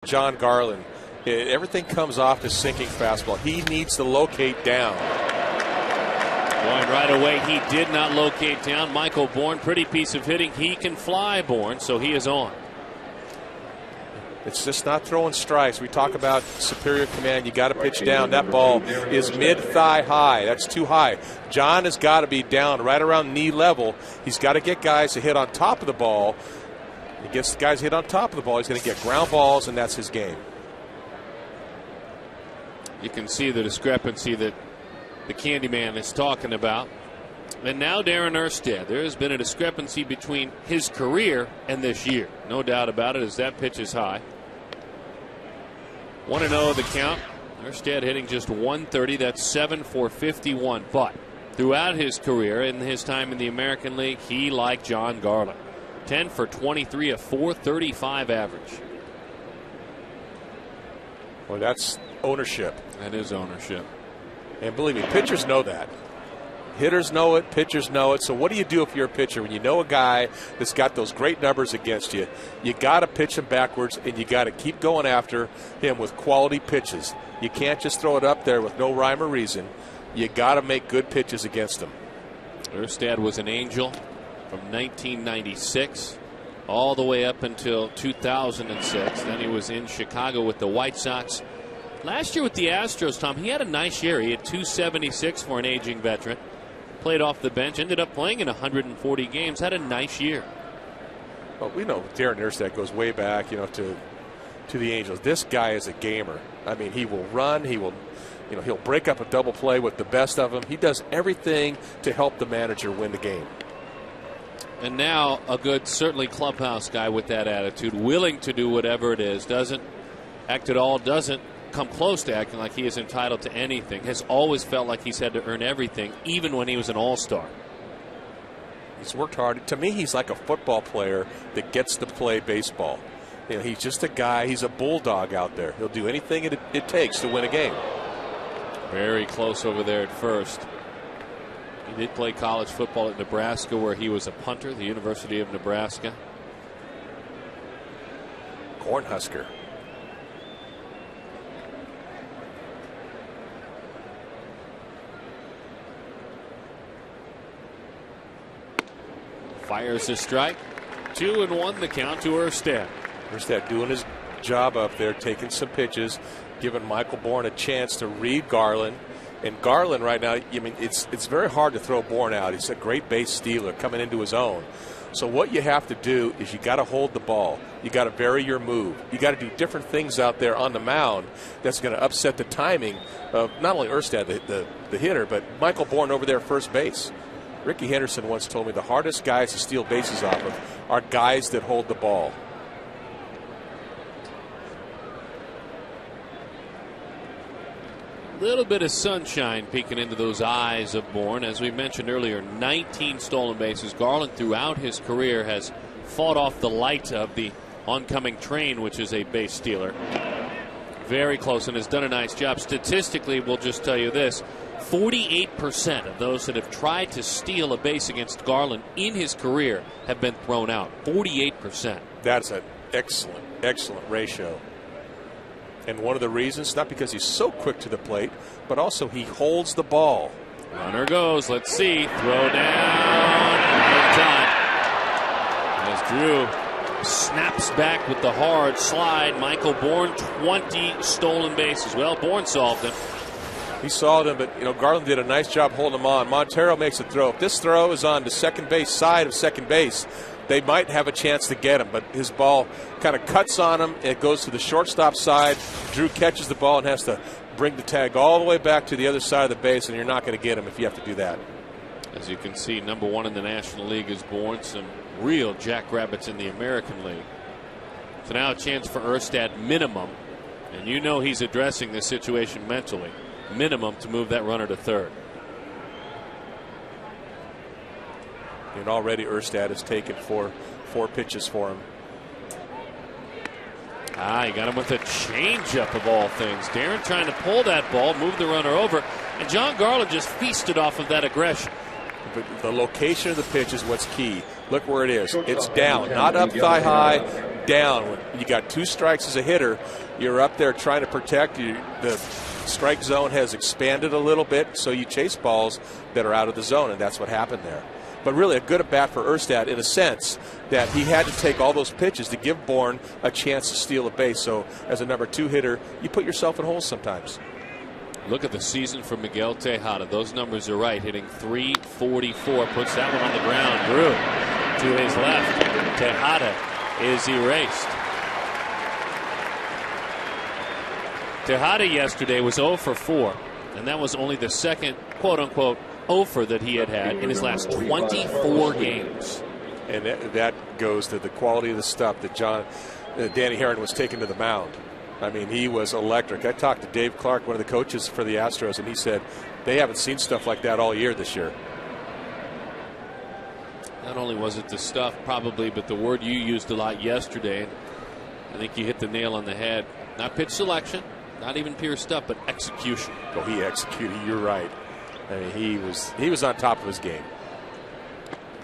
John Garland, everything comes off the sinking fastball. He needs to locate down. Going right away, he did not locate down. Michael Bourne, pretty piece of hitting. He can fly, Bourne, so he is on. It's just not throwing strikes. We talk about superior command. You got to pitch down. That ball is mid-thigh high. That's too high. John has got to be down right around knee level. He's got to get guys to hit on top of the ball. He gets the guys hit on top of the ball. He's going to get ground balls, and that's his game. You can see the discrepancy that the Candyman is talking about. And now Darren Erstad. There has been a discrepancy between his career and this year. No doubt about it, as that pitch is high. 1-0 the count. Erstad hitting just 130. That's 7 for 51. But throughout his career and his time in the American League, he liked John Garland. 10 for 23, a 435 average. Well, that's ownership. That is ownership. And believe me, pitchers know that. Hitters know it, pitchers know it. So what do you do if you're a pitcher when you know a guy that's got those great numbers against you? You got to pitch him backwards, and you got to keep going after him with quality pitches. You can't just throw it up there with no rhyme or reason. You got to make good pitches against him. Erstad was an Angel from 1996 all the way up until 2006. Then he was in Chicago with the White Sox. Last year with the Astros, Tom, he had a nice year. He had 276 for an aging veteran. Played off the bench, ended up playing in 140 games, had a nice year. Well, we know Darren Erstad goes way back, to the Angels. This guy is a gamer. I mean, he will run, he'll break up a double play with the best of them. He does everything to help the manager win the game. And now a good, certainly clubhouse guy with that attitude, willing to do whatever it is, doesn't act at all, doesn't come close to acting like he is entitled to anything, has always felt like he's had to earn everything, even when he was an all-star. He's worked hard. To me, he's like a football player that gets to play baseball. He's just a guy, he's a bulldog out there. He'll do anything it takes to win a game. Very close over there at first. He did play college football at Nebraska, where he was a punter, the University of Nebraska. Cornhusker. Fires a strike. 2-1 the count to Erstad. Erstad doing his job up there, taking some pitches, giving Michael Bourne a chance to read Garland. And Garland right now, it's very hard to throw Bourne out. He's a great base stealer coming into his own. So what you have to do is you got to hold the ball. You got to vary your move. You got to do different things out there on the mound that's going to upset the timing of not only Erstad, the hitter, but Michael Bourne over there first base. Ricky Henderson once told me the hardest guys to steal bases off of are guys that hold the ball. Little bit of sunshine peeking into those eyes of Bourne. As we mentioned earlier, 19 stolen bases. Garland throughout his career has fought off the light of the oncoming train, which is a base stealer. Very close, and has done a nice job. Statistically, we'll just tell you this. 48% of those that have tried to steal a base against Garland in his career have been thrown out. 48%. That's an excellent ratio. And one of the reasons, not because he's so quick to the plate, but also he holds the ball. Runner goes. Let's see. Throw down. Good time. As Drew snaps back with the hard slide. Michael Bourne, 20 stolen bases. Well, Bourne solved it. He saw them, but Garland did a nice job holding them on. Montero makes a throw. If this throw is on the second base side of second base, they might have a chance to get him, but his ball kind of cuts on him. It goes to the shortstop side. Drew catches the ball and has to bring the tag all the way back to the other side of the base, and you're not going to get him if you have to do that. As you can see, #1 in the National League is Bourne. Some real jackrabbits in the American League. So now a chance for Erstad minimum, and he's addressing this situation mentally. Minimum to move that runner to third. And already Erstad has taken four pitches for him. He got him with a changeup of all things. Darren trying to pull that ball, move the runner over, and John Garland just feasted off of that aggression. But the location of the pitch is what's key. Look where it is. It's down, not up thigh high, down. When you got 2 strikes as a hitter, you're up there trying to protect you. The strike zone has expanded a little bit, so you chase balls that are out of the zone, and that's what happened there. But really a good at-bat for Erstad in a sense that he had to take all those pitches to give Bourne a chance to steal a base. So as a number 2 hitter, you put yourself in holes sometimes. Look at the season for Miguel Tejada. Those numbers are right. Hitting .344. Puts that one on the ground. Drew to his left. Tejada is erased. Tejada yesterday was 0 for 4. And that was only the second quote-unquote offer that he had in his last 24 games. And that goes to the quality of the stuff that Danny Herron was taking to the mound. I mean, he was electric. I talked to Dave Clark, one of the coaches for the Astros, and he said they haven't seen stuff like that all year this year. Not only was it the stuff, probably, but the word you used a lot yesterday, and I think you hit the nail on the head. Not pitch selection, not even pure stuff, but execution. Oh, he executed. You're right. I mean, he was on top of his game.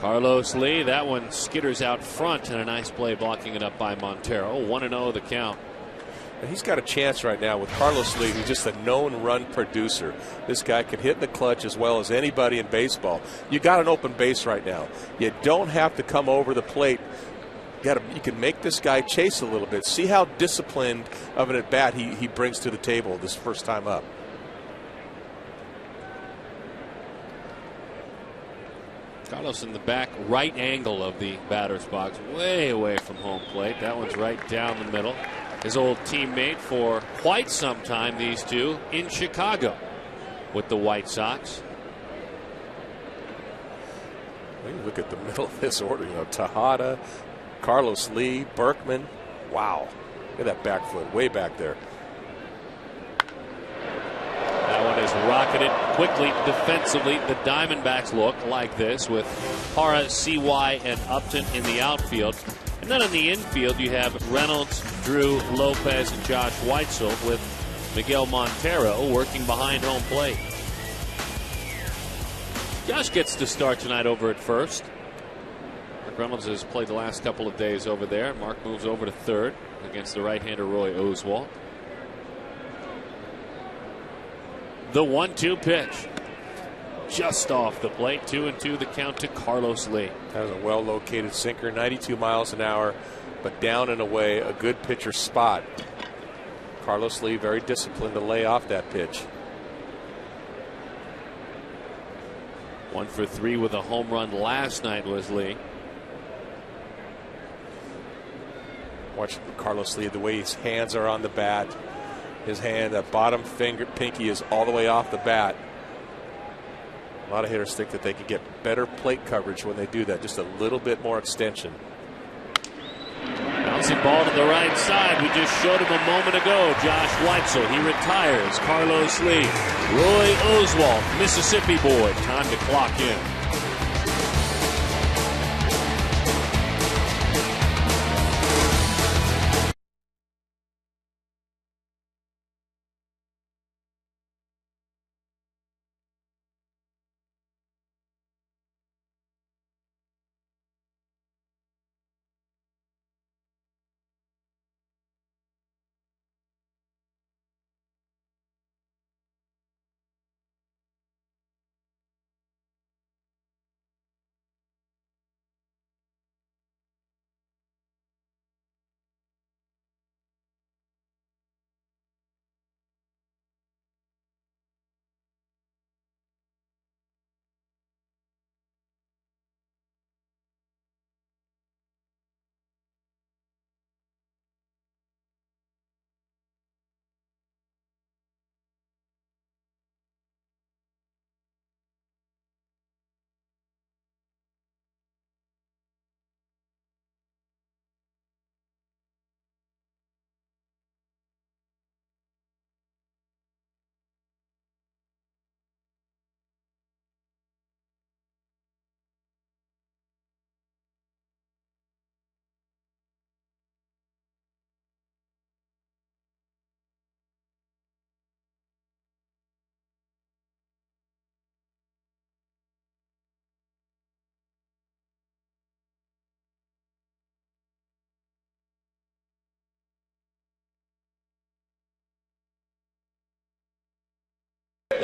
Carlos Lee, that one skitters out front, and a nice play blocking it up by Montero. 1-0 the count. And he's got a chance right now with Carlos Lee, who's just a known run producer. This guy can hit in the clutch as well as anybody in baseball. You got an open base right now. You don't have to come over the plate. You can make this guy chase a little bit. See how disciplined of an at-bat he brings to the table this first time up. Carlos in the back right angle of the batter's box, way away from home plate. That one's right down the middle. His old teammate for quite some time, these two, in Chicago with the White Sox. Look at the middle of this order. Tejada, Carlos Lee, Berkman. Wow. Look at that back foot way back there. That one is rocketed quickly defensively. The Diamondbacks look like this with Hara, CY, and Upton in the outfield. And then in the infield, you have Reynolds, Drew, Lopez, and Josh Weitzel with Miguel Montero working behind home plate. Josh gets to start tonight over at first. Mark Reynolds has played the last couple of days over there. Mark moves over to third against the right-hander Roy Oswalt. The 1-2 pitch. Just off the plate. 2-2 the count to Carlos Lee. That was a well-located sinker, 92 miles an hour, but down and away, a good pitcher spot. Carlos Lee very disciplined to lay off that pitch. 1 for 3 with a home run last night was Lee. Watch Carlos Lee, the way his hands are on the bat. His hand, that bottom finger, pinky is all the way off the bat. A lot of hitters think that they can get better plate coverage when they do that. Just a little bit more extension. Bouncing ball to the right side. We just showed him a moment ago. Josh Weitzel. He retires. Carlos Lee. Roy Oswalt, Mississippi boy. Time to clock in.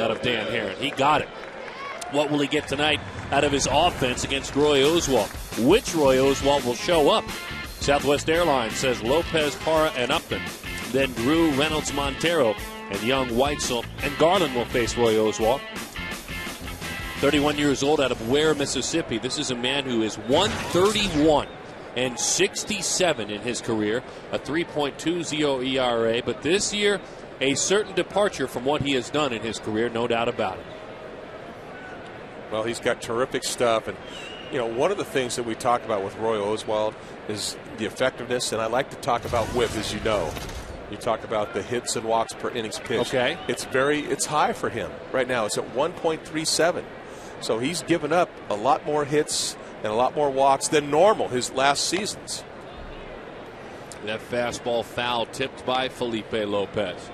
out of Dan Herron. He got it. What will he get tonight out of his offense against Roy Oswalt? Which Roy Oswalt will show up? Southwest Airlines says Lopez, Parra, and Upton. Then Drew, Reynolds, Montero, and Young, Weitzel, and Garland will face Roy Oswalt. 31 years old, out of Ware, Mississippi. This is a man who is 131 and 67 in his career, a 3.20 ERA. But this year, a certain departure from what he has done in his career, no doubt about it. Well, he's got terrific stuff. And, you know, one of the things that we talked about with Roy Oswalt is the effectiveness. And I like to talk about whip, as you know. You talk about the hits and walks per innings pitched. Okay. It's high for him right now. It's at 1.37. So he's given up a lot more hits and a lot more walks than normal his last seasons. That fastball foul tipped by Felipe Lopez.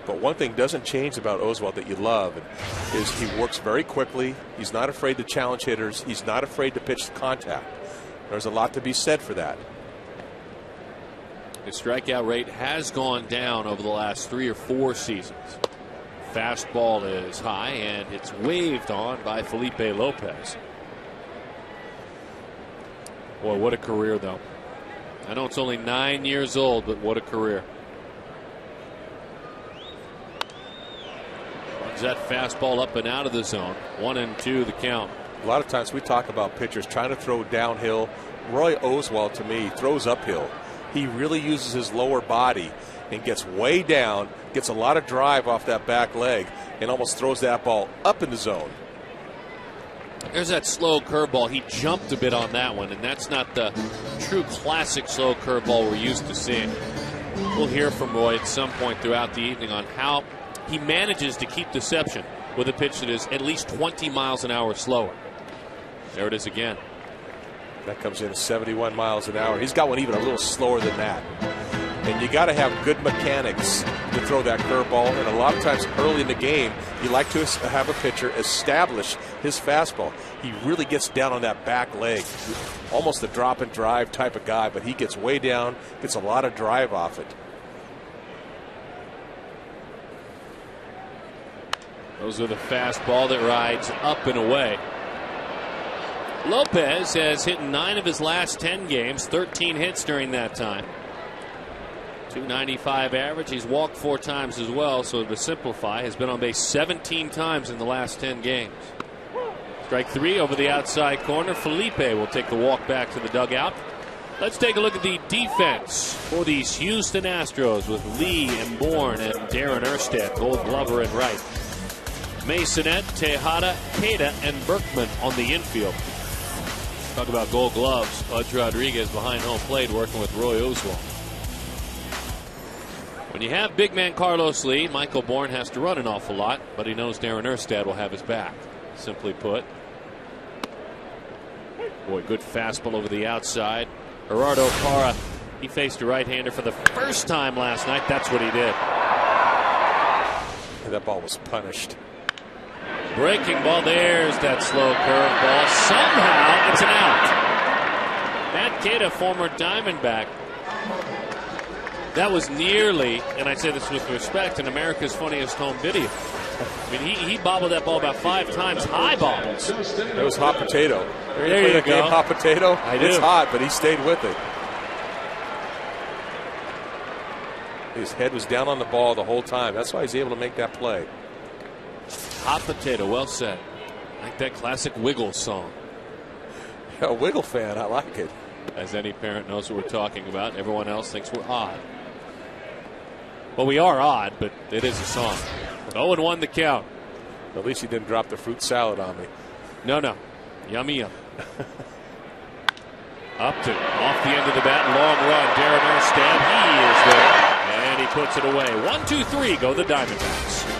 But one thing doesn't change about Oswalt that you love is he works very quickly. He's not afraid to challenge hitters. He's not afraid to pitch the contact. There's a lot to be said for that. His strikeout rate has gone down over the last 3 or 4 seasons. Fastball is high, and it's waved on by Felipe Lopez. Boy, what a career, though. I know it's only 9 years old, but what a career. Runs that fastball up and out of the zone. 1-2 the count. A lot of times we talk about pitchers trying to throw downhill. Roy Oswalt, to me, throws uphill. He really uses his lower body and gets way down, gets a lot of drive off that back leg, and almost throws that ball up in the zone. There's that slow curveball. He jumped a bit on that one, and that's not the true classic slow curveball we're used to seeing. We'll hear from Roy at some point throughout the evening on how he manages to keep deception with a pitch that is at least 20 miles an hour slower. There it is again. That comes in at 71 miles an hour. He's got one even a little slower than that. And you got to have good mechanics to throw that curveball. And a lot of times early in the game, you like to have a pitcher establish his fastball. He really gets down on that back leg, almost a drop and drive type of guy, but he gets way down, gets a lot of drive off it. Those are the fastball that rides up and away. Lopez has hit 9 of his last 10 games, 13 hits during that time. 295 average. He's walked 4 times as well, so to simplify, has been on base 17 times in the last 10 games. Strike 3 over the outside corner. Felipe will take the walk back to the dugout. Let's take a look at the defense for these Houston Astros with Lee and Bourne and Darren Erstad, Gold Glover and right. Masonette, Tejada, Queta, and Berkman on the infield. Talk about Gold Gloves. Pudge Rodriguez behind home plate working with Roy Oswalt. When you have big man Carlos Lee, Michael Bourne has to run an awful lot, but he knows Darren Erstad will have his back. Simply put. Boy, good fastball over the outside. Gerardo Parra, he faced a right-hander for the first time last night. That's what he did. And that ball was punished. Breaking ball. There's that slow curveball. Somehow it's an out. Matt Queta, former Diamondback. That was nearly, and I say this with respect, in America's Funniest Home Video. I mean, he bobbled that ball about 5 times. High bobbles. It was hot potato. There you go. Game hot potato. I do. It's hot, but he stayed with it. His head was down on the ball the whole time. That's why he's able to make that play. Hot potato, well said. Like that classic Wiggles song. A Wiggle fan, I like it. As any parent knows what we're talking about. Everyone else thinks we're odd. Well, we are odd, but it is a song. 0-1 the count. At least he didn't drop the fruit salad on me. No. Yummy, yum. Upton off the end of the bat. Long run. Darren Erstad, he is there. And he puts it away. 1, 2, 3 go the Diamondbacks.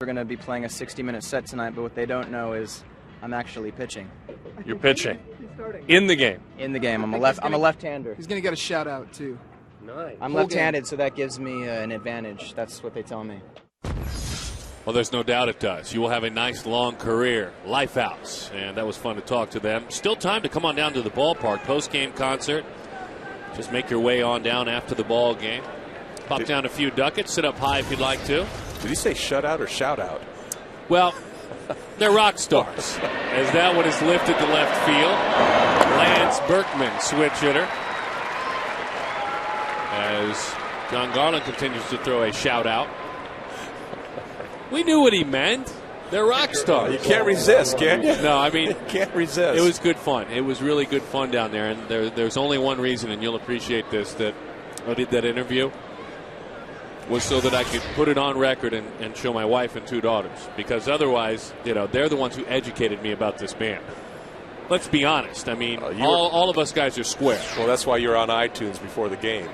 We're going to be playing a 60-minute set tonight, but what they don't know is I'm actually pitching. You're pitching in the game. In the game. I'm a left-hander. He's going to get a shout-out, too. Nice. I'm left-handed, so that gives me an advantage. That's what they tell me. Well, there's no doubt it does. You will have a nice long career. Lifehouse. And that was fun to talk to them. Still time to come on down to the ballpark. Post-game concert. Just make your way on down after the ball game. Pop down a few ducats. Sit up high if you'd like to. Did he say shutout or shout out? Well, they're rock stars. As that one is lifted to left field. Lance Berkman, switch hitter. As John Garland continues to throw a shout out. We knew what he meant. They're rock stars. You can't resist, can you? No, I mean, you can't resist. It was good fun. It was really good fun down there. And there's only one reason, and you'll appreciate this, that I did that interview was so that I could put it on record and show my wife and 2 daughters. Because otherwise, they're the ones who educated me about this band. Let's be honest. I mean, all of us guys are square. Well, that's why you're on iTunes before the game.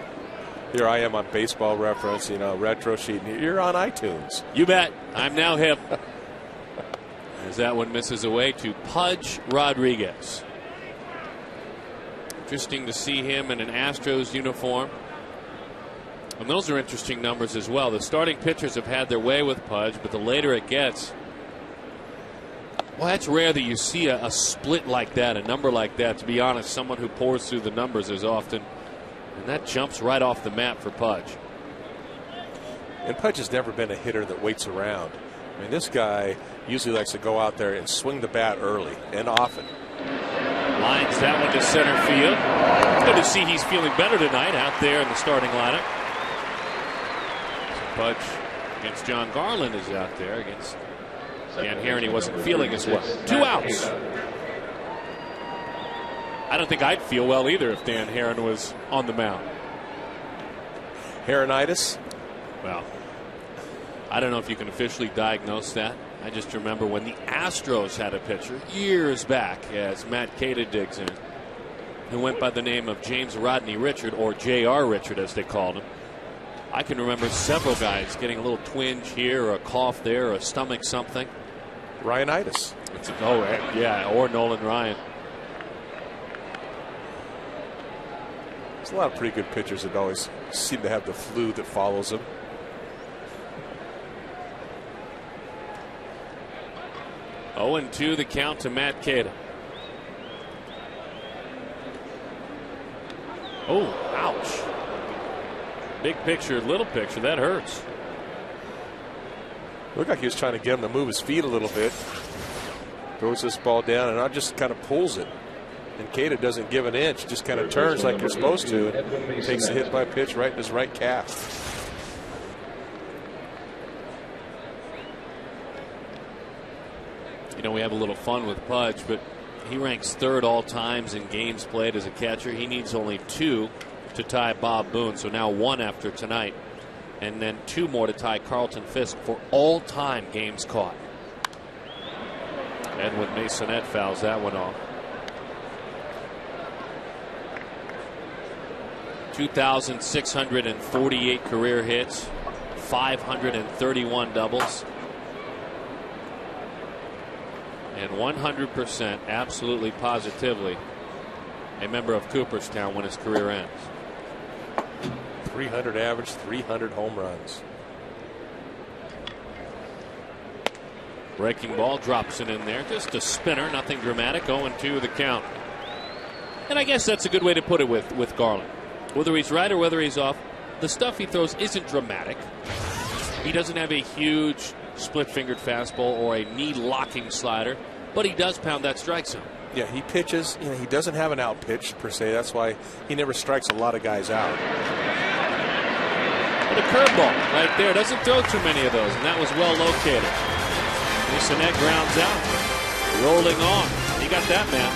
Here I am on Baseball Reference, Retro Sheet. You're on iTunes. You bet. I'm now hip. As that one misses away to Pudge Rodriguez. Interesting to see him in an Astros uniform. And those are interesting numbers as well. The starting pitchers have had their way with Pudge, but the later it gets, well, that's rare that you see a split like that, a number like that. To be honest, someone who pours through the numbers is often, and that jumps right off the map for Pudge. And Pudge has never been a hitter that waits around. I mean, this guy usually likes to go out there and swing the bat early and often. Lines that one to center field. It's good to see he's feeling better tonight out there in the starting lineup. So Pudge against John Garland is out there against Dan Herron. He wasn't feeling as well. 2 outs. I don't think I'd feel well either if Dan Herron was on the mound. Heronitis? Well, I don't know if you can officially diagnose that. I just remember when the Astros had a pitcher years back, as Matt Cata digs in, who went by the name of James Rodney Richard, or J.R. Richard as they called him. I can remember several guys getting a little twinge here, or a cough there, or a stomach something. Ryanitis. Yeah, or Nolan Ryan. There's a lot of pretty good pitchers that always seem to have the flu that follows them. Oh, 0-2 the count to Matt Cata. Oh, ouch. Big picture, little picture, that hurts. Looked like he was trying to get him to move his feet a little bit. Throws this ball down and just kind of pulls it. And Cata doesn't give an inch, just kind of turns like you're supposed to and takes the hit by pitch right in his right calf. We have a little fun with Pudge, but he ranks 3rd all times in games played as a catcher. He needs only 2 to tie Bob Boone, so now 1 after tonight, and then 2 more to tie Carlton Fisk for all-time games caught. Edwin Masonette fouls that one off. 2,648 career hits, 531 doubles. And 100%, absolutely positively, a member of Cooperstown when his career ends. 300 average, 300 home runs. Breaking ball, drops it in there. Just a spinner, nothing dramatic. 0-2 the count. And I guess that's a good way to put it with Garland. Whether he's right or whether he's off, the stuff he throws isn't dramatic. He doesn't have a huge split-fingered fastball or a knee-locking slider, but he does pound that strike zone. Yeah, he pitches. He doesn't have an out pitch per se. That's why he never strikes a lot of guys out. But a curveball right there. Doesn't throw too many of those, and that was well located. Bissonnette grounds out. Rolling on. He got that, man.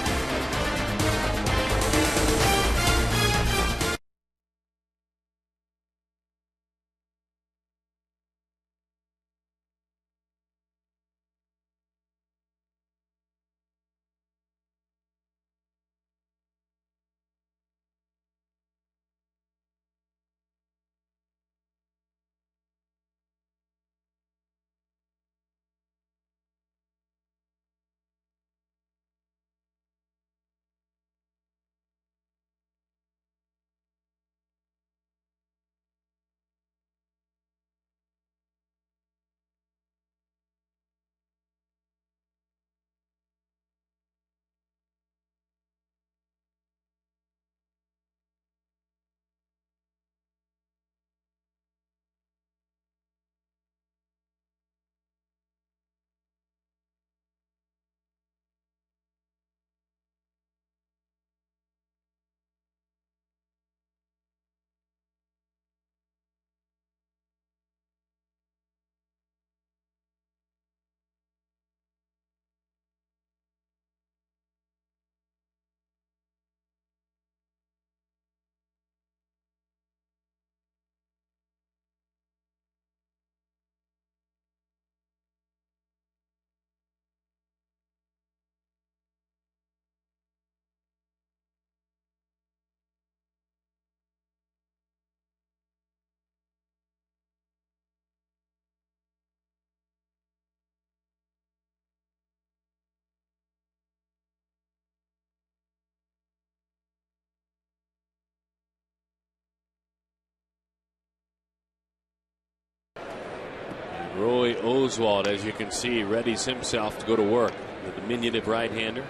Roy Oswalt, as you can see, readies himself to go to work. The diminutive right-hander.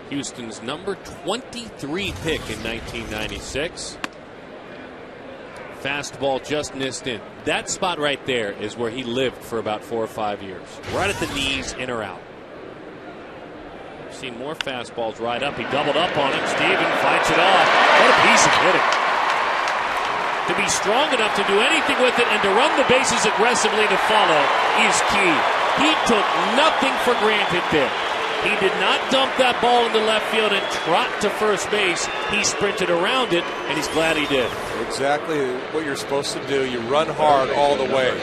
Houston's number 23 pick in 1996. Fastball just missed in. That spot right there is where he lived for about 4 or 5 years. Right at the knees, in or out. I've seen more fastballs right up. He doubled up on it. Steven fights it off. What a piece of hitting. To be strong enough to do anything with it and to run the bases aggressively to follow is key. He took nothing for granted there. He did not dump that ball into left field and trot to first base. He sprinted around it, and he's glad he did. Exactly what you're supposed to do. You run hard all the way.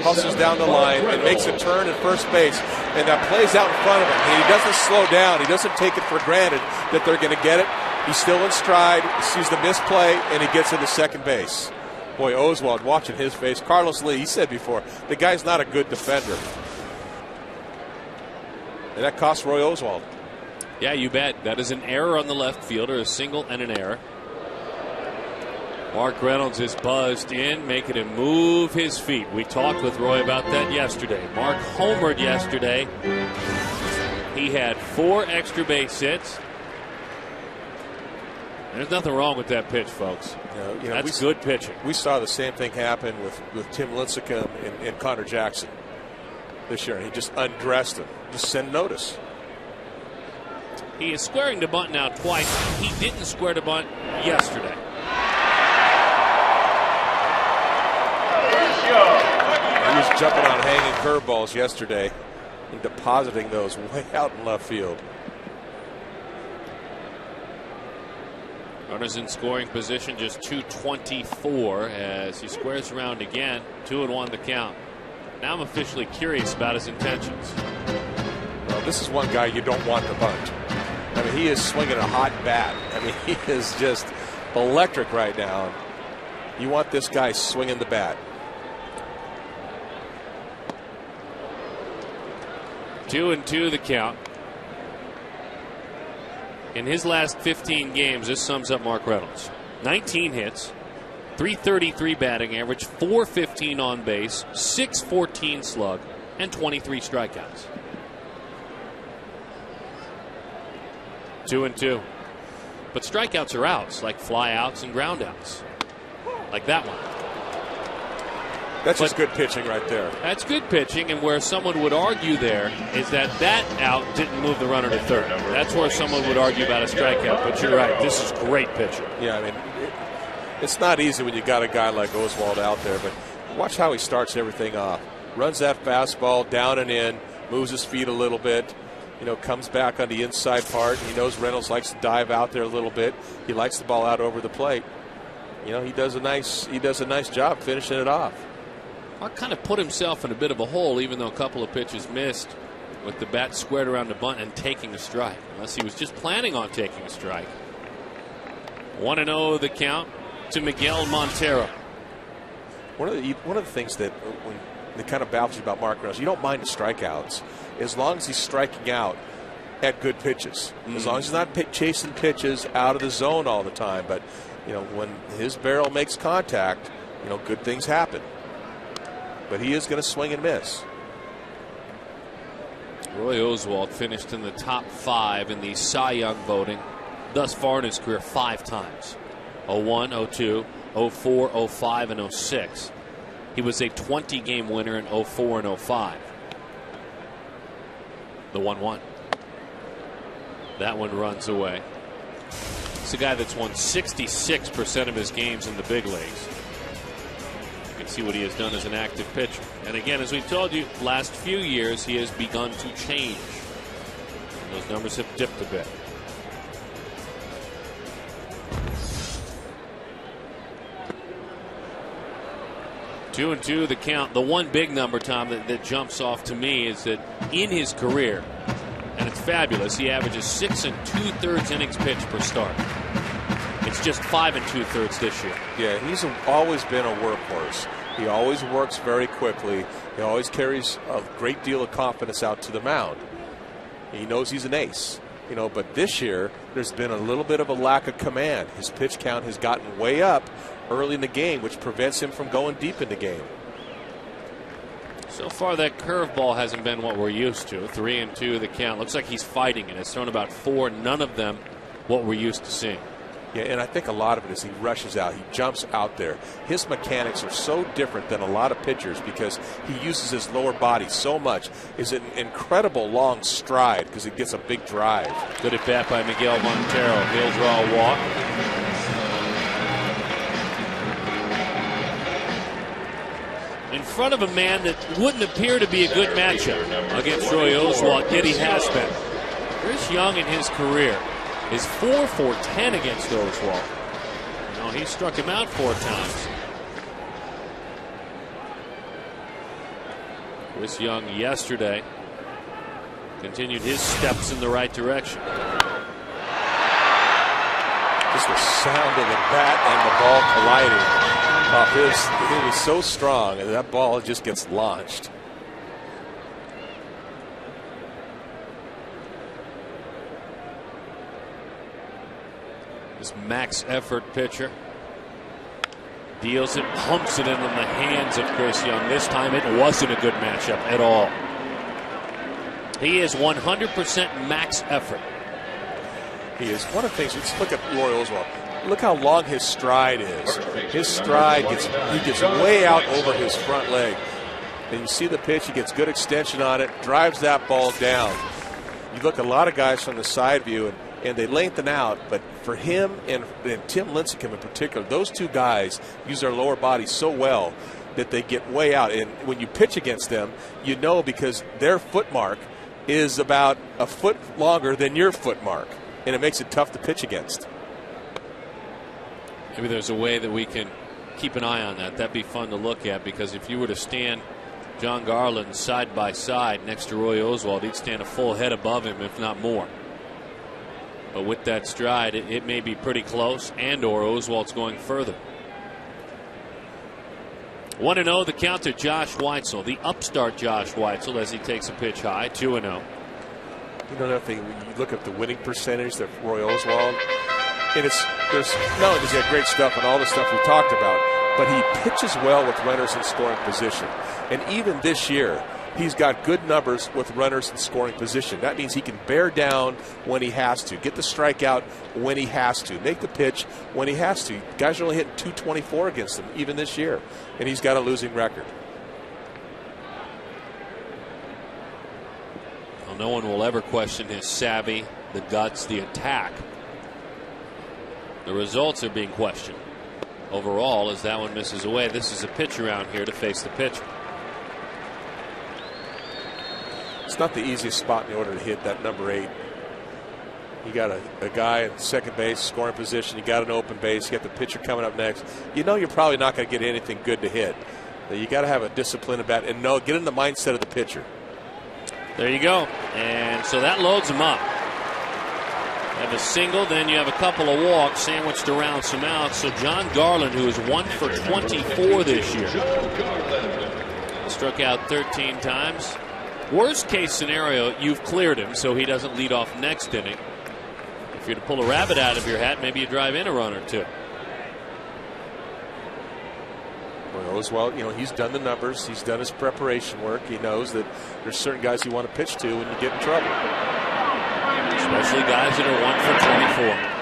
Hustles down the line and makes a turn at first base, and that plays out in front of him. And he doesn't slow down. He doesn't take it for granted that they're going to get it. He's still in stride. He sees the misplay, and he gets into second base. Boy, Oswalt, watching his face. Carlos Lee, he said before, the guy's not a good defender. And that cost Roy Oswalt. Yeah, you bet. That is an error on the left fielder, a single and an error. Mark Reynolds is buzzed in, making him move his feet. We talked with Roy about that yesterday. Mark homered yesterday. He had 4 extra base hits. There's nothing wrong with that pitch, folks. That's good pitching. We saw the same thing happen with Tim Lincecum and Connor Jackson this year. He just undressed him. Just send notice. He is squaring the bunt now twice. He didn't square the bunt yesterday. He was jumping on hanging curveballs yesterday and depositing those way out in left field. Runners in scoring position, just 224 as he squares around again. 2-1 the count. Now I'm officially curious about his intentions. Well, this is one guy you don't want to bunt. I mean, he is swinging a hot bat. I mean, he is just electric right now. You want this guy swinging the bat. 2-2 the count. In his last 15 games, this sums up Mark Reynolds. 19 hits, .333 batting average, .415 on base, .614 slug, and 23 strikeouts. 2-2. But strikeouts are outs, like flyouts and groundouts. Like that one. That's just good pitching right there. That's good pitching, and where someone would argue there is that out didn't move the runner to third. That's where someone would argue about a strikeout, but you're right. This is great pitching. Yeah, I mean, it's not easy when you got a guy like Oswalt out there, but watch how he starts everything off. Runs that fastball down and in, moves his feet a little bit, comes back on the inside part. He knows Reynolds likes to dive out there a little bit. He likes the ball out over the plate. He does a nice job finishing it off. Mark kind of put himself in a bit of a hole, even though a couple of pitches missed, with the bat squared around the bunt and taking a strike, unless he was just planning on taking a strike. 1-0 the count to Miguel Montero. One of the things that kind of baffles you about Mark Reynolds, you don't mind the strikeouts as long as he's striking out at good pitches. As long as he's not chasing pitches out of the zone all the time. But when his barrel makes contact, good things happen. But he is going to swing and miss. Roy Oswalt finished in the top 5 in the Cy Young voting thus far in his career 5 times. 01, 02, 04, 05, and 06. He was a 20-game winner in 04 and 05. The 1-1. That one runs away. It's a guy that's won 66% of his games in the big leagues. See what he has done as an active pitcher. And again, as we told you, last few years he has begun to change. And those numbers have dipped a bit. Two and two the count. The one big number, Tom, that jumps off to me is that in his career, and it's fabulous, he averages 6 2/3 innings pitched per start. It's just 5 2/3 this year. Yeah, he's always been a workhorse. He always works very quickly. He always carries a great deal of confidence out to the mound. He knows he's an ace, but this year there's been a little bit of a lack of command. His pitch count has gotten way up early in the game, which prevents him from going deep in the game. So far, that curveball hasn't been what we're used to. 3-2 the count. Looks like he's fighting it. It's thrown about 4, none of them what we're used to seeing. Yeah, and I think a lot of it is he rushes out. He jumps out there. His mechanics are so different than a lot of pitchers because he uses his lower body so much. It's an incredible long stride because he gets a big drive. Good at bat by Miguel Montero. He'll draw a walk. In front of a man that wouldn't appear to be a good matchup against Roy Oswalt, yet he has been. Chris Young in his career is 4 for 10 against Oswalt. Now he struck him out 4 times. Chris Young yesterday continued his steps in the right direction. Just the sound of the bat and the ball colliding off it was so strong, and that ball just gets launched. This max effort pitcher deals it, pumps it into the hands of Chris Young. This time it wasn't a good matchup at all. He is 100% max effort. He is. One of the things, let's look at Roy Oswalt. Look how long his stride is. His stride he gets way out over his front leg. And you see the pitch, he gets good extension on it, drives that ball down. You look at a lot of guys from the side view and they lengthen out, but for him and Tim Lincecum in particular, those two guys use their lower body so well that they get way out. And when you pitch against them, you know because their foot mark is about a foot longer than your foot mark, and it makes it tough to pitch against. Maybe there's a way that we can keep an eye on that. That'd be fun to look at, because if you were to stand John Garland side by side next to Roy Oswalt, he'd stand a full head above him, if not more. But with that stride, it may be pretty close, and/or Oswalt's going further. 1-0 the count to Josh Weitzel, the upstart Josh Weitzel, as he takes a pitch high. 2-0. You know, another thing, when you look at the winning percentage that Roy Oswalt, and there's not only does he have great stuff and all the stuff we talked about, but he pitches well with runners in scoring position. And even this year, he's got good numbers with runners in scoring position. That means he can bear down when he has to, get the strikeout when he has to, make the pitch when he has to. Guys are only hitting .224 against him even this year, and he's got a losing record. Well, no one will ever question his savvy, the guts, the attack. The results are being questioned. Overall, as that one misses away, this is a pitch around here to face the pitcher. It's not the easiest spot in the order to hit, that number 8. You got a guy at second base, scoring position. You got an open base. You got the pitcher coming up next. You know you're probably not going to get anything good to hit. You got to have a discipline about it and get in the mindset of the pitcher. There you go. And so that loads him up. You have a single, then you have a couple of walks sandwiched around some outs. So John Garland, who is 1 for 24 this year, struck out 13 times. Worst case scenario, you've cleared him so he doesn't lead off next inning. If you're to pull a rabbit out of your hat, maybe you drive in a run or two. Well, Oswalt, he's done the numbers. He's done his preparation work. He knows that there's certain guys you want to pitch to when you get in trouble. Especially guys that are 1 for 24.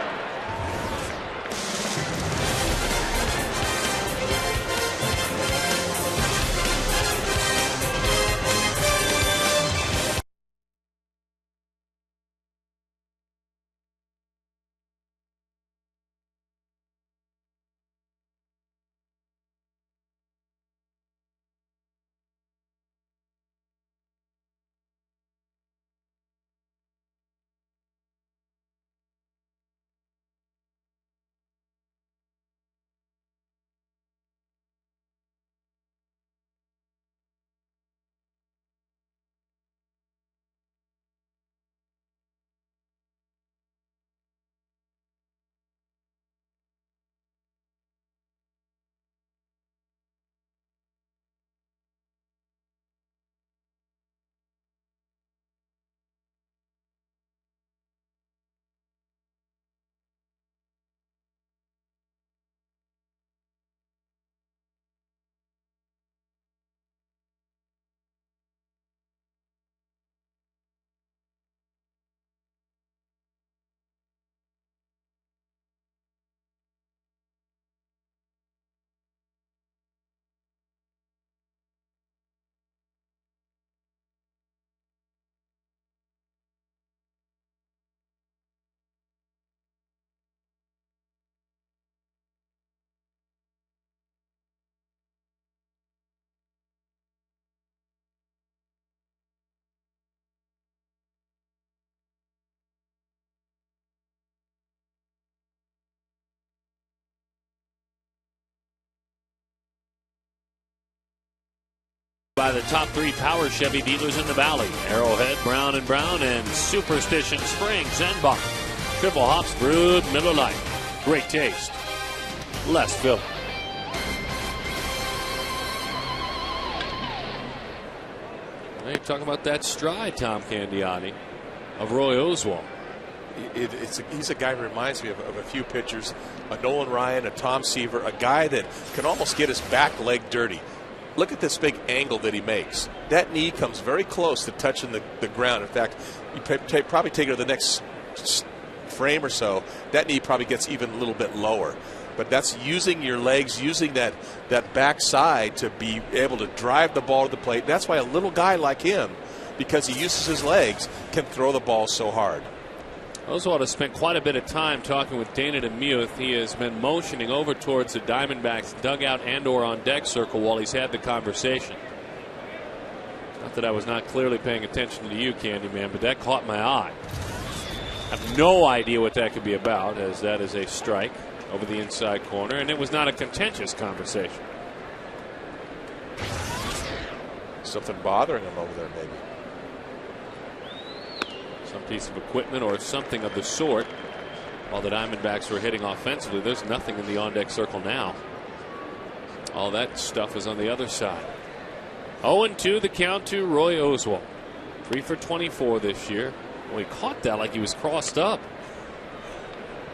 by the top 3 power Chevy dealers in the Valley: Arrowhead, Brown & Brown, and Superstition Springs. Zenbach. Triple hops brewed Miller Lite. Great taste. Less filling. Now you're talking about that stride, Tom Candiotti, of Roy Oswalt. He's a guy who reminds me of a few pitchers, a Nolan Ryan, a Tom Seaver, a guy that can almost get his back leg dirty. Look at this big angle that he makes. That knee comes very close to touching the ground. In fact, you probably take it to the next frame or so, that knee probably gets even a little bit lower. But that's using your legs, using that back side to be able to drive the ball to the plate. That's why a little guy like him, because he uses his legs, can throw the ball so hard. Oswalt has spent quite a bit of time talking with Dana DeMuth. He has been motioning over towards the Diamondbacks dugout and/or on deck circle while he's had the conversation. Not that I was not clearly paying attention to you, Candyman, but that caught my eye. I have no idea what that could be about, as that is a strike over the inside corner, and it was not a contentious conversation. Something bothering him over there, maybe. Some piece of equipment or something of the sort. While the Diamondbacks were hitting offensively, there's nothing in the on-deck circle now. All that stuff is on the other side. 0-2 the count to Roy Oswalt. 3 for 24 this year. Well, he caught that like he was crossed up.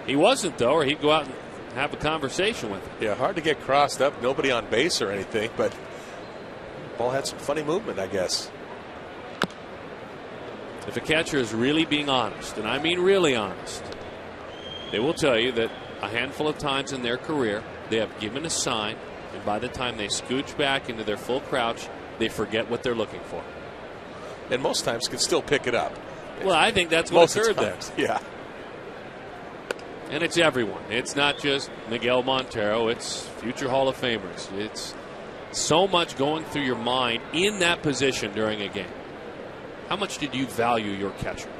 He wasn't, though, or he'd go out and have a conversation with him. Yeah, hard to get crossed up. Nobody on base or anything, but ball had some funny movement, I guess. If a catcher is really being honest, and I mean really honest, they will tell you that a handful of times in their career they have given a sign, and by the time they scooch back into their full crouch, they forget what they're looking for. And most times can still pick it up. Well, I think that's what occurred there. Yeah. And it's everyone. It's not just Miguel Montero. It's future Hall of Famers. It's so much going through your mind in that position during a game. How much did you value your catcher?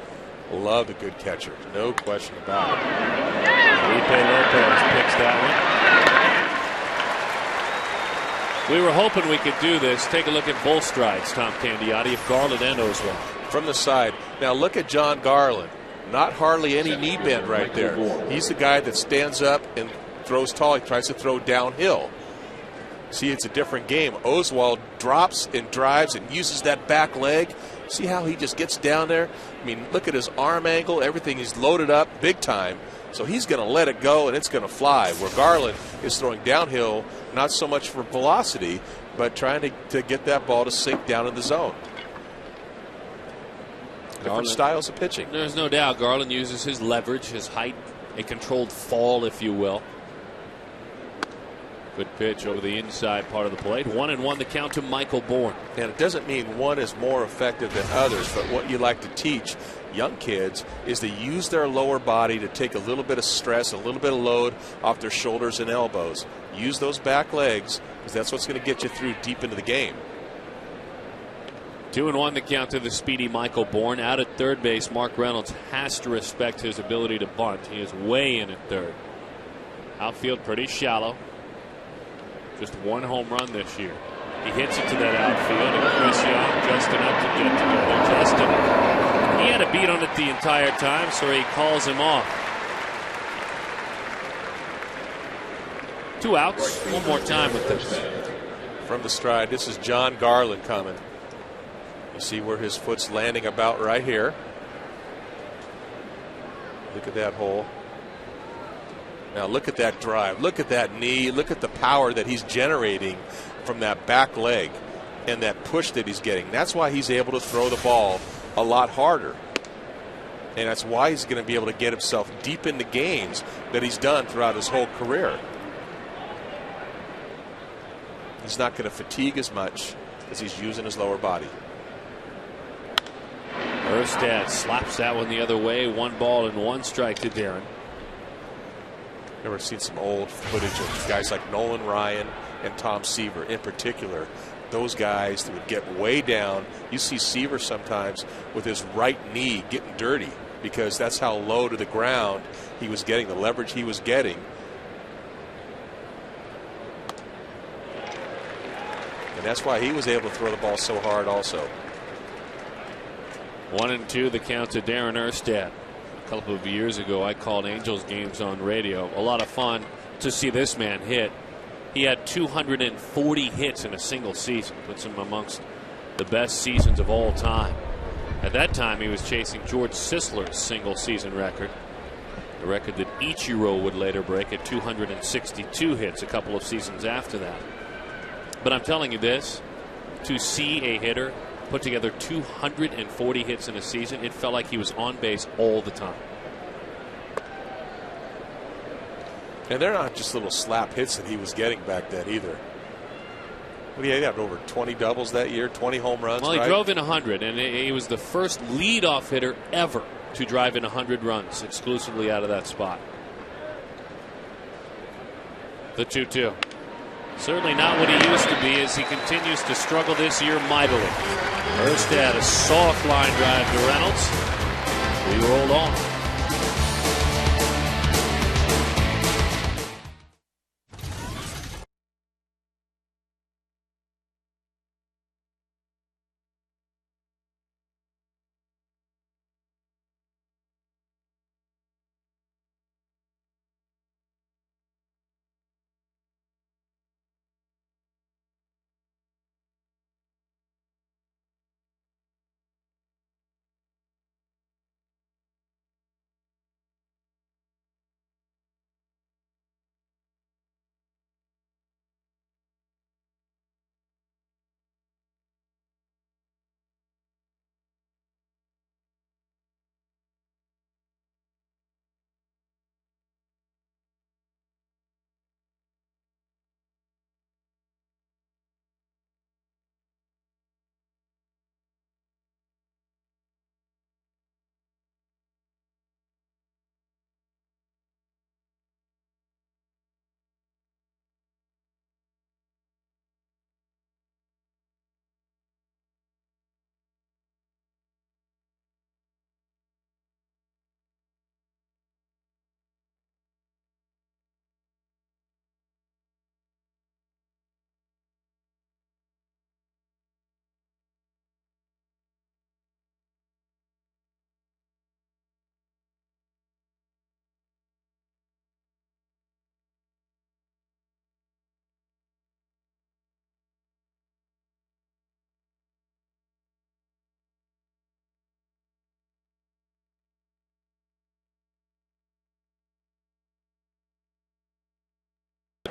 Love a good catcher. No question about it. Felipe Lopez picks that one. We were hoping we could do this. Take a look at both strides, Tom Candiotti, of Garland and Oswalt. From the side. Now look at John Garland. Not hardly any knee bend right there. He's the guy that stands up and throws tall. He tries to throw downhill. See, it's a different game. Oswalt drops and drives and uses that back leg. See how he just gets down there? I mean, look at his arm angle. Everything, he's loaded up big time. So he's going to let it go, and it's going to fly. Where Garland is throwing downhill, not so much for velocity, but trying to get that ball to sink down in the zone. Different styles of pitching. There's no doubt Garland uses his leverage, his height, a controlled fall, if you will. Good pitch over the inside part of the plate. 1-1 the count to Michael Bourne. And it doesn't mean one is more effective than others, but what you like to teach young kids is to use their lower body to take a little bit of stress, a little bit of load off their shoulders and elbows. Use those back legs, because that's what's going to get you through deep into the game. 2-1 the count to the speedy Michael Bourne. Out at third base, Mark Reynolds has to respect his ability to bunt. He is way in at third. Outfield pretty shallow. Just one home run this year. He hits it to that outfield, and Chris Young just enough to get together. Justin, he had a beat on it the entire time, so he calls him off. 2 outs. One more time with this. From the stride, this is John Garland coming. You see where his foot's landing about right here. Look at that hole. Now look at that drive. Look at that knee. Look at the power that he's generating from that back leg and that push that he's getting. That's why he's able to throw the ball a lot harder. And that's why he's going to be able to get himself deep into games that he's done throughout his whole career. He's not going to fatigue as much as he's using his lower body. Erstad slaps that one the other way. 1 ball and 1 strike to Darren. Never seen some old footage of guys like Nolan Ryan and Tom Seaver in particular. Those guys that would get way down. You see Seaver sometimes with his right knee getting dirty because that's how low to the ground he was getting, the leverage he was getting. And that's why he was able to throw the ball so hard also. 1-2 the count to Darren Erstad. A couple of years ago, I called Angels games on radio. A lot of fun to see this man hit. He had 240 hits in a single season, puts him amongst the best seasons of all time. At that time, he was chasing George Sisler's single season record, the record that Ichiro would later break at 262 hits a couple of seasons after that. But I'm telling you this, to see a hitter put together 240 hits in a season, it felt like he was on base all the time. And they're not just little slap hits that he was getting back then either. What do you have? Over 20 doubles that year, 20 home runs. Well, he right? drove in 100, and he was the first leadoff hitter ever to drive in 100 runs exclusively out of that spot. The 2-2. Certainly not what he used to be as he continues to struggle this year mightily. Erstad, a soft line drive to Reynolds. We rolled on.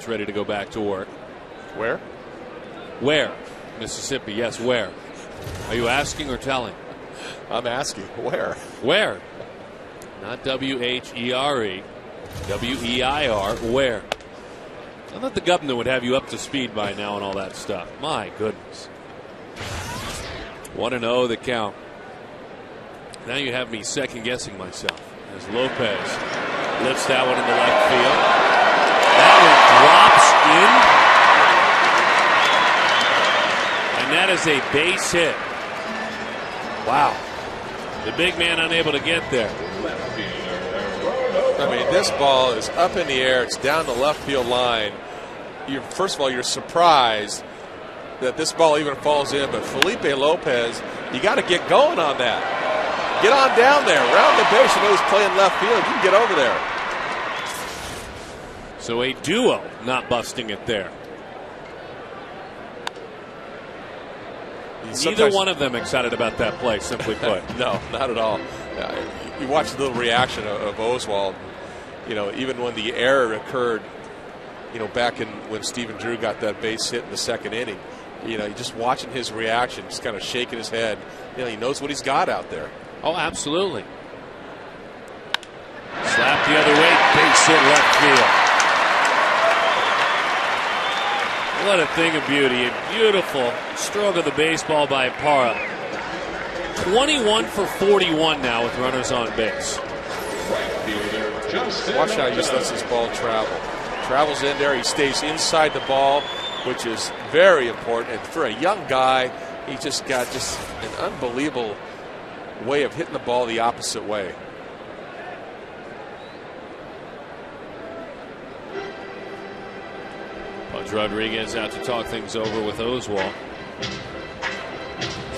Ready to go back to work. Where? Where? Mississippi. Yes, where? Are you asking or telling? I'm asking. Where? Where? Not W-H-E-R-E. W-E-I-R. Where? I thought the governor would have you up to speed by now and all that stuff. My goodness. 1-0 the count. Now you have me second guessing myself as Lopez lifts that one into left field. That one drops in. And that is a base hit. Wow. The big man unable to get there. I mean, this ball is up in the air. It's down the left field line. First of all, you're surprised that this ball even falls in. But Felipe Lopez, you got to get going on that. Get on down there. Round the base. You know he's playing left field. You can get over there. So a duo not busting it there. Neither one of them excited about that play, simply put. No, not at all. You watch the little reaction of Oswald. You know, even when the error occurred, you know, back when Stephen Drew got that base hit in the second inning, you know, just watching his reaction, just kind of shaking his head. You know, he knows what he's got out there. Oh, absolutely. Slap the other way, base hit left field. What a thing of beauty. A beautiful stroke of the baseball by Parra. 21 for 41 now with runners on base. Watch how he just lets this ball travel. Travels in there. He stays inside the ball, which is very important. And for a young guy, he just got an unbelievable way of hitting the ball the opposite way. George Rodriguez out to talk things over with Oswalt.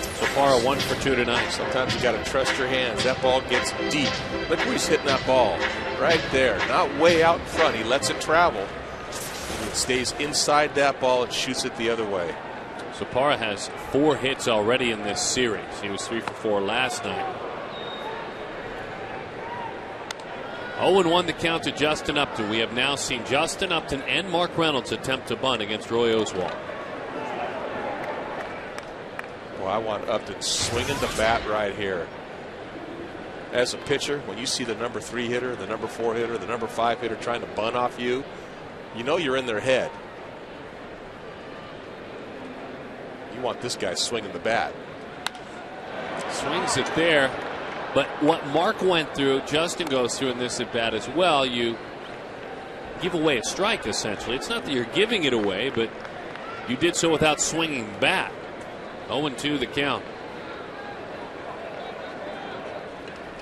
So far, 1 for 2 tonight. Sometimes you got to trust your hands. That ball gets deep. Look where he's hitting that ball. Right there. Not way out in front. He lets it travel. It stays inside that ball and shoots it the other way. Sapara has 4 hits already in this series. He was 3 for 4 last night. 0-1 the count to Justin Upton. We have now seen Justin Upton and Mark Reynolds attempt to bunt against Roy Oswalt. Well, I want Upton swinging the bat right here. As a pitcher, when you see the number 3 hitter, the number 4 hitter, the number 5 hitter trying to bunt off you, you know you're in their head. You want this guy swinging the bat. Swings it there. But what Mark went through, Justin goes through in this at bat as well. You give away a strike, essentially. It's not that you're giving it away, but you did so without swinging the bat. 0-2 the count.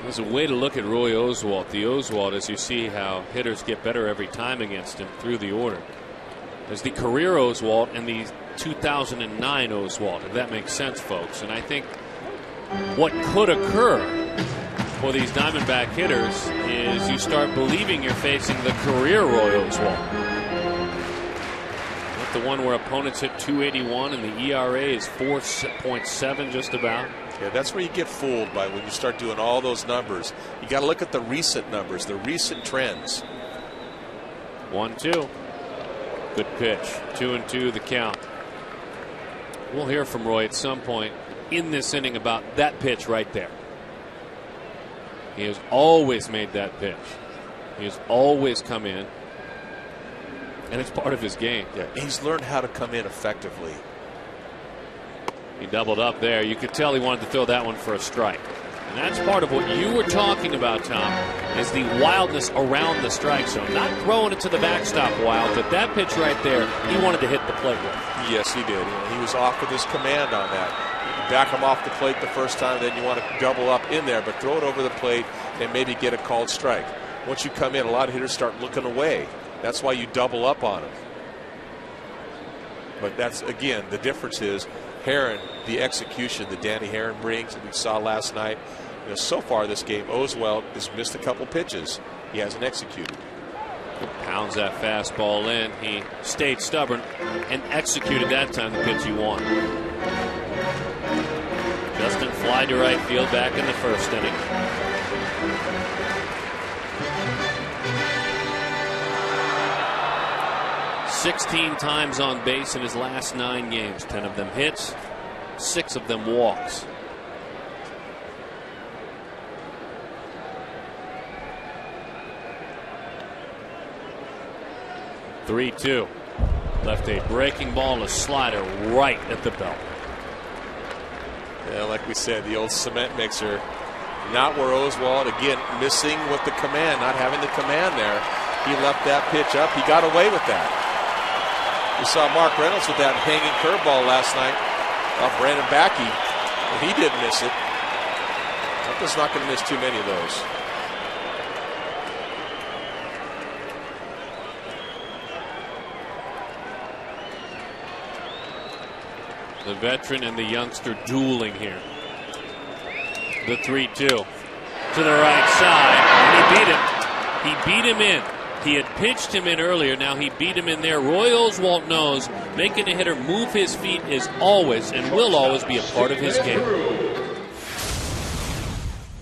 There's a way to look at Roy Oswalt. The Oswalt, as you see how hitters get better every time against him through the order. There's the career Oswalt and the 2009 Oswalt, if that makes sense, folks. And I think what could occur for these Diamondback hitters is you start believing you're facing the career Roy Oswalt. Not the one where opponents hit 281 and the ERA is 4.7 just about. Yeah, that's where you get fooled by when you start doing all those numbers. You got to look at the recent numbers, the recent trends. 1-2. Good pitch. 2-2 the count. We'll hear from Roy at some point in this inning about that pitch right there. He has always made that pitch. He has always come in, and it's part of his game. Yeah, he's learned how to come in effectively. He doubled up there. You could tell he wanted to throw that one for a strike. And that's part of what you were talking about, Tom, is the wildness around the strike zone. Not throwing it to the backstop wild, but that pitch right there, he wanted to hit the plate with. Yes, he did. He was off with his command on that. You back him off the plate the first time, then you want to double up in there, but throw it over the plate and maybe get a called strike. Once you come in, a lot of hitters start looking away. That's why you double up on him. But that's, again, the difference is Herron, the execution that Danny Herron brings, that we saw last night. You know, so far this game, Oswalt has missed a couple pitches. He hasn't executed. Pounds that fastball in. He stayed stubborn and executed that time the pitch he wanted. Justin fly to right field back in the first inning. "16 times on base in his last 9 games. 10 of them hits, 6 of them walks. "3-2. Left a breaking ball and a slider right at the belt. Yeah, like we said, the old cement mixer. Not where Oswalt, again, missing with the command, not having the command there. He left that pitch up. He got away with that. We saw Mark Reynolds with that hanging curveball last night off Brandon Backey, and he didn't miss it. Upton's not going to miss too many of those. The veteran and the youngster dueling here. The 3-2 to the right side, and he beat him. He beat him in. He had pitched him in earlier. Now he beat him in there. Roy Oswalt knows making a hitter move his feet is always and will always be a part of his game.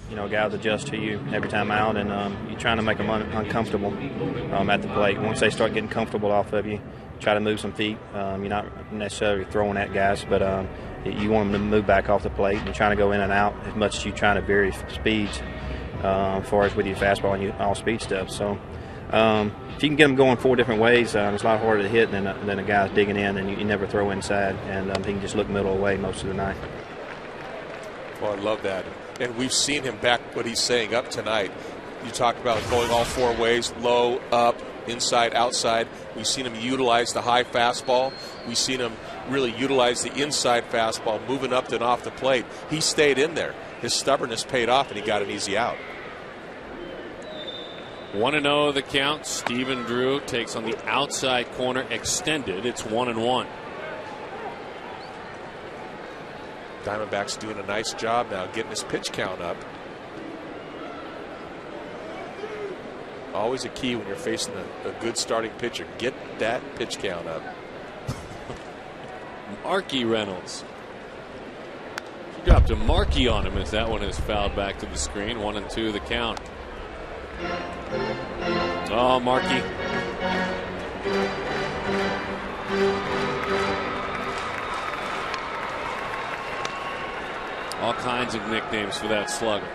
You know, guys adjust to you every time out, and you're trying to make them uncomfortable at the plate. Once they start getting comfortable off of you, try to move some feet. You're not necessarily throwing at guys, but you want them to move back off the plate. You're trying to go in and out as much as you're trying to vary speeds as far as with your fastball and your all-speed stuff. So if you can get them going 4 different ways, it's a lot harder to hit than a guy's digging in, and you never throw inside, and he can just look middle away most of the night. Well, I love that. And we've seen him back what he's saying up tonight. You talked about going all 4 ways, low, up, inside, outside. We've seen him utilize the high fastball. We've seen him really utilize the inside fastball, moving up and off the plate. He stayed in there. His stubbornness paid off, and he got an easy out. 1-0 the count. Stephen Drew takes on the outside corner extended. It's 1-1. Diamondback's doing a nice job now getting his pitch count up. Always a key when you're facing a good starting pitcher. Get that pitch count up. Marky Reynolds. She dropped a marquee on him as that one is fouled back to the screen. 1-2 the count. Oh, Marky. All kinds of nicknames for that slugger.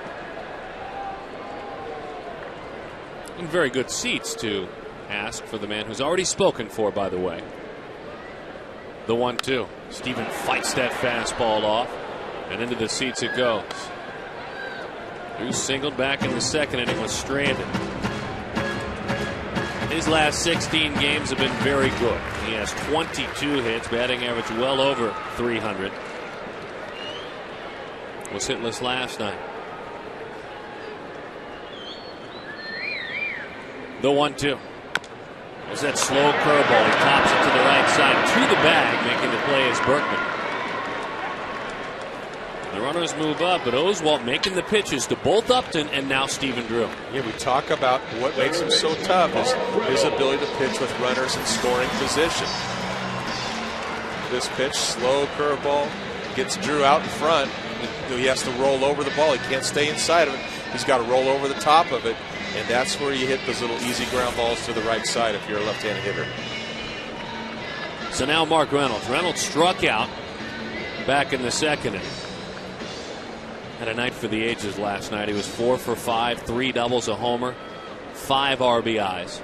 And very good seats to ask for the man who's already spoken for, by the way. The 1-2. Stephen fights that fastball off, and into the seats it goes. Drew singled back in the second inning, was stranded. His last 16 games have been very good. He has 22 hits, batting average well over 300. Was hitless last night. The 1-2. There's that slow curveball. He tops it to the right side, to the bag, making the play is Berkman. The runners move up, but Oswalt making the pitches to both Upton and now Stephen Drew. Yeah, we talk about what makes him so tough is his ability to pitch with runners in scoring position. This pitch, slow curveball, gets Drew out in front. He has to roll over the ball. He can't stay inside of it. He's got to roll over the top of it, and that's where you hit those little easy ground balls to the right side if you're a left-handed hitter. So now Mark Reynolds. Reynolds struck out back in the second inning. Had a night for the ages last night. He was 4 for 5, 3 doubles, a homer, 5 RBIs.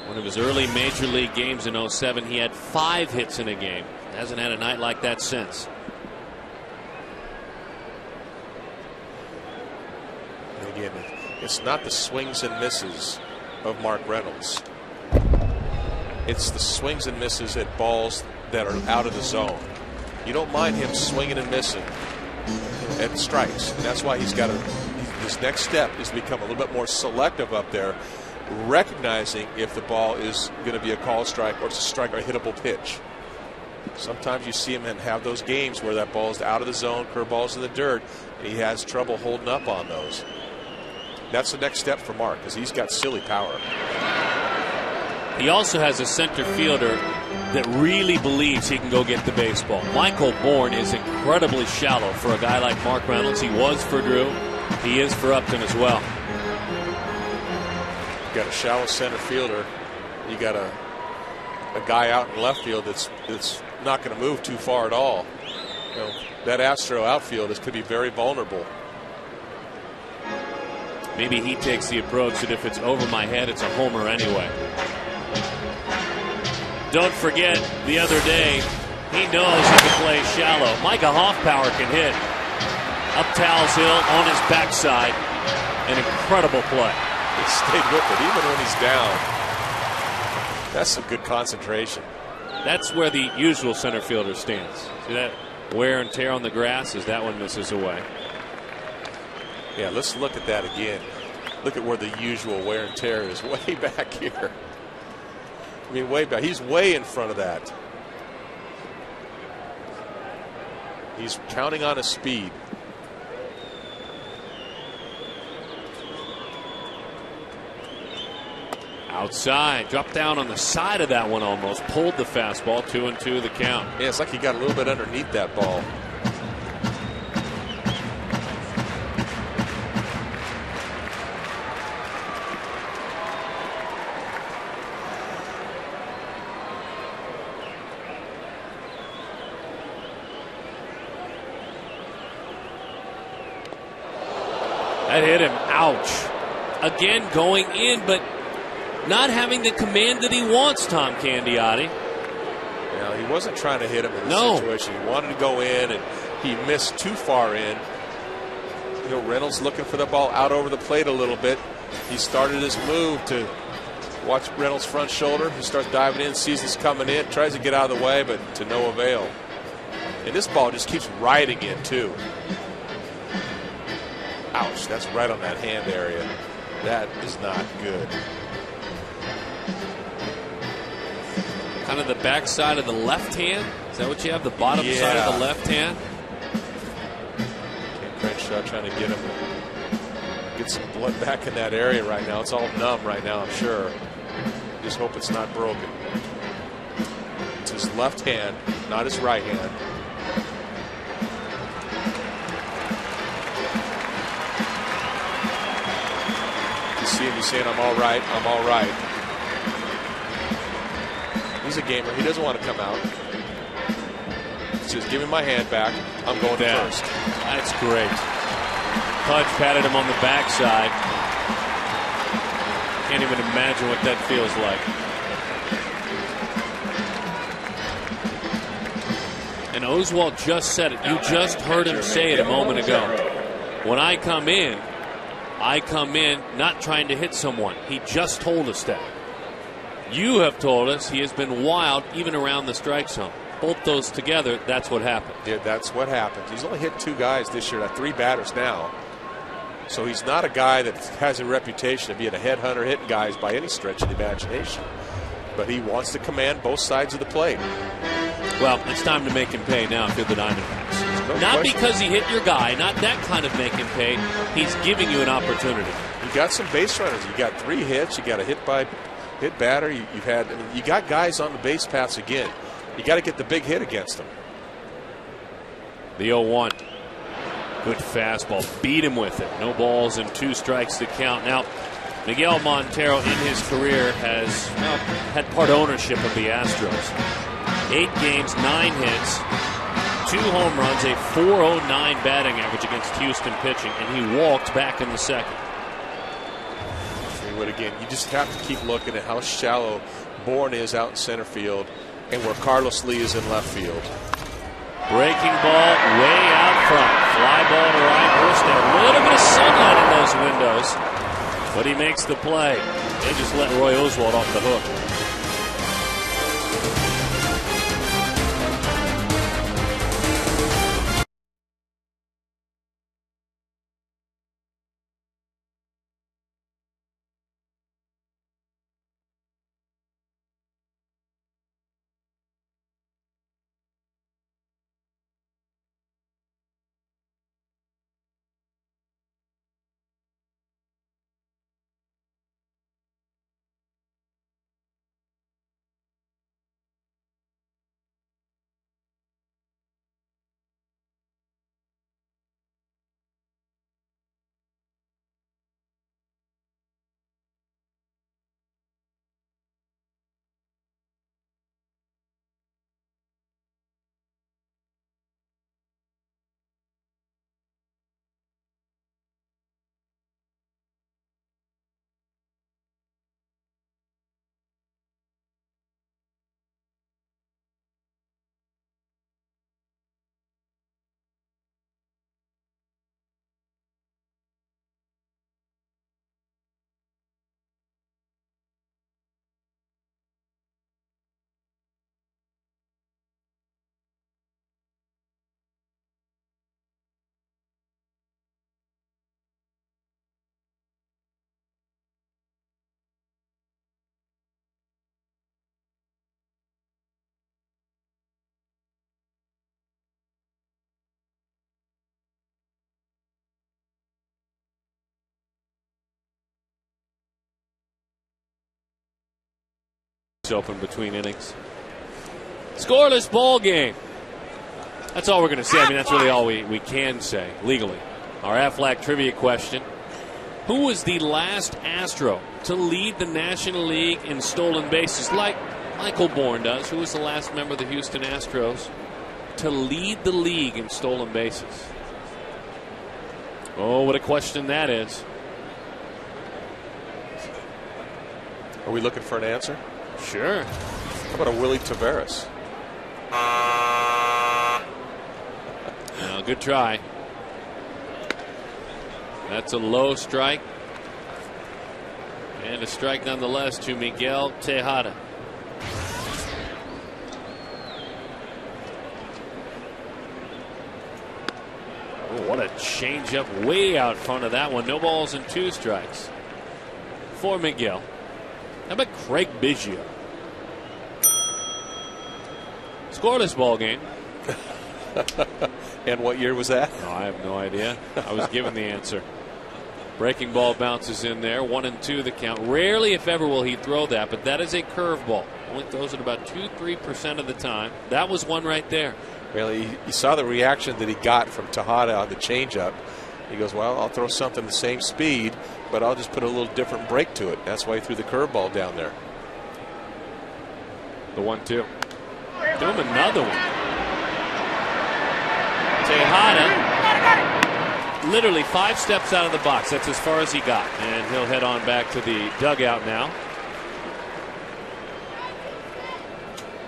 One of his early major league games in 07, he had 5 hits in a game. Hasn't had a night like that since. And again, it's not the swings and misses of Mark Reynolds. It's the swings and misses at balls that are out of the zone. You don't mind him swinging and missing at strikes. And that's why he's got his next step is to become a little bit more selective up there, recognizing if the ball is going to be a call strike or it's a strike or a hittable pitch. Sometimes you see him and have those games where that ball is out of the zone, curveball's in the dirt, and he has trouble holding up on those. That's the next step for Mark because he's got silly power. He also has a center fielder that really believes he can go get the baseball. Michael Bourne is incredibly shallow for a guy like Mark Reynolds. He was for Drew. He is for Upton as well. You got a shallow center fielder. You got a guy out in left field that's not going to move too far at all. You know, that Astro outfield could be very vulnerable. Maybe he takes the approach that if it's over my head, it's a homer anyway. Don't forget, the other day, he knows he can play shallow. Micah Hoffpower can hit. Up Towles Hill on his backside. An incredible play. He stayed with it even when he's down. That's some good concentration. That's where the usual center fielder stands. See that wear and tear on the grass as that one misses away. Yeah, let's look at that again. Look at where the usual wear and tear is, way back here. I mean, way back. He's way in front of that. He's counting on his speed. Outside, dropped down on the side of that one almost. Pulled the fastball, 2-2 the count. Yeah, it's like he got a little bit underneath that ball. That hit him. Ouch. Again, going in, but not having the command that he wants, Tom Candiotti. Yeah, he wasn't trying to hit him in this situation. He wanted to go in, and he missed too far in. You know, Reynolds looking for the ball out over the plate a little bit. He started his move to watch Reynolds' front shoulder. He starts diving in, sees this coming in, tries to get out of the way, but to no avail. And this ball just keeps riding in, too. Ouch, that's right on that hand area. That is not good. Kind of the backside of the left hand. Is that what you have? The bottom side of the left hand? Crenshaw trying to get some blood back in that area right now. It's all numb right now, I'm sure. Just hope it's not broken. It's his left hand, not his right hand. You see him, he's saying, I'm all right, I'm all right. He's a gamer. He doesn't want to come out. He says, give me my hand back. I'm going first. That's great. Pudge patted him on the backside. Can't even imagine what that feels like. And Oswald just said it. You just heard him say it a moment ago. When I come in not trying to hit someone. He just told us that. You have told us he has been wild even around the strike zone. Both those together, that's what happened. Yeah, that's what happened. He's only hit 2 guys this year, 3 batters now. So he's not a guy that has a reputation of being a headhunter hitting guys by any stretch of the imagination. But he wants to command both sides of the plate. Well, it's time to make him pay now if you're the Diamondbacks. No not question. Because he hit your guy, not that kind of make him pay. He's giving you an opportunity. You got some base runners. You got 3 hits. You got a hit batter. You've had. I mean, you got guys on the base paths again. You got to get the big hit against them. The 0-1. Good fastball. Beat him with it. No balls and 2 strikes to count. Now, Miguel Montero in his career has had part ownership of the Astros. 8 games, 9 hits, 2 home runs, a .409 batting average against Houston pitching, and he walked back in the second. Again, you just have to keep looking at how shallow Bourne is out in center field and where Carlos Lee is in left field. Breaking ball way out front. Fly ball to right. Hurst, a little bit of sunlight in those windows, but he makes the play. They just let Roy Oswalt off the hook. Open between innings. Scoreless ball game. That's all we're going to say. I mean, that's really all we can say legally. Our Aflac trivia question. Who was the last Astro to lead the National League in stolen bases like Michael Bourne does? Who was the last member of the Houston Astros to lead the league in stolen bases? Oh, what a question that is. Are we looking for an answer? Sure. How about a Willie Taveras? Well, good try. That's a low strike. And a strike nonetheless to Miguel Tejada. Oh, what a changeup way out front of that one. No balls and 2 strikes. for Miguel. How about Craig Biggio? Scoreless ball game. And what year was that? No, I have no idea. I was given the answer. Breaking ball bounces in there. 1-2 the count. Rarely, if ever, will he throw that, but that is a curveball. Only throws it about 2-3% of the time. That was one right there. Really, you saw the reaction that he got from Tejada on the changeup. He goes, well, I'll throw something the same speed, but I'll just put a little different break to it. That's why he threw the curveball down there. The 1-2. Do him another one. Tejada, literally 5 steps out of the box. That's as far as he got. And he'll head on back to the dugout now.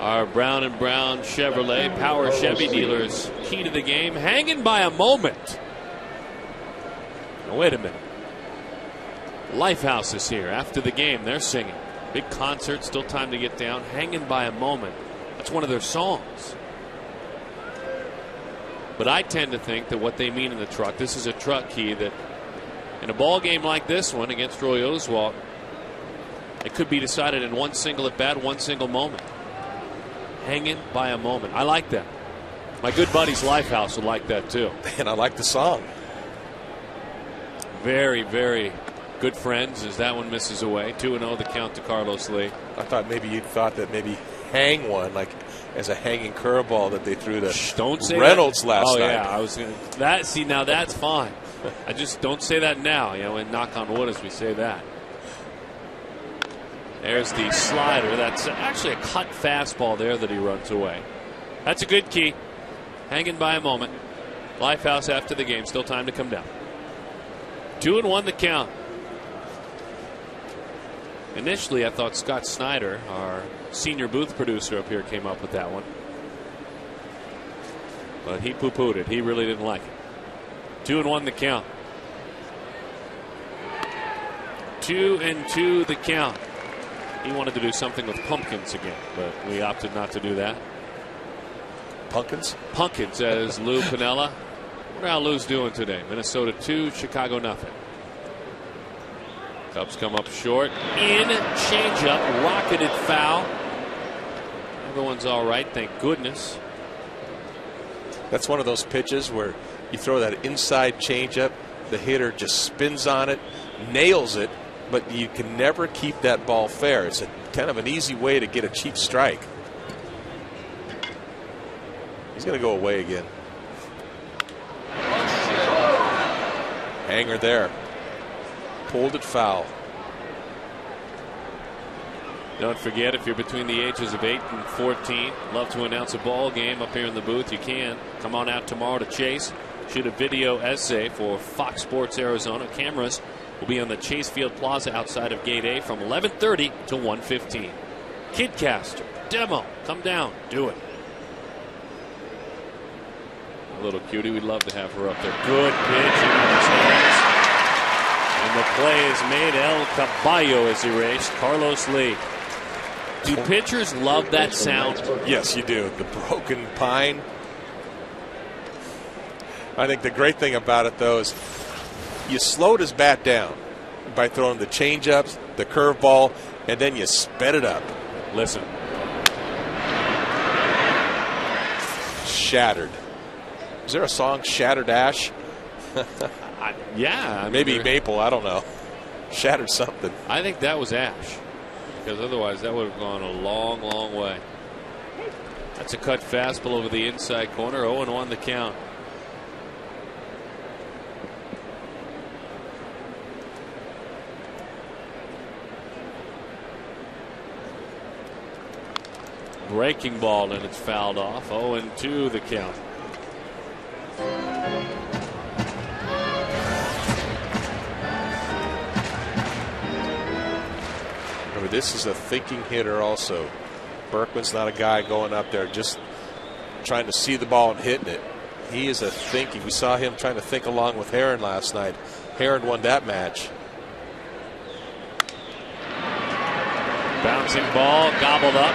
Our Brown & Brown Chevrolet Power Chevy dealers, key to the game, hanging by a moment. Now, wait a minute. Lifehouse is here after the game. They're singing. Big concert, still time to get down. Hanging by a moment. That's one of their songs. But I tend to think that what they mean in the truck, this is a truck key, that in a ball game like this one against Roy Oswalt, it could be decided in one single at bat, one single moment. Hanging by a moment. I like that. My good buddies Lifehouse would like that too. And I like the song. Very, very good friends as that one misses away. 2-0 the count to Carlos Lee. I thought maybe you thought that maybe hang one, like as a hanging curveball that they threw to don't say Reynolds that. last night. Oh yeah, I was gonna that. See, now that's fine. I just don't say that now. You know, and knock on wood as we say that. There's the slider. That's actually a cut fastball there that he runs away. That's a good key. Hanging by a moment. Lifehouse after the game. Still time to come down. 2-1 the count. Initially, I thought Scott Snyder, our senior booth producer up here, came up with that one. But he poo-pooed it. He really didn't like it. 2-1 the count. 2-2 the count. He wanted to do something with pumpkins again, but we opted not to do that. Pumpkins? Pumpkins, says Lou Piniella. I wonder how Lou's doing today. Minnesota 2, Chicago nothing. Cubs come up short. In, changeup, rocketed foul. Everyone's all right, thank goodness. That's one of those pitches where you throw that inside changeup, the hitter just spins on it, nails it, but you can never keep that ball fair. It's a kind of an easy way to get a cheap strike. He's going to go away again. Hanger there. Pulled it foul. Don't forget, if you're between the ages of 8 and 14, love to announce a ball game up here in the booth, you can. Come on out tomorrow to Chase. Shoot a video essay for Fox Sports Arizona. Cameras will be on the Chase Field Plaza outside of Gate A from 11:30 to 1:15. Kidcaster, demo, come down, do it. A little cutie, we'd love to have her up there. Good pitch into his hands. And the play is made. El Caballo is erased. Carlos Lee. Do pitchers love that sound? Yes, you do. The broken pine. I think the great thing about it, though, is you slowed his bat down by throwing the changeups, the curveball, and then you sped it up. Listen. Shattered. Is there a song, Shattered Ash? Yeah. Maybe Maple, I don't know. Shattered something. I think that was Ash. Because otherwise that would have gone a long, long way. That's a cut fastball over the inside corner. 0-1 the count. Breaking ball, and it's fouled off. 0-2 the count. Remember, this is a thinking hitter also. Berkman's not a guy going up there just trying to see the ball and hitting it. He is a thinking. We saw him trying to think along with Heron last night. Heron won that match. Bouncing ball, gobbled up.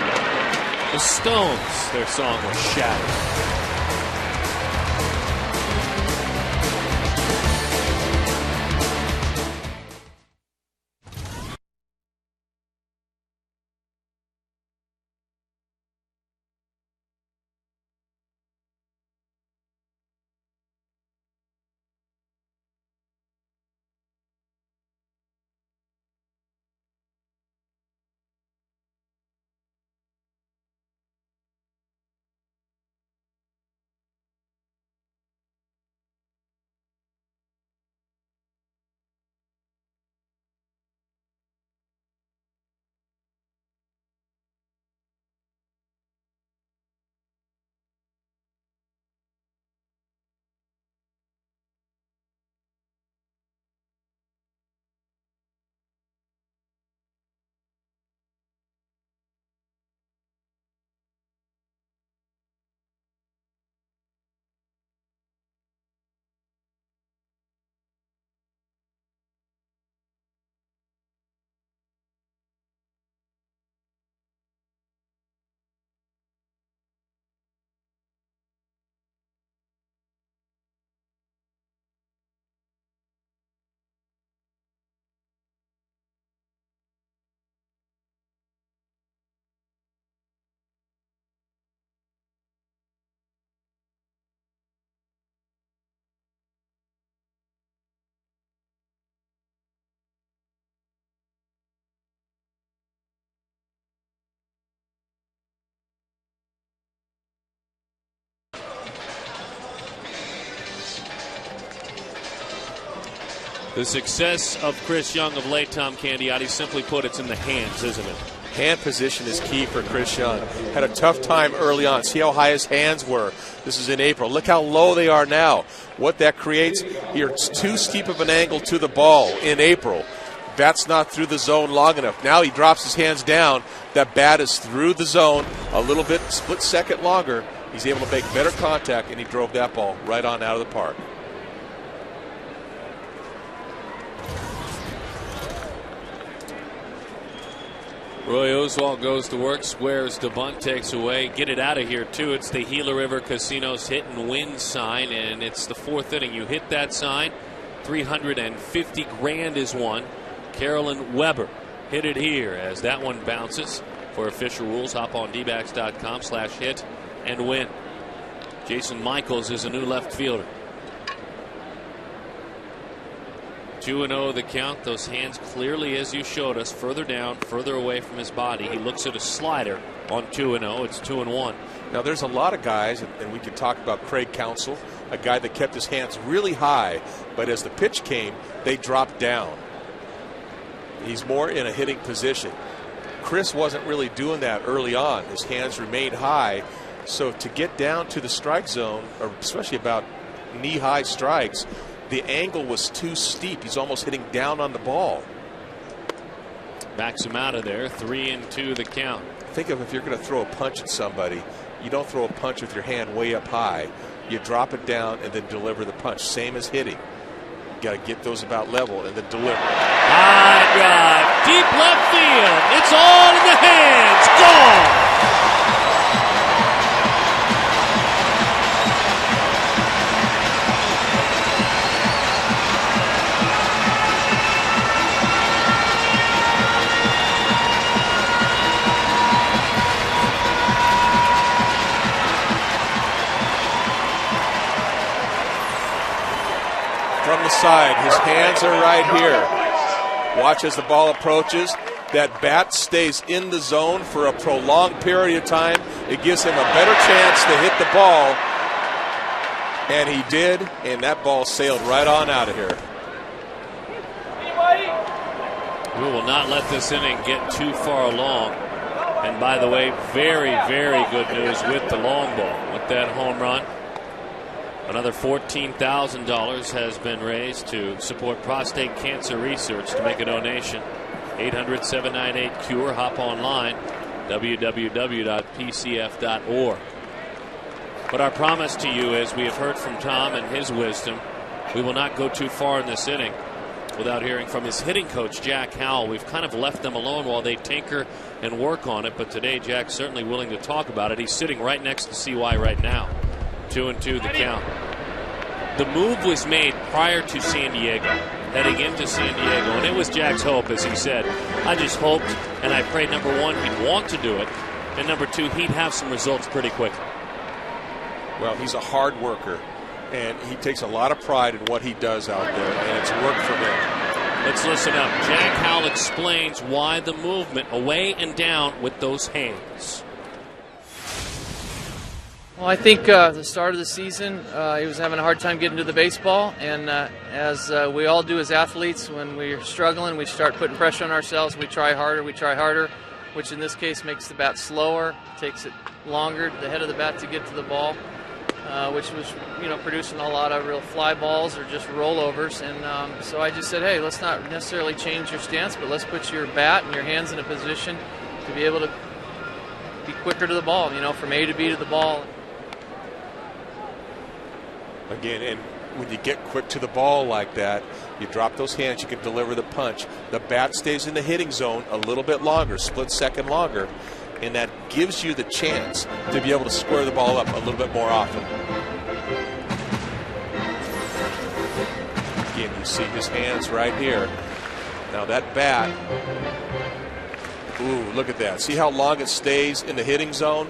The Stones, their song was Shattered. The success of Chris Young of late, Tom Candiotti, simply put, it's in the hands, isn't it? Hand position is key for Chris Young. Had a tough time early on. See how high his hands were. This is in April. Look how low they are now. What that creates here, it's too steep of an angle to the ball in April. Bat's not through the zone long enough. Now he drops his hands down. That bat is through the zone a little bit, split second longer. He's able to make better contact, and he drove that ball right on out of the park. Roy Oswalt goes to work, squares the bunt, takes away. Get it out of here, too. It's the Gila River Casinos hit and win sign, and it's the fourth inning. You hit that sign, $350,000 is won. Carolyn Weber hit it here as that one bounces. For official rules, hop on dbacks.com/hit and win. Jason Michaels is a new left fielder. 2-0 the count. Those hands clearly, as you showed us, further down, further away from his body. He looks at a slider on 2-0. It's 2-1. Now, there's a lot of guys, and we can talk about Craig Counsell, a guy that kept his hands really high, but as the pitch came, they dropped down. He's more in a hitting position. Chris wasn't really doing that early on. His hands remained high. So to get down to the strike zone, or especially about knee-high strikes, the angle was too steep. He's almost hitting down on the ball. Backs him out of there. 3-2 the count. Think of if you're going to throw a punch at somebody, you don't throw a punch with your hand way up high. You drop it down and then deliver the punch. Same as hitting. You got to get those about level and then deliver. High drive, deep left field. It's all in the hands. Gone. From the side, his hands are right here. Watch as the ball approaches. That bat stays in the zone for a prolonged period of time. It gives him a better chance to hit the ball. And he did, and that ball sailed right on out of here. We will not let this inning get too far along. And by the way, very, very good news with the long ball. With that home run, another $14,000 has been raised to support prostate cancer research. To make a donation, 800-798-CURE. Hop online, www.pcf.org. But our promise to you, as we have heard from Tom and his wisdom, we will not go too far in this inning without hearing from his hitting coach, Jack Howell. We've kind of left them alone while they tinker and work on it, but today Jack's certainly willing to talk about it. He's sitting right next to CY right now. 2-2 the count. The move was made prior to San Diego, heading into San Diego, and it was Jack's hope, as he said. I just hoped and I prayed, number one, he'd want to do it, and number two, he'd have some results pretty quickly. Well, he's a hard worker, and he takes a lot of pride in what he does out there, and it's worked for him. Let's listen up. Jack Howell explains why the movement away and down with those hands. Well, I think the start of the season, he was having a hard time getting to the baseball, and as we all do as athletes, when we're struggling, we start putting pressure on ourselves. We try harder, which in this case makes the bat slower, takes it longer, the head of the bat, to get to the ball, which was, producing a lot of real fly balls or just rollovers. And so I just said, hey, let's not necessarily change your stance, but let's put your bat and your hands in a position to be able to be quicker to the ball, from A to B to the ball. Again, and when you get quick to the ball like that, you drop those hands, you can deliver the punch. The bat stays in the hitting zone a little bit longer, split second longer, and that gives you the chance to be able to square the ball up a little bit more often. Again, you see his hands right here. Now that bat, ooh, look at that. See how long it stays in the hitting zone?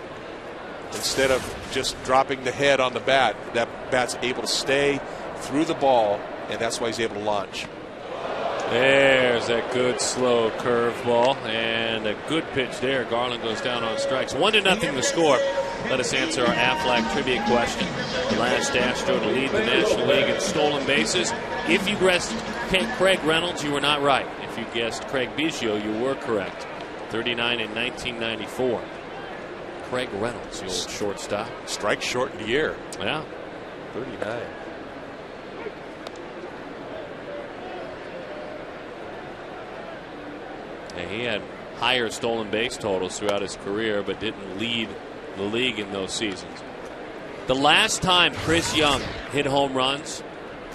Instead of just dropping the head on the bat, that bat's able to stay through the ball, and that's why he's able to launch. There's that good slow curveball and a good pitch there. Garland goes down on strikes. 1-0 the score. let us answer our Aflac trivia question. The last Astro to lead the National League in stolen bases. If you guessed Craig Reynolds, you were not right. If you guessed Craig Biggio, you were correct. 39 in 1994. Craig Reynolds, the old shortstop. Strike shortened year. Yeah. 39. And he had higher stolen base totals throughout his career, but didn't lead the league in those seasons. The last time Chris Young hit home runs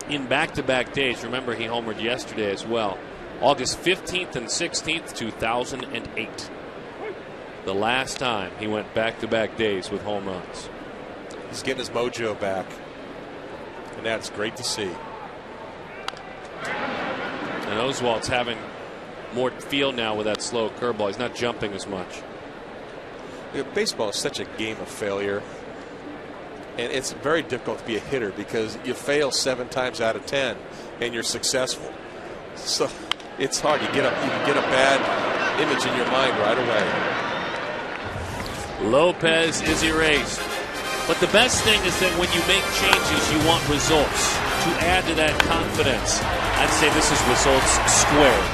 in back-to-back days, remember he homered yesterday as well, August 15th and 16th, 2008. The last time he went back-to-back days with home runs. He's getting his mojo back, and that's great to see. And Oswalt's having more feel now with that slow curveball. He's not jumping as much. Baseball is such a game of failure, and it's very difficult to be a hitter because you fail 7 times out of 10 and you're successful. So it's hard. You get a bad image in your mind right away. Lopez is erased. But the best thing is that when you make changes, you want results. To add to that confidence, I'd say this is results squared.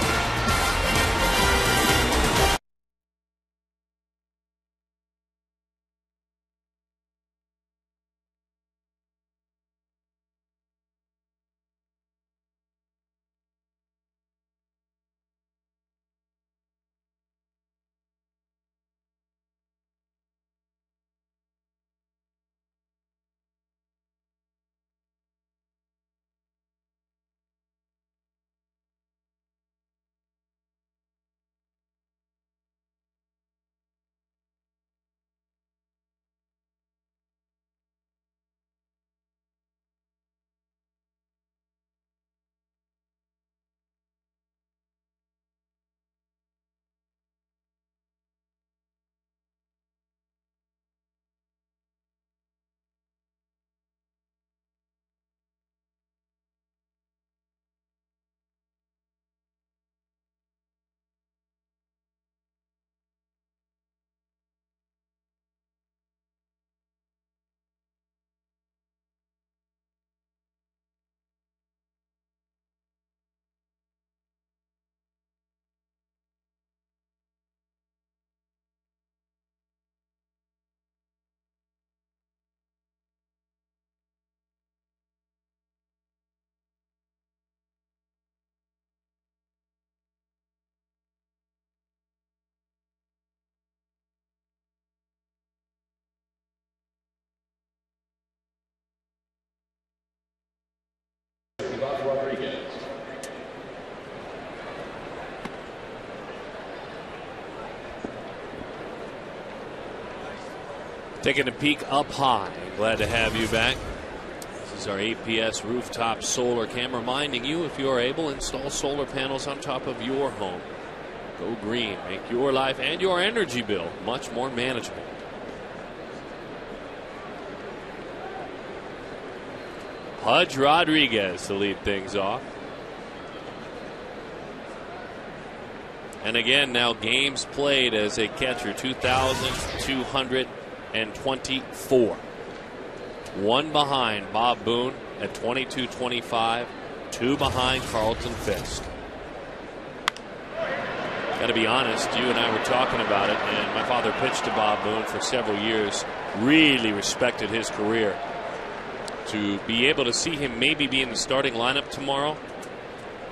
Taking a peek up high. Glad to have you back. This is our APS rooftop solar cam, reminding you, if you are able, install solar panels on top of your home. Go green. Make your life and your energy bill much more manageable. Pudge Rodriguez to lead things off. And again, now games played as a catcher, 2,224. One behind Bob Boone at 22-25. Two behind Carlton Fisk. Got to be honest, you and I were talking about it, and my father pitched to Bob Boone for several years. Really respected his career. To be able to see him maybe be in the starting lineup tomorrow,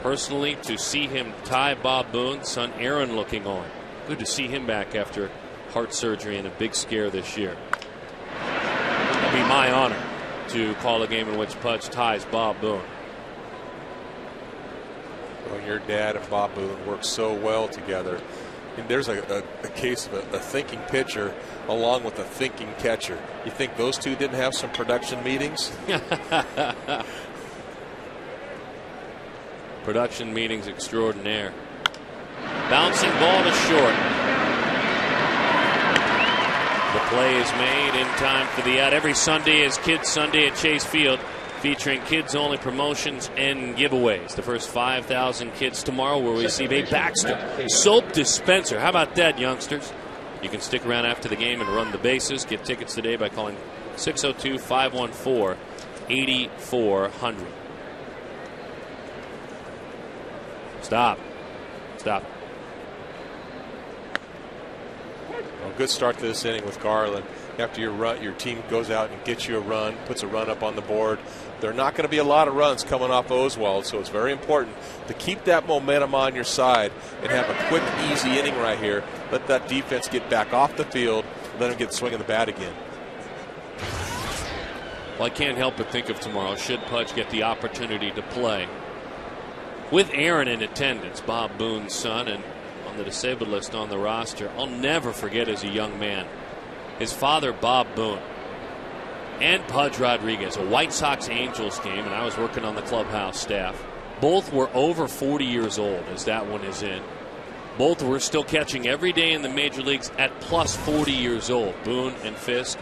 personally, to see him tie Bob Boone's son Aaron looking on. Good to see him back after heart surgery and a big scare this year. It'll be my honor to call a game in which Pudge ties Bob Boone. Well, your dad and Bob Boone work so well together. And there's a case of a thinking pitcher along with a thinking catcher. You think those two didn't have some production meetings? Production meetings extraordinaire. Bouncing ball to short. The play is made in time for the out. Every Sunday is Kids Sunday at Chase Field, featuring kids-only promotions and giveaways. The first 5,000 kids tomorrow will receive a Baxter soap dispenser. How about that, youngsters? You can stick around after the game and run the bases. Get tickets today by calling 602-514-8400. Stop. Well, good start to this inning with Garland. After your team goes out and gets you a run, puts a run up on the board. There are not going to be a lot of runs coming off Oswald, so it's very important to keep that momentum on your side and have a quick, easy inning right here. Let that defense get back off the field, let them get swinging the bat again. Well, I can't help but think of tomorrow. Should Pudge get the opportunity to play with Aaron in attendance, Bob Boone's son, and on the disabled list on the roster. I'll never forget as a young man, his father, Bob Boone, and Pudge Rodriguez, a White Sox Angels game, and I was working on the clubhouse staff. Both were over 40 years old as that one is in. Both were still catching every day in the major leagues at plus 40 years old, Boone and Fisk.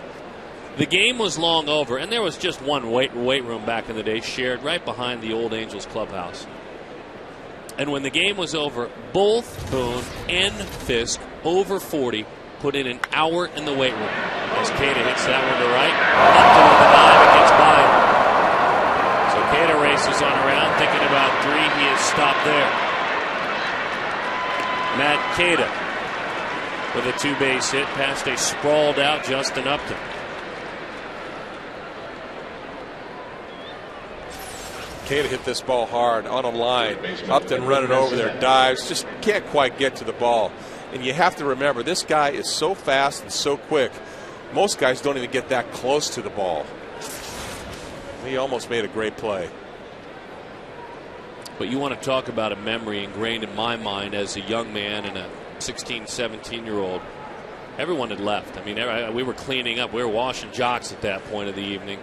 The game was long over, and there was just one weight room back in the day shared right behind the old Angels clubhouse. And when the game was over, both Boone and Fisk, over 40, put in an hour in the weight room. As Cada hits that one to right, Upton with the dive, it gets by him. So Cada races on around, thinking about 3. He is stopped there. Matt Cada with a 2-base hit past a sprawled out Justin Upton. Cada hit this ball hard on a line. Upton running over there, dives, just can't quite get to the ball. And you have to remember, this guy is so fast and so quick. Most guys don't even get that close to the ball. He almost made a great play. But you want to talk about a memory ingrained in my mind as a young man and a 16, 17-year-old. Everyone had left. I mean, we were cleaning up. We were washing jocks at that point of the evening.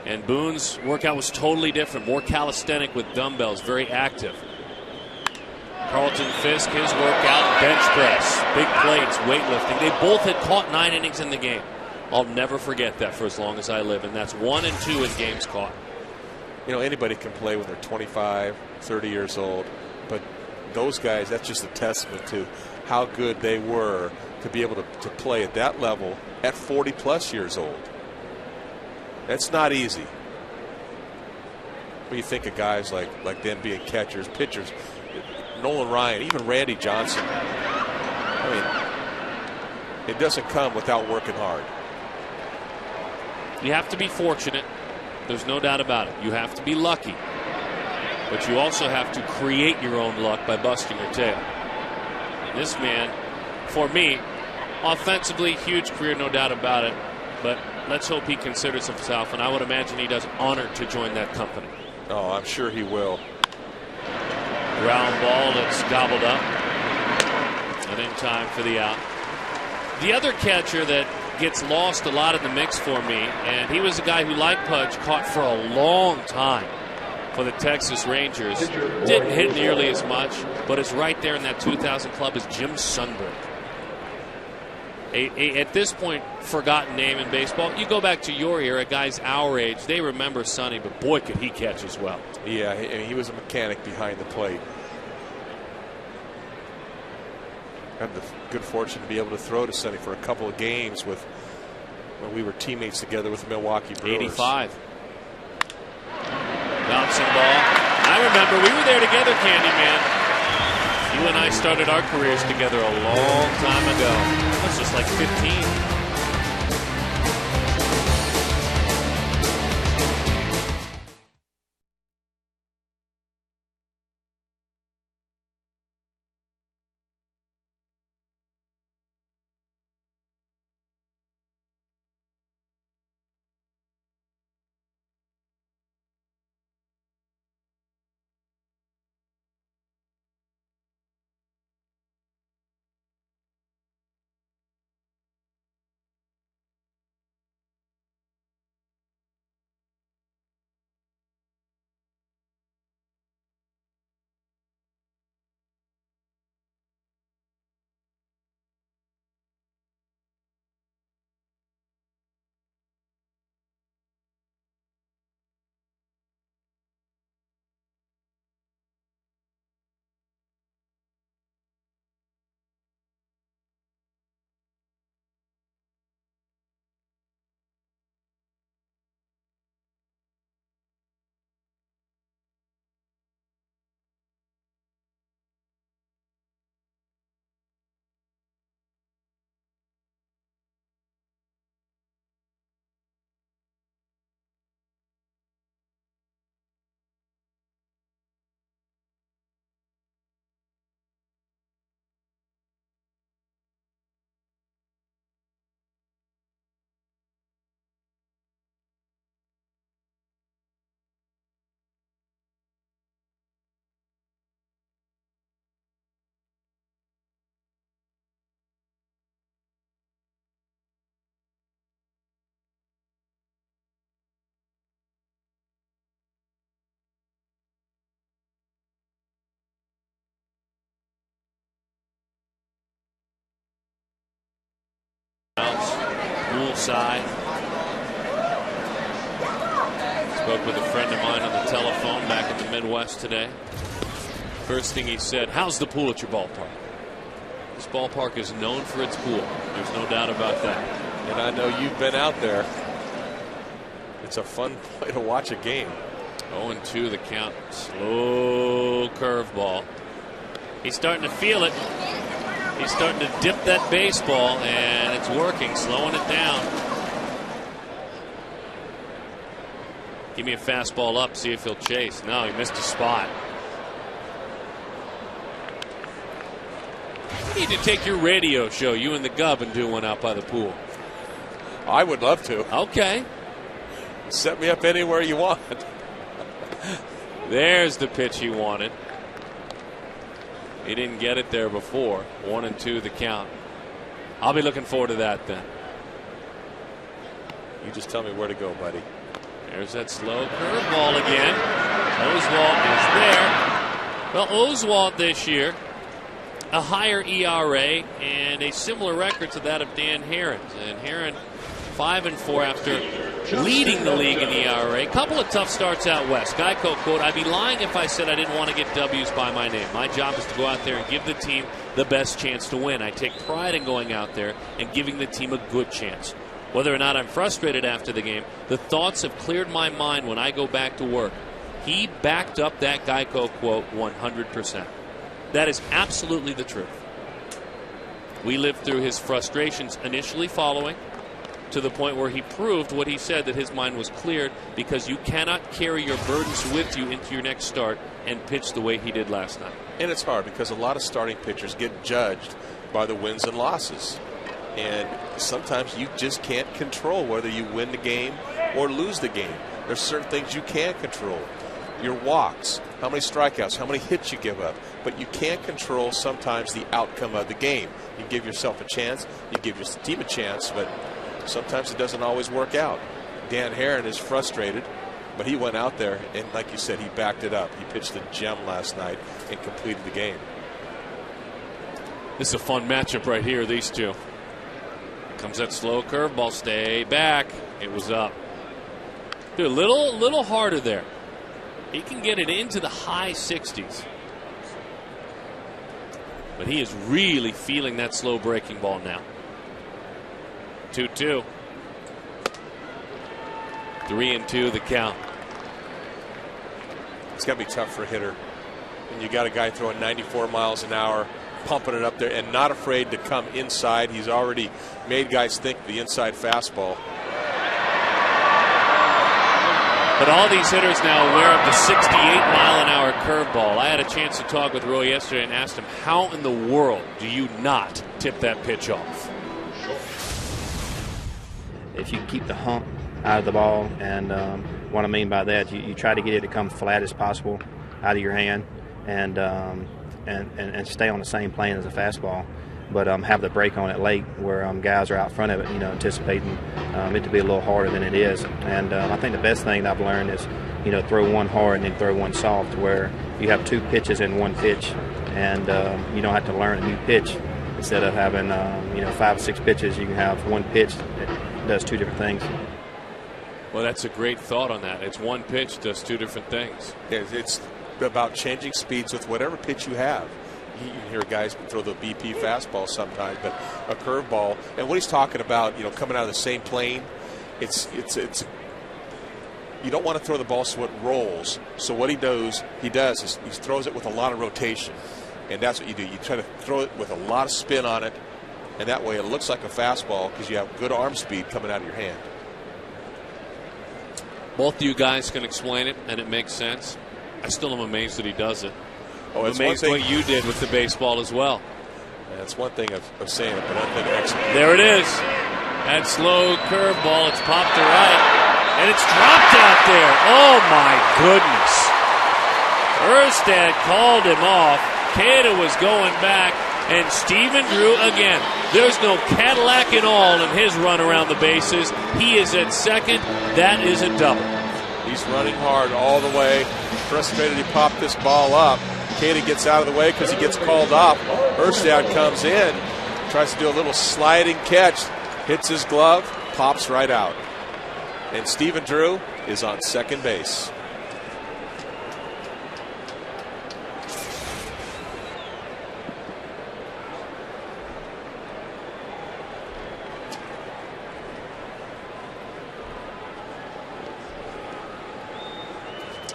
And Boone's workout was totally different, more calisthenic with dumbbells, very active. Carlton Fisk, his workout, bench press, big plates, weightlifting. They both had caught 9 innings in the game. I'll never forget that for as long as I live, and that's 1 and 2 in games caught. You know, anybody can play when they're 25, 30 years old, but those guys, that's just a testament to how good they were to be able to play at that level at 40-plus years old. That's not easy. When you think of guys like them being catchers, pitchers, Nolan Ryan, even Randy Johnson. I mean, it doesn't come without working hard. You have to be fortunate. There's no doubt about it. You have to be lucky. But you also have to create your own luck by busting your tail. And this man, for me, offensively, huge career, no doubt about it. But let's hope he considers himself, and I would imagine he does, honored to join that company. Oh, I'm sure he will. Ground ball that's gobbled up. And in time for the out. The other catcher that gets lost a lot in the mix for me, and he was a guy who, like Pudge, caught for a long time for the Texas Rangers. Didn't hit nearly as much, but is right there in that 2000 club is Jim Sundberg. At this point, forgotten name in baseball. You go back to your era, guys our age, they remember Sonny, but boy, could he catch as well. Yeah, he was a mechanic behind the plate. Had the good fortune to be able to throw to Sonny for a couple of games when we were teammates together with the Milwaukee Brewers. 85. Bouncing ball. I remember we were there together, Candyman. You and I started our careers together a long time ago. It was just like 15. side. Spoke with a friend of mine on the telephone back in the Midwest today. First thing he said, how's the pool at your ballpark? This ballpark is known for its pool. There's no doubt about that. And I know you've been out there. It's a fun way to watch a game. 0-2 the count. Slow curveball. He's starting to feel it. He's starting to dip that baseball, and it's working, slowing it down. Give me a fastball up, see if he'll chase. No, he missed a spot. You need to take your radio show, you and the Gub, and do one out by the pool. I would love to. Okay. Set me up anywhere you want. There's the pitch he wanted. He didn't get it there before. 1-2 the count. I'll be looking forward to that then. You just tell me where to go, buddy. There's that slow curveball again. Oswalt is there. Well, Oswalt this year, a higher ERA and a similar record to that of Dan Herron's. And Herron 5-4 after leading the league in ERA. A couple of tough starts out west. Geico quote, I'd be lying if I said I didn't want to get W's by my name. My job is to go out there and give the team the best chance to win. I take pride in going out there and giving the team a good chance. Whether or not I'm frustrated after the game, the thoughts have cleared my mind when I go back to work. He backed up that Geico quote 100%. That is absolutely the truth. We lived through his frustrations initially following, to the point where he proved what he said, that his mind was cleared, because you cannot carry your burdens with you into your next start and pitch the way he did last night. And it's hard because a lot of starting pitchers get judged by the wins and losses. And sometimes you just can't control whether you win the game or lose the game. There's certain things you can control. Your walks, how many strikeouts, how many hits you give up. But you can't control sometimes the outcome of the game. You give yourself a chance, you give your team a chance, but sometimes it doesn't always work out. Dan Herron is frustrated, but he went out there and, like you said, he backed it up. He pitched a gem last night and completed the game. This is a fun matchup right here, these two. Comes that slow curveball, stay back. It was up. Dude, a little harder there. He can get it into the high 60s. But he is really feeling that slow breaking ball now. 2-2. 3-2 the count. It's got to be tough for a hitter. And you got a guy throwing 94 miles an hour, pumping it up there, and not afraid to come inside. He's already made guys think the inside fastball. But all these hitters now aware of the 68-mile-an-hour curveball. I had a chance to talk with Roy yesterday and asked him, how in the world do you not tip that pitch off? If you keep the hump out of the ball, and what I mean by that, you try to get it to come flat as possible out of your hand, and stay on the same plane as a fastball, but have the break on it late, where guys are out front of it, anticipating it to be a little harder than it is. And I think the best thing that I've learned is, throw one hard and then throw one soft, where you have two pitches in one pitch, and you don't have to learn a new pitch. Instead of having 5 or 6 pitches, you can have one pitch that does two different things. Well, that's a great thought on that. It's one pitch, does two different things. It's about changing speeds with whatever pitch you have. You can hear guys throw the BP fastball sometimes, but a curveball. And what he's talking about, coming out of the same plane, it's you don't want to throw the ball so it rolls. So what he does is he throws it with a lot of rotation. And that's what you do. You try to throw it with a lot of spin on it, and that way it looks like a fastball because you have good arm speed coming out of your hand. Both of you guys can explain it, and it makes sense. I still am amazed that he does it. Oh, it's amazed what you did with the baseball as well. That's one thing of saying it, but another thing of executing. There it is. That slow curveball. It's popped to right, and it's dropped out there. Oh, my goodness. Erstad called him off. Queda was going back, and Stephen Drew again. There's no Cadillac at all in his run around the bases. He is at second. That is a double. He's running hard all the way. Frustrated, he popped this ball up. Queda gets out of the way because he gets called off. Erstad comes in, tries to do a little sliding catch, hits his glove, pops right out. And Stephen Drew is on second base.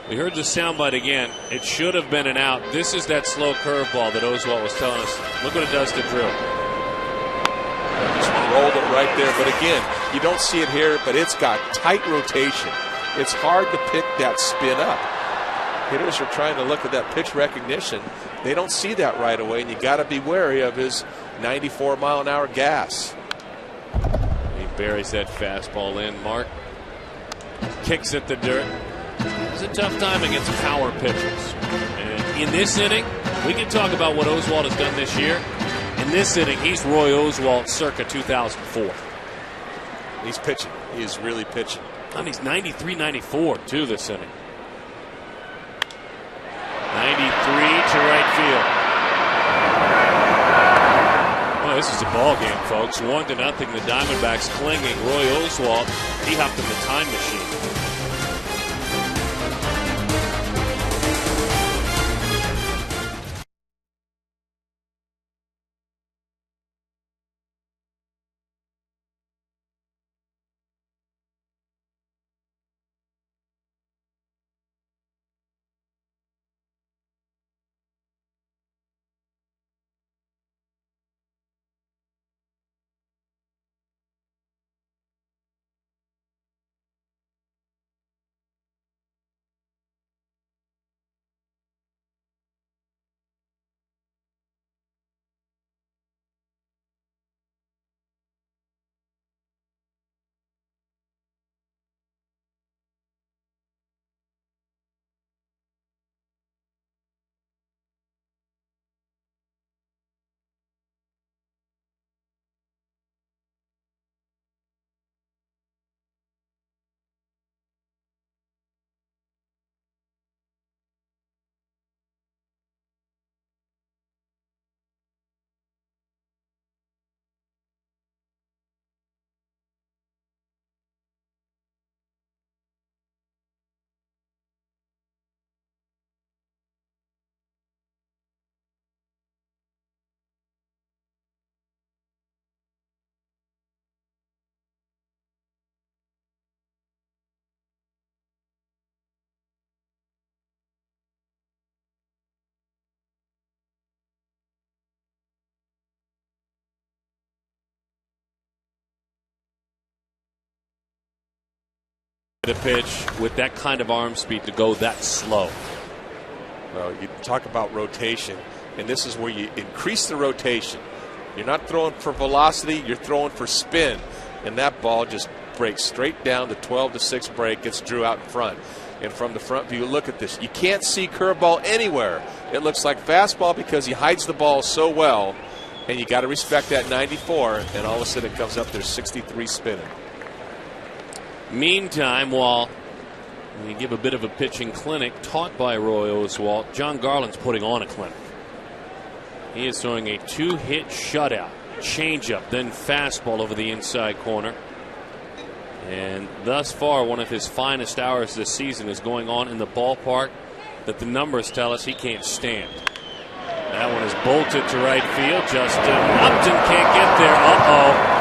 We heard the soundbite again. It should have been an out. This is that slow curveball that Oswalt was telling us. Look what it does to Drew. Just rolled it right there. But again, you don't see it here, but it's got tight rotation. It's hard to pick that spin up. Hitters are trying to look at that pitch recognition. They don't see that right away, and you got to be wary of his 94-mile-an-hour gas. He buries that fastball in. Mark kicks at the dirt. It's a tough time against power pitchers. And in this inning, we can talk about what Oswalt has done this year. In this inning, he's Roy Oswalt circa 2004. He's pitching. He is really pitching. And he's 93-94 too this inning. 93 to right field. Well, this is a ball game, folks. 1-0. The Diamondbacks clinging. Roy Oswalt, he hopped in the time machine. The pitch with that kind of arm speed to go that slow. Well, you talk about rotation, and this is where you increase the rotation. You're not throwing for velocity, you're throwing for spin. And that ball just breaks straight down the 12-6 break, gets Drew out in front. And from the front view, look at this. You can't see curveball anywhere. It looks like fastball because he hides the ball so well. And you got to respect that 94, and all of a sudden it comes up there 63 spinning. Meantime, while we give a bit of a pitching clinic taught by Roy Oswalt, John Garland's putting on a clinic. He is throwing a 2-hit shutout, changeup, then fastball over the inside corner. And thus far, one of his finest hours this season is going on in the ballpark that the numbers tell us he can't stand. That one is bolted to right field. Justin Upton can't get there. Uh-oh.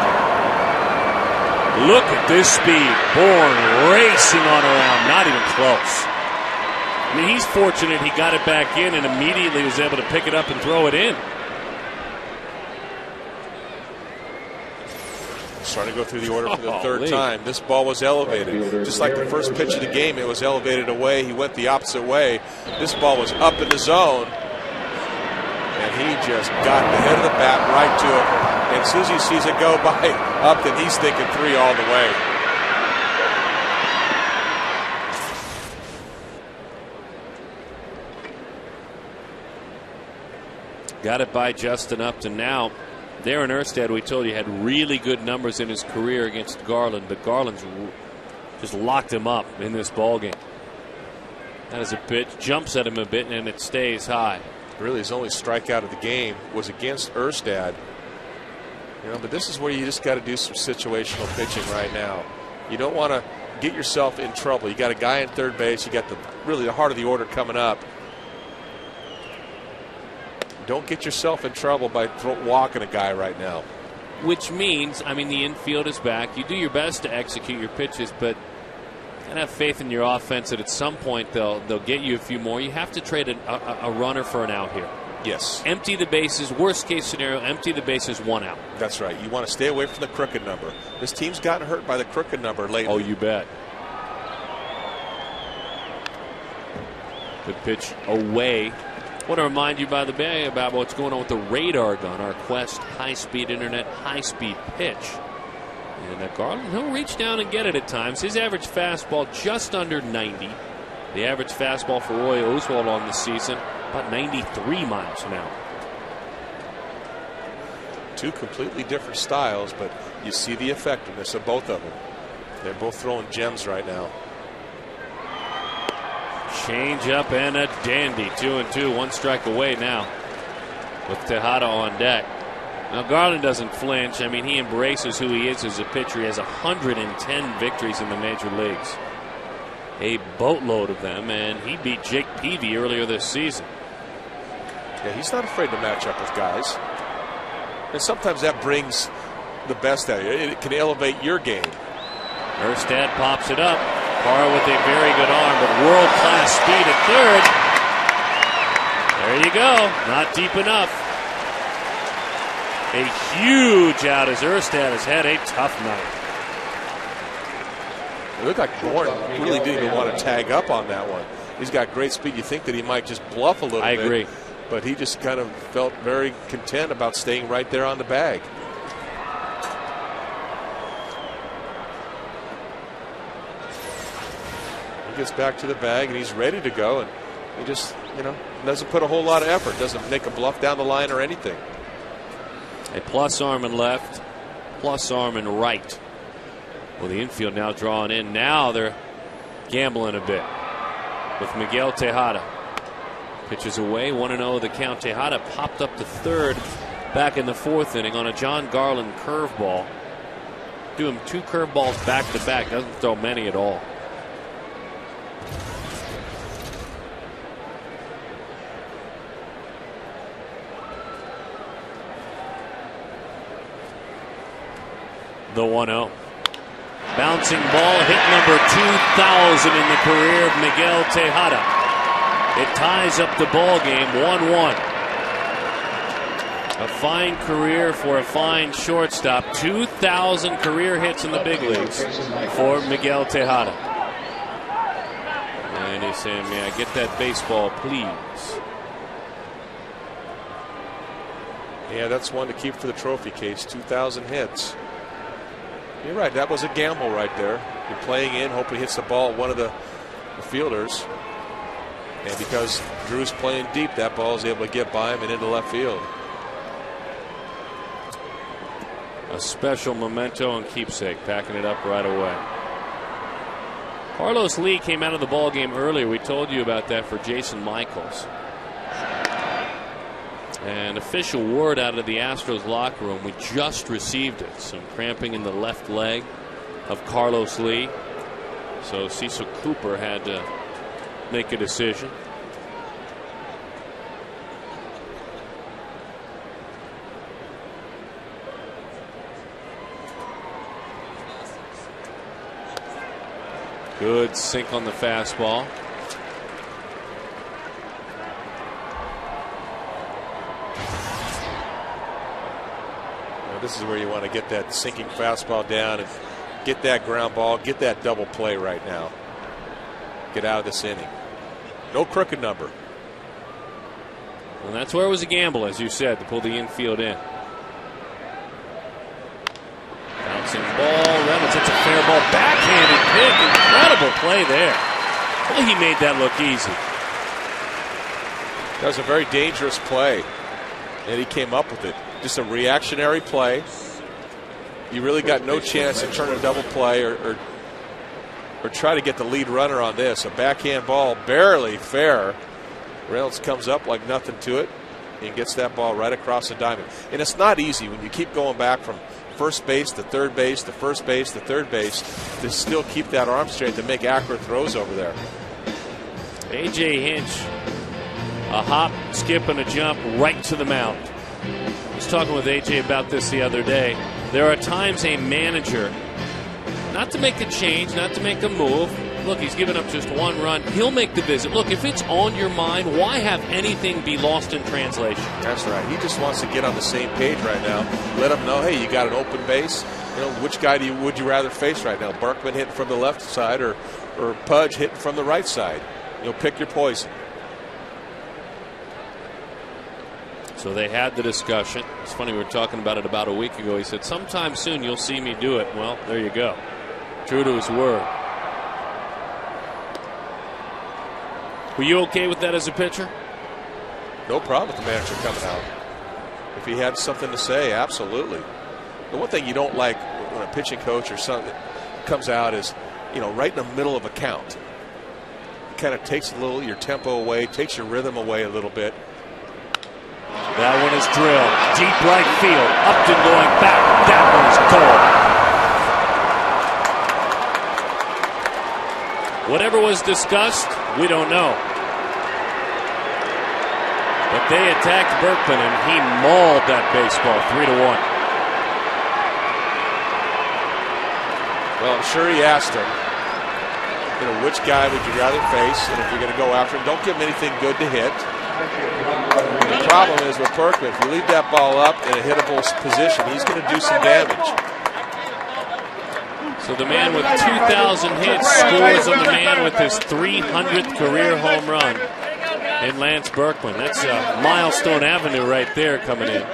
Look at this speed. Bourne racing on around. Not even close. I mean, he's fortunate he got it back in and immediately was able to pick it up and throw it in. Starting to go through the order for the third time. This ball was elevated. Just like the first pitch of the game, it was elevated away. He went the opposite way. This ball was up in the zone. And he just got the head of the bat right to it. And as soon as he sees it go by Upton, he's thinking 3 all the way. Got it by Justin Upton. Now, Darren Erstad, we told you, had really good numbers in his career against Garland, but Garland's just locked him up in this ballgame. That is a pitch, jumps at him a bit, and it stays high. Really, his only strikeout of the game was against Erstad. But this is where you just got to do some situational pitching right now. You don't want to get yourself in trouble. You got a guy in third base. You got really the heart of the order coming up. Don't get yourself in trouble by walking a guy right now. Which means, I mean, the infield is back. You do your best to execute your pitches, but and have faith in your offense that at some point they'll get you a few more. You have to trade a runner for an out here. Yes. Empty the bases. Worst case scenario, empty the bases, 1 out. That's right. You want to stay away from the crooked number. This team's gotten hurt by the crooked number lately. Oh, you bet. Good pitch away. I want to remind you, by the way, about what's going on with the radar gun, our Quest high-speed internet, high-speed pitch. And Garland, he'll reach down and get it at times. His average fastball just under 90. The average fastball for Roy Oswald on the season, about 93 miles an hour. Two completely different styles, but you see the effectiveness of both of them. They're both throwing gems right now. Change up and a dandy. 2-2, 1 strike away now with Tejada on deck. Now Garland doesn't flinch. I mean, he embraces who he is as a pitcher. He has 110 victories in the major leagues, a boatload of them, and he beat Jake Peavy earlier this season. Yeah, he's not afraid to match up with guys, and sometimes that brings the best out of you. It can elevate your game. Erstad pops it up. Parra with a very good arm, but world-class speed at third. There you go. Not deep enough. A huge out as Erstad has had a tough night. It looked like Bourne really didn't even want to tag up on that one. He's got great speed. You think that he might just bluff a little bit. I agree. But he just kind of felt very content about staying right there on the bag. He gets back to the bag and he's ready to go, and he just, doesn't put a whole lot of effort, doesn't make a bluff down the line or anything. A plus arm in left, plus arm in right. Well, the infield now drawing in. Now they're gambling a bit with Miguel Tejada. Pitches away, 1-0 the count. Tejada popped up to third back in the 4th inning on a John Garland curveball. Do him 2 curveballs back to back. Doesn't throw many at all. The 1-0. Bouncing ball, hit number 2,000 in the career of Miguel Tejada. It ties up the ball game, 1-1. A fine career for a fine shortstop. 2,000 career hits in the big leagues for Miguel Tejada. And he's saying, may I get that baseball, please? Yeah, that's one to keep for the trophy case. 2,000 hits. You're right. That was a gamble right there. You're playing in, hoping he hits the ball at one of the fielders. And because Drew's playing deep, that ball is able to get by him and into left field. A special memento and keepsake, packing it up right away. Carlos Lee came out of the ball game earlier. We told you about that for Jason Michaels. An official word out of the Astros locker room. We just received it. Some cramping in the left leg of Carlos Lee. So Cecil Cooper had to make a decision. Good sink on the fastball. This is where you want to get that sinking fastball down and get that ground ball, get that double play right now. Get out of this inning. No crooked number. And that's where it was a gamble, as you said, to pull the infield in. Bouncing ball. Reynolds hits a fair ball. Backhanded pick. Incredible play there. Well, he made that look easy. That was a very dangerous play, and he came up with it. Just a reactionary play. You really got no chance to turn a double play or try to get the lead runner on this. A backhand ball, barely fair. Reynolds comes up like nothing to it. and gets that ball right across the diamond. And it's not easy when you keep going back from first base to third base to first base to third base to still keep that arm straight to make accurate throws over there. A.J. Hinch, a hop, skip, and a jump right to the mound. I was talking with A.J. about this the other day. There are times a manager, not to make a change, not to make a move. Look, he's given up just one run. He'll make the visit. Look, if it's on your mind, why have anything be lost in translation? That's right. He just wants to get on the same page right now. Let him know, hey, you got an open base. You know, which guy would you rather face right now? Berkman hitting from the left side or Pudge hitting from the right side? You know, pick your poison. So they had the discussion. It's funny, we were talking about it about a week ago. He said, sometime soon you'll see me do it. Well, there you go. True to his word. Were you okay with that as a pitcher? No problem with the manager coming out. If he had something to say, absolutely. The one thing you don't like when a pitching coach or something comes out is, you know, right in the middle of a count. It kind of takes a little your tempo away, takes your rhythm away a little bit. That one is drilled. Deep right field. Upton going back. That one is cold. Whatever was discussed, we don't know. But they attacked Berkman, and he mauled that baseball 3-1. Well, I'm sure he asked him, you know, which guy would you rather face? And if you're going to go after him, don't give him anything good to hit. The problem is with Berkman, if you leave that ball up in a hittable position, he's going to do some damage. So the man with 2,000 hits scores on the man with his 300th career home run in Lance Berkman. That's a milestone avenue right there coming in. You're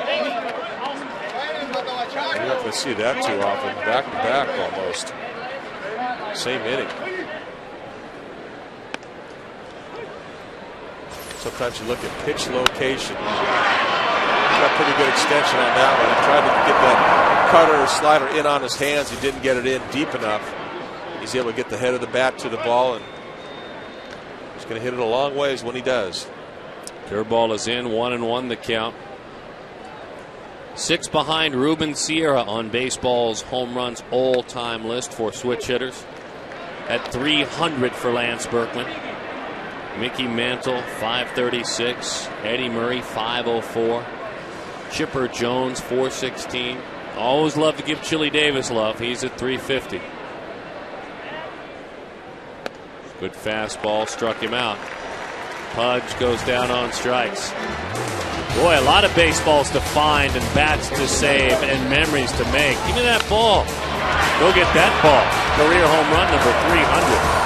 not going to see that too often. Back to back almost. Same inning. Sometimes you look at pitch location. Got a pretty good extension on that one. He tried to get that cutter or slider in on his hands. He didn't get it in deep enough. He's able to get the head of the bat to the ball, and he's going to hit it a long ways when he does. Curveball is in, 1-1 the count. 6 behind Ruben Sierra on baseball's home runs all-time list for switch hitters. At 300 for Lance Berkman. Mickey Mantle, 536. Eddie Murray, 504. Chipper Jones, 416. Always love to give Chili Davis love. He's at 350. Good fastball, struck him out. Pudge goes down on strikes. Boy, a lot of baseballs to find and bats to save and memories to make. Give me that ball. Go get that ball. Career home run number 300.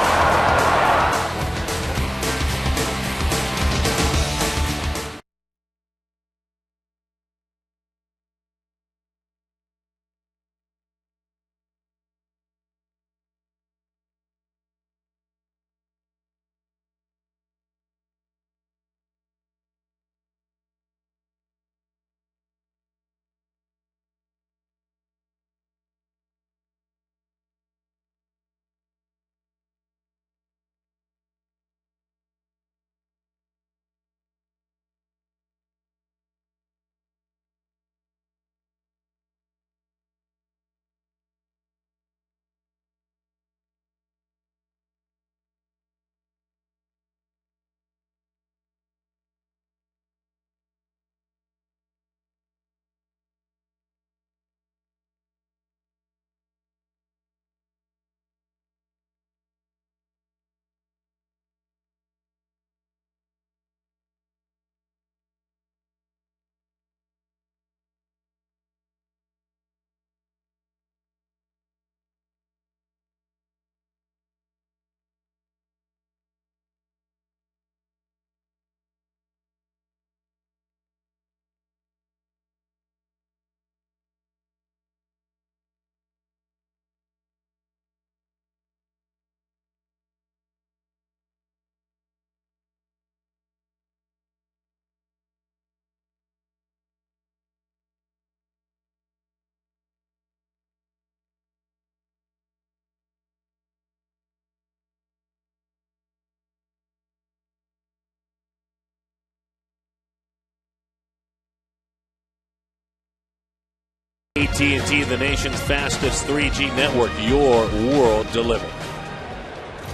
AT&T, the nation's fastest 3G network, your world delivered.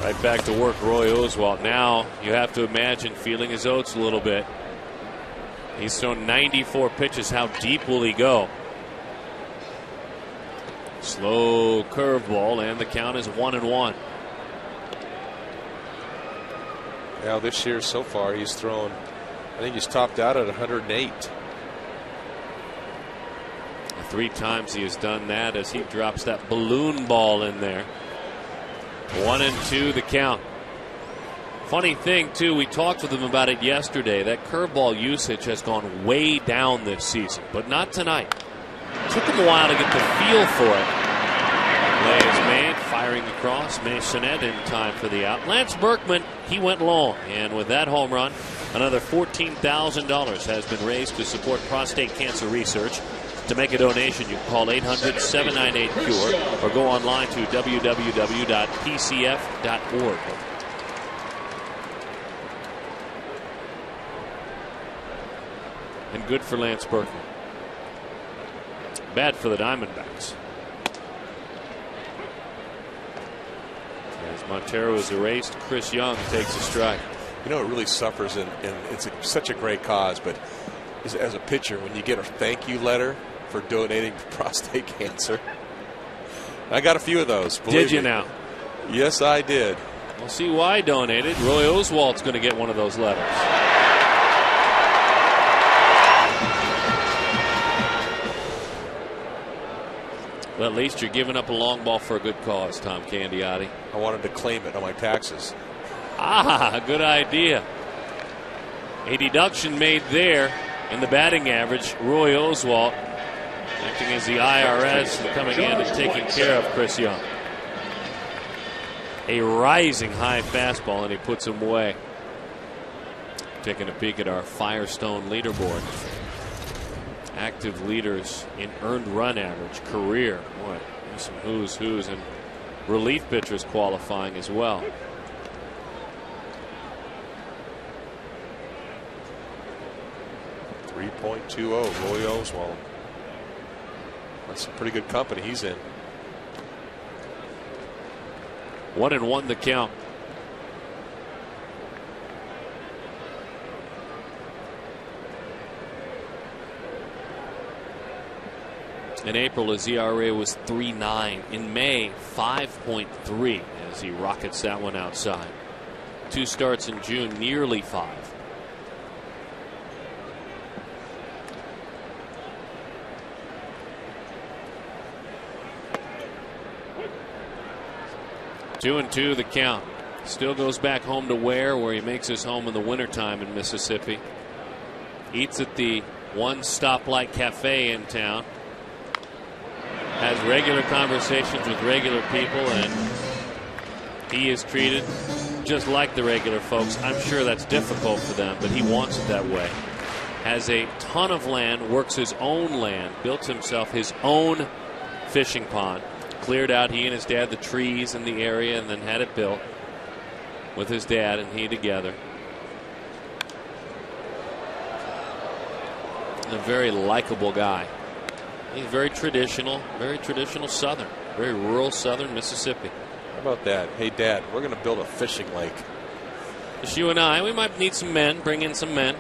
Right back to work, Roy Oswalt. Now you have to imagine feeling his oats a little bit. He's thrown 94 pitches. How deep will he go? Slow curveball, and the count is 1-1. Now this year so far he's thrown, I think he's topped out at 108. 3 times he has done that as he drops that balloon ball in there. 1-2 the count. Funny thing too, we talked with him about it yesterday. That curveball usage has gone way down this season, but not tonight. Took him a while to get the feel for it. Play is made, firing across. Masonette in time for the out. Lance Berkman, he went long, and with that home run, another $14,000 has been raised to support prostate cancer research. To make a donation, you can call 800-798-CURE or go online to www.pcf.org. And good for Lance Berkman. Bad for the Diamondbacks. As Montero is erased, Chris Young takes a strike. You know, it really suffers, and it's such a great cause, but as a pitcher, when you get a thank you letter for donating to prostate cancer, I got a few of those. Did you now? Yes, I did. We'll see why I donated. Roy Oswalt's going to get one of those letters. Well, at least you're giving up a long ball for a good cause, Tom Candiotti. I wanted to claim it on my taxes. Ah, good idea. A deduction made there in the batting average. Roy Oswalt acting as the IRS and coming in and taking care of Chris Young. A rising high fastball, and he puts him away. Taking a peek at our Firestone leaderboard. Active leaders in earned run average, career. Boy, there's some who's and relief pitchers qualifying as well. .20 Roy Oswalt. That's some pretty good company he's in. 1-1 the count. In April, his ERA was 3.9. In May, 5.3 as he rockets that one outside. 2 starts in June, nearly 5. Two and 2 the count. Still goes back home to where he makes his home in the wintertime in Mississippi. Eats at the One Stoplight Cafe in town. Has regular conversations with regular people, and he is treated just like the regular folks. I'm sure that's difficult for them, but he wants it that way. Has a ton of land, works his own land, built himself his own fishing pond. Cleared out, he and his dad, the trees in the area, and then had it built with his dad and he together. A very likable guy. He's very traditional Southern, very rural Southern Mississippi. How about that? Hey, Dad, we're going to build a fishing lake. Just you and I. We might need some men. Bring in some men.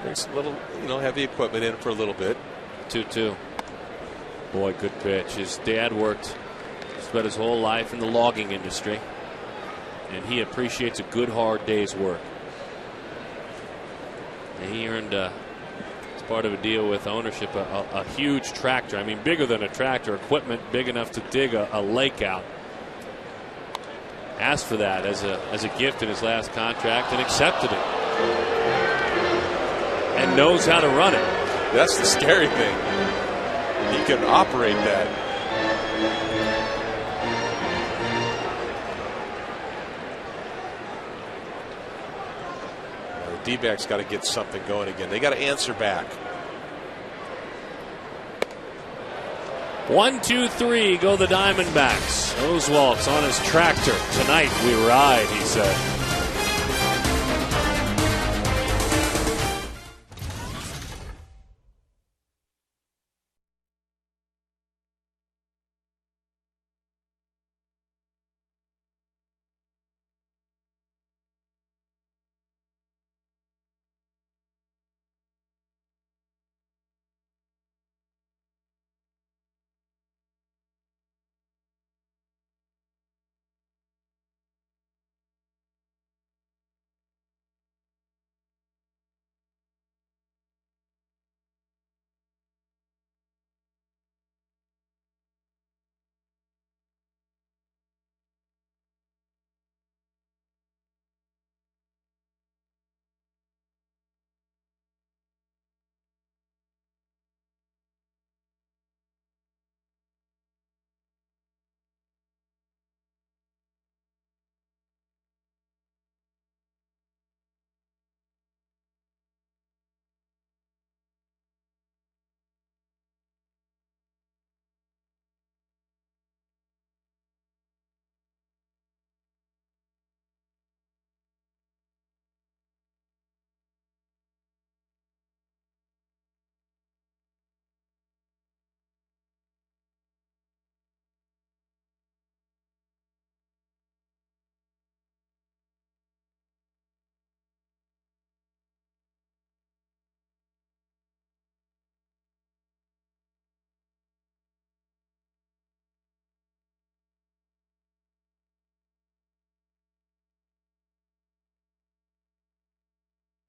Bring some little, heavy equipment in for a little bit. 2-2. Boy, good pitch. His dad worked spent his whole life in the logging industry, and he appreciates a good, hard day's work. And he earned, as part of a deal with ownership, a huge tractor. I mean, bigger than a tractor, equipment big enough to dig a lake out. Asked for that as a gift in his last contract and accepted it. And knows how to run it. That's the scary thing. He can operate that. The D-backs got to get something going again. They got to answer back. 1, 2, 3 go the Diamondbacks. Oswalt's on his tractor. Tonight we ride, he said.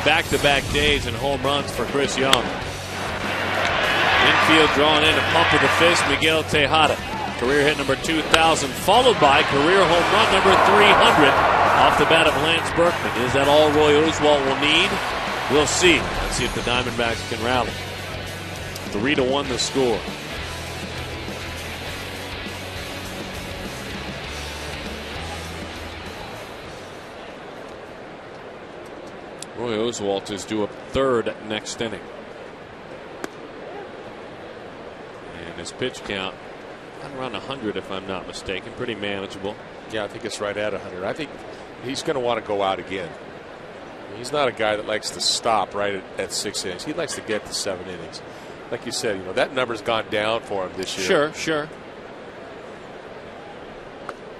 Back-to-back days and home runs for Chris Young. Infield drawing in a pump of the fist, Miguel Tejada. Career hit number 2,000, followed by career home run number 300 off the bat of Lance Berkman. Is that all Roy Oswalt will need? We'll see. Let's see if the Diamondbacks can rally. 3-1 the score. Roy Oswalt is due up third next inning. And his pitch count around 100 if I'm not mistaken. Pretty manageable. Yeah, I think it's right at 100. I think he's going to want to go out again. He's not a guy that likes to stop right at 6 innings. He likes to get to 7 innings. Like you said, that number's gone down for him this year. Sure.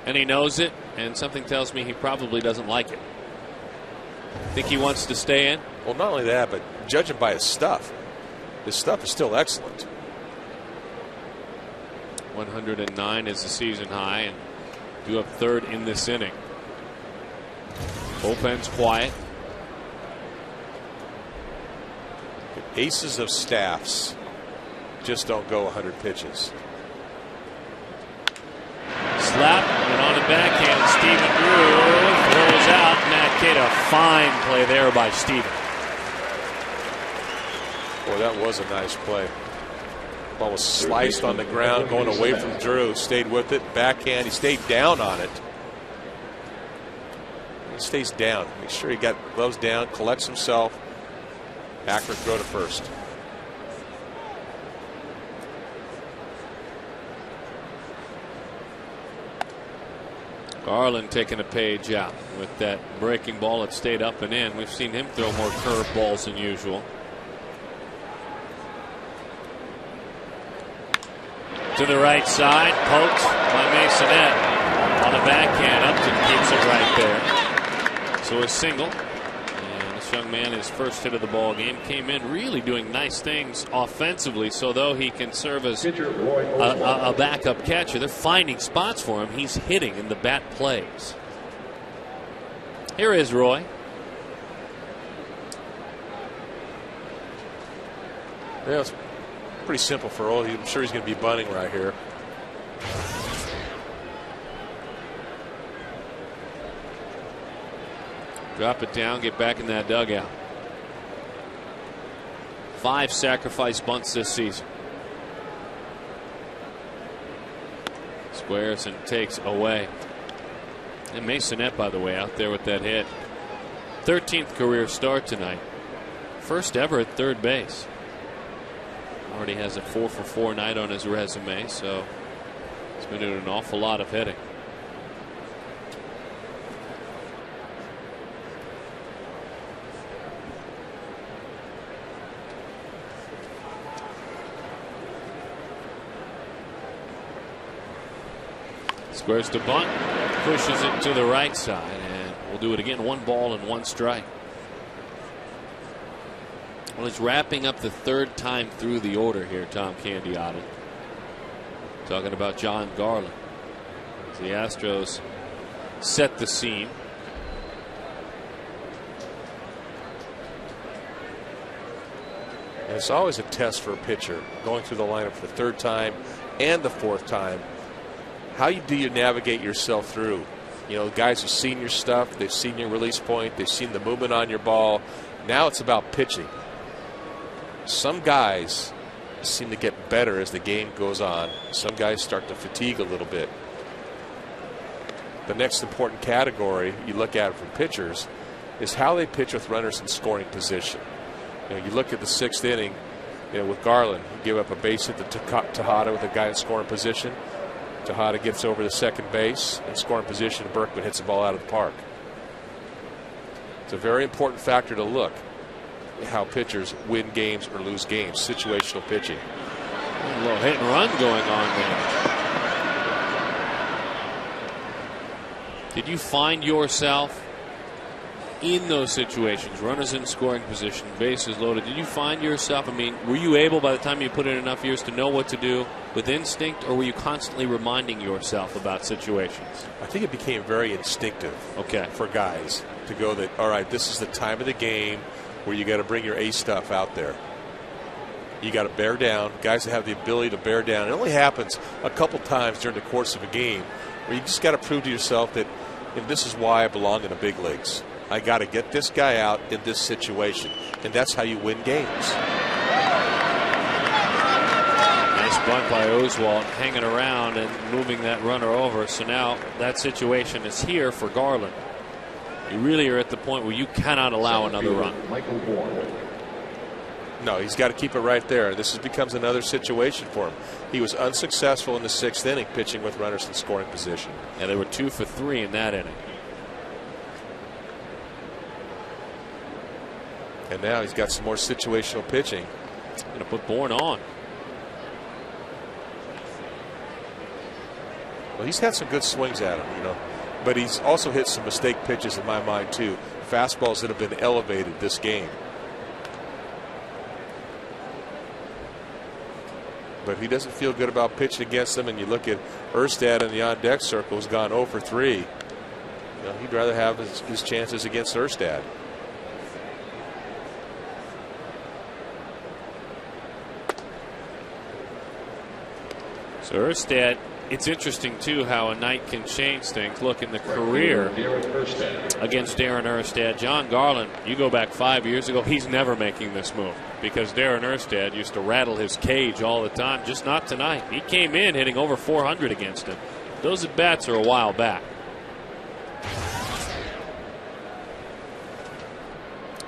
And he knows it, and something tells me he probably doesn't like it. Think he wants to stay in? Well, not only that, but judging by his stuff is still excellent. 109 is the season high, and due up third in this inning. Bullpen's quiet. Aces of staffs just don't go 100 pitches. Slap, and on the backhand, Stephen Drew throws out Matt Cato. Fine play there by Stephen. Boy, that was a nice play. Ball was sliced on the ground, going away from Drew. Stayed with it. Backhand, he stayed down on it. He stays down. Make sure he got gloves down, collects himself. Accurate throw to first. Garland taking a page out with that breaking ball that stayed up and in. We've seen him throw more curve balls than usual. To the right side, poked by Masonette. On the backhand, Upton keeps it right there. So a single. And this young man, his first hit of the ball game, came in really doing nice things offensively. So though he can serve as a backup catcher, they're finding spots for him. He's hitting and the bat plays. Here is Roy. Yeah, it's pretty simple for Roy. I'm sure he's going to be bunting right here. Drop it down, get back in that dugout. 5 sacrifice bunts this season. Squares and takes away. And Masonette, by the way, out there with that hit. 13th career start tonight. First ever at third base. Already has a 4-for-4 night on his resume, so he's been doing an awful lot of hitting. Squares to bunt, pushes it to the right side, and we'll do it again. 1 ball and 1 strike. Well, he's wrapping up the 3rd time through the order here, Tom Candiotti. Talking about John Garland. As the Astros set the scene. And it's always a test for a pitcher going through the lineup for the 3rd time and the 4th time. How do you navigate yourself through? Guys have seen your stuff, they've seen your release point, they've seen the movement on your ball. Now it's about pitching. Some guys seem to get better as the game goes on. Some guys start to fatigue a little bit. The next important category you look at from pitchers is how they pitch with runners in scoring position. You look at the 6th inning, with Garland, he gave up a base hit to Tejada with a guy in scoring position. Tejada gets over the second base in scoring position. Berkman hits the ball out of the park. It's a very important factor to look at how pitchers win games or lose games. Situational pitching. A little hit and run going on there. Did you find yourself in those situations, runners in scoring position, bases loaded? Did you find yourself, were you able by the time you put in enough years to know what to do with instinct, or were you constantly reminding yourself about situations? I think it became very instinctive for guys to go that, all right, this is the time of the game. where you got to bring your ace stuff out there. You got to bear down. Guys that have the ability to bear down. It only happens a couple times during the course of a game where you just got to prove to yourself that this is why I belong in the big leagues. I got to get this guy out in this situation, and that's how you win games. Nice bunt by Oswalt, hanging around and moving that runner over. So now that situation is here for Garland. You really are at the point where you cannot allow another run. No, he's got to keep it right there. This becomes another situation for him. He was unsuccessful in the 6th inning pitching with runners in scoring position. And they were 2 for 3 in that inning. And now he's got some more situational pitching. Going to put Bourne on. Well, he's had some good swings at him, but he's also hit some mistake pitches in my mind too. Fastballs that have been elevated this game. But he doesn't feel good about pitching against them. And you look at Erstad in the on-deck circle, has gone 0 for 3. He'd rather have his chances against Erstad. So Erstad, it's interesting too how a night can change things. Look, in the career against Darren Erstad, John Garland, you go back 5 years ago, he's never making this move because Darren Erstad used to rattle his cage all the time, just not tonight. He came in hitting over 400 against him. Those at bats are a while back.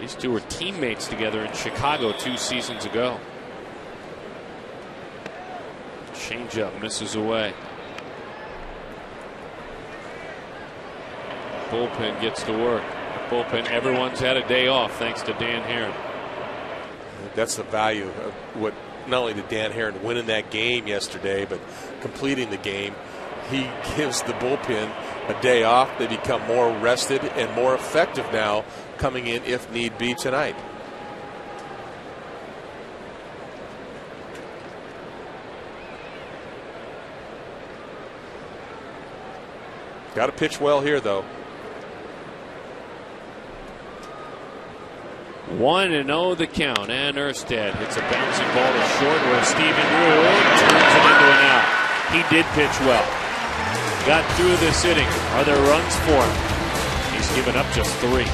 These two were teammates together in Chicago 2 seasons ago. Changeup misses away. Bullpen gets to work. The bullpen, everyone's had a day off thanks to Dan Herron. That's the value of what not only did Dan Herron win in that game yesterday, but completing the game. He gives the bullpen a day off. They become more rested and more effective now coming in if need be tonight. Got to pitch well here, though. 1-0 the count, and Erstad hits a bouncing ball to short where Stephen Drew turns it into an out. He did pitch well. Got through this inning. Are there runs for him? He's given up just 3.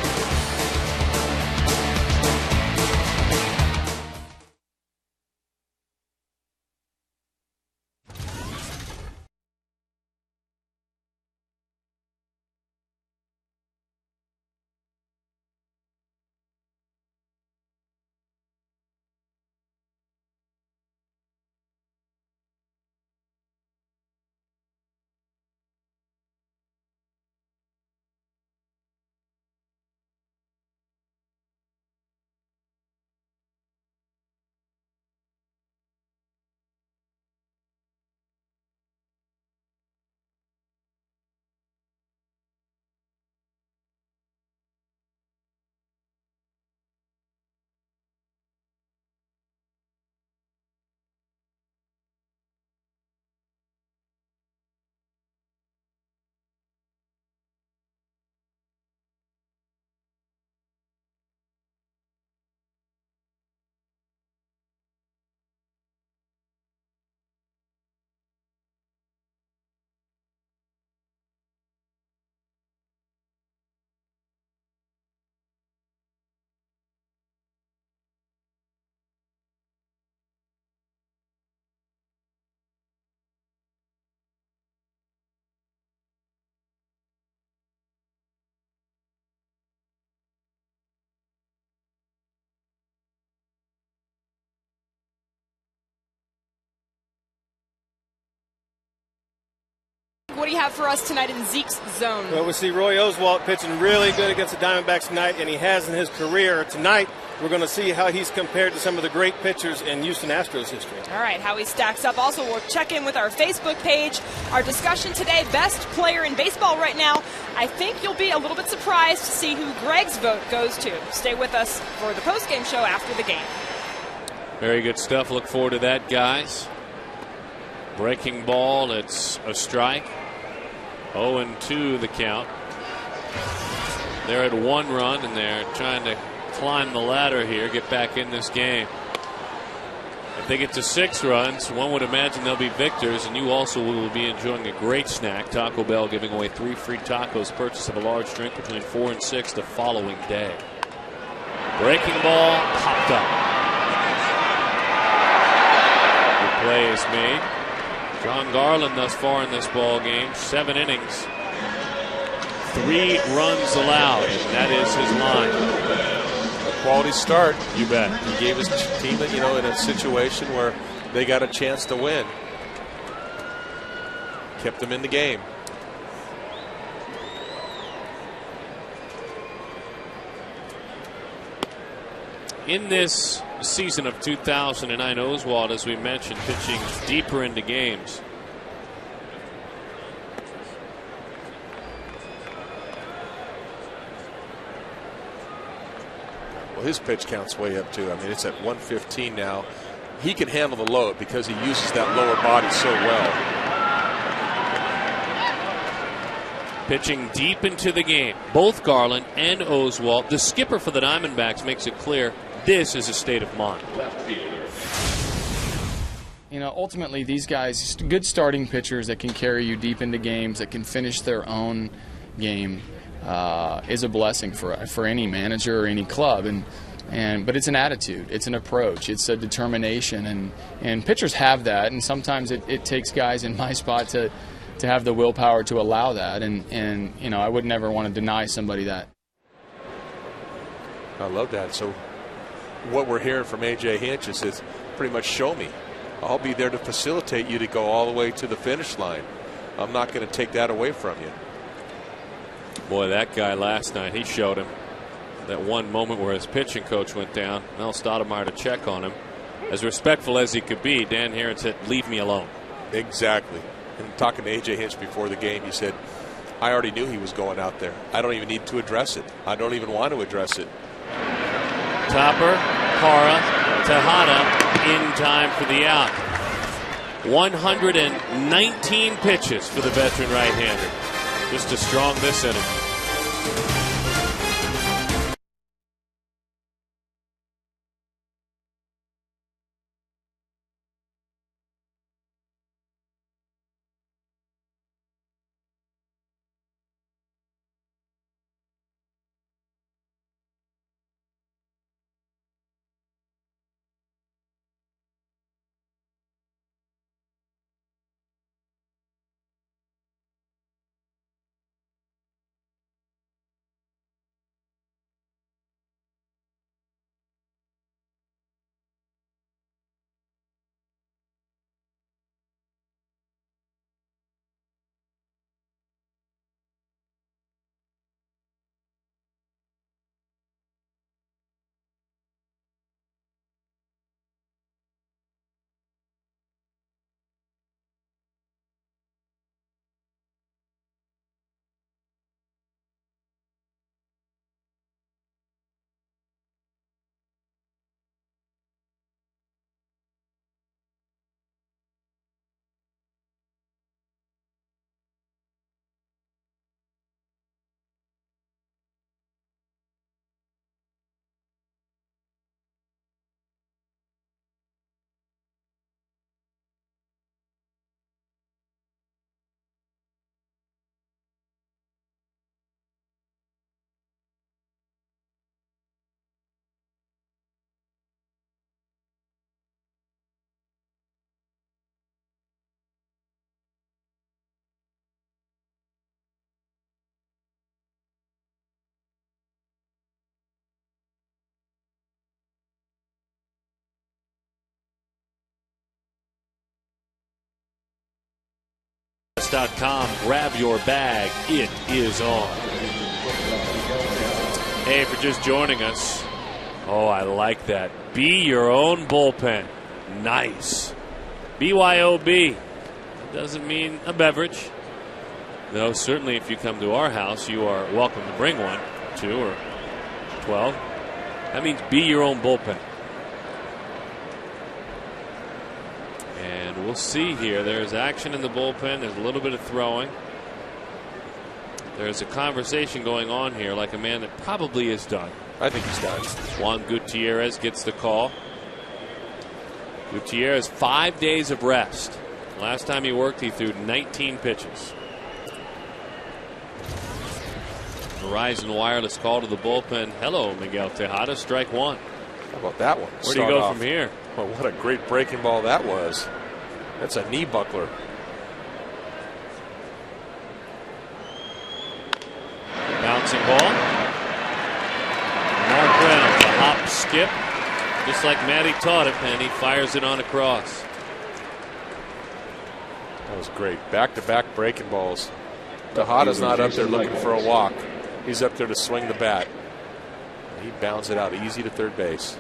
What do you have for us tonight in Zeke's zone? Well, we see Roy Oswalt pitching really good against the Diamondbacks tonight, and he has in his career. Tonight, we're going to see how he's compared to some of the great pitchers in Houston Astros history. All right, how he stacks up. Also, we'll check in with our Facebook page. Our discussion today, best player in baseball right now. I think you'll be a little bit surprised to see who Greg's vote goes to. Stay with us for the postgame show after the game. Very good stuff. Look forward to that, guys. Breaking ball. It's a strike. 0-2 the count. They're at 1 run, and they're trying to climb the ladder here, get back in this game. If they get to 6 runs, one would imagine they'll be victors, and you also will be enjoying a great snack. Taco Bell giving away 3 free tacos, purchase of a large drink between 4 and 6 the following day. Breaking ball, popped up. The play is made. John Garland thus far in this ball game, 7 innings, 3 runs allowed, and that is his line. A quality start. You bet. He gave his team, in a situation where they got a chance to win. Kept them in the game. In this season of 2009, Oswald, as we mentioned, pitching deeper into games. Well, his pitch count's way up too. I mean, it's at 115 now. He can handle the load because he uses that lower body so well. Pitching deep into the game, both Garland and Oswald. The skipper for the Diamondbacks makes it clear this is a state of mind. Ultimately, these guys, good starting pitchers that can carry you deep into games, that can finish their own game, is a blessing for any manager or any club. But it's an attitude, it's an approach, it's a determination, and pitchers have that. And sometimes it takes guys in my spot to have the willpower to allow that. And I would never want to deny somebody that. I love that. So what we're hearing from A.J. Hinch is pretty much show me. I'll be there to facilitate you to go all the way to the finish line. I'm not going to take that away from you. Boy, that guy last night, he showed him that one moment where his pitching coach went down. Mel Stoudemire to check on him. As respectful as he could be, Dan Heron said, "Leave me alone." Exactly. And talking to A.J. Hinch before the game, he said, I already knew he was going out there. I don't even need to address it. I don't even want to address it. Topper, Parra, Tejada in time for the out. 119 pitches for the veteran right-hander. Just as strong this inning. Grab your bag. It is on. Hey, for just joining us. Oh, I like that. Be your own bullpen. Nice. BYOB. Doesn't mean a beverage. Though certainly if you come to our house, you are welcome to bring one, 2 or 12. That means be your own bullpen. And we'll see here. There's action in the bullpen. There's a little bit of throwing. There's a conversation going on here, like a man that probably is done. I think he's done. Juan Gutierrez gets the call. Gutierrez, 5 days of rest. Last time he worked, he threw 19 pitches. Verizon Wireless call to the bullpen. Hello, Miguel Tejada, strike one. How about that one? Where do you go from here? Well, what a great breaking ball that was. That's a knee buckler. Bouncing ball. Mark Reynolds, a hop skip, just like Matty taught him, and he fires it on across. That was great. Back-to-back breaking balls. Tejada's not up there looking for a walk. He's up there to swing the bat. He bounds it out easy to third base.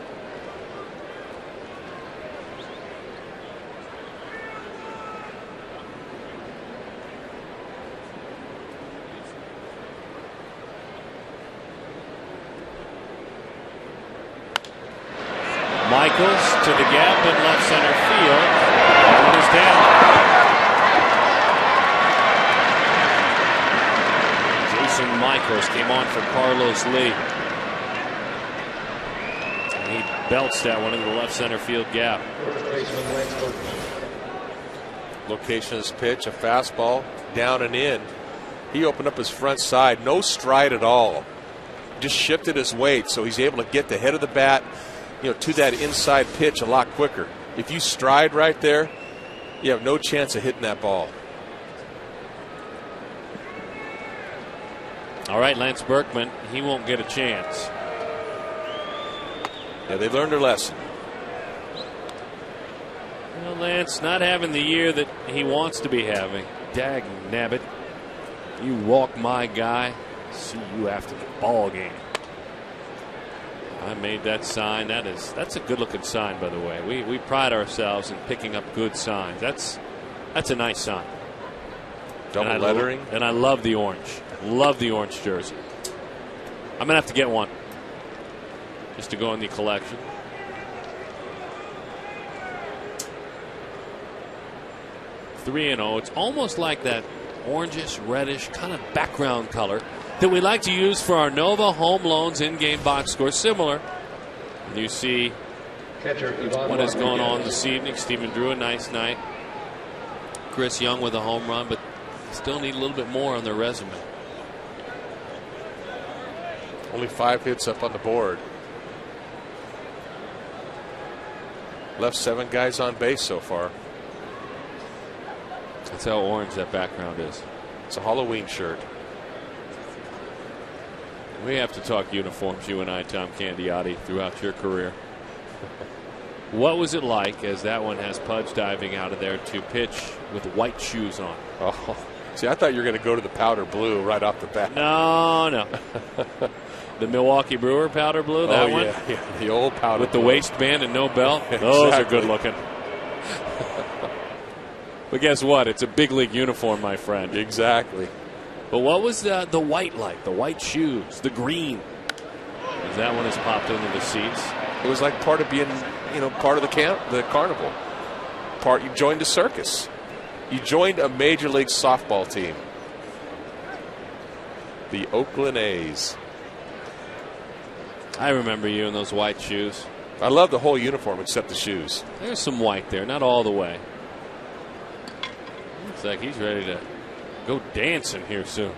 Michaels to the gap in left center field. One is down. Jason Michaels came on for Carlos Lee. And he belts that one into the left center field gap. Location of his pitch, a fastball, down and in. He opened up his front side, no stride at all. Just shifted his weight so he's able to get the head of the bat, to that inside pitch a lot quicker. If you stride right there, you have no chance of hitting that ball. All right, Lance Berkman, he won't get a chance. Yeah, they learned their lesson. Lance not having the year that he wants to be having. Dag nabbit. You walk my guy. See you after the ball game. I made that sign. That's a good looking sign, by the way. We pride ourselves in picking up good signs. That's a nice sign. Double lettering. And I love the orange. Love the orange jersey. I'm gonna have to get one just to go in the collection. (3-0). It's almost like that orangish, reddish kind of background color that we like to use for our Nova Home Loans in-game box score. Similar. And you see what is going on this evening. Stephen Drew, a nice night. Chris Young with a home run, but still need a little bit more on their resume. Only 5 hits up on the board. Left 7 guys on base so far. That's how orange that background is. It's a Halloween shirt. We have to talk uniforms, you and I, Tom Candiotti, throughout your career. What was it like, as that one has Pudge diving out of there, to pitch with white shoes on? Oh, see, I thought you were going to go to the powder blue right off the bat. No. The Milwaukee Brewer powder blue, that one? Yeah, the old powder with blue. the waistband and no belt? Exactly. Those are good looking. But guess what? It's a big league uniform, my friend. Exactly. But what was the white like? The white shoes, the green. As that one has popped into the seats. It was like part of being, part of the carnival. You joined a circus. You joined a major league softball team. The Oakland A's. I remember you in those white shoes. I love the whole uniform except the shoes. There's some white there, not all the way. Looks like he's ready to go dancing here soon.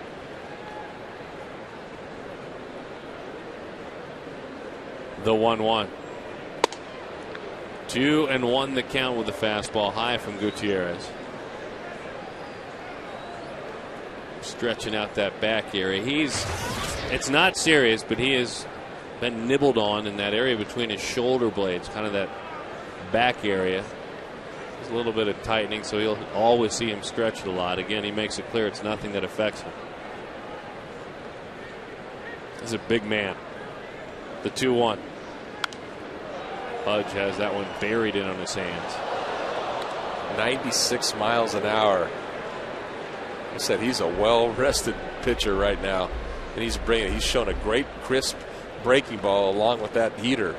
The 1-1. 2-1 the count with the fastball high from Gutierrez. Stretching out that back area. It's not serious, but he has been nibbled on in that area between his shoulder blades, kind of that back area. There's a little bit of tightening, so you'll always see him stretched a lot. Again, he makes it clear it's nothing that affects him. He's a big man. The 2-1. Pudge has that one buried in on his hands. 96 miles an hour. I said he's a well-rested pitcher right now, and he's shown a great crisp breaking ball along with that heater.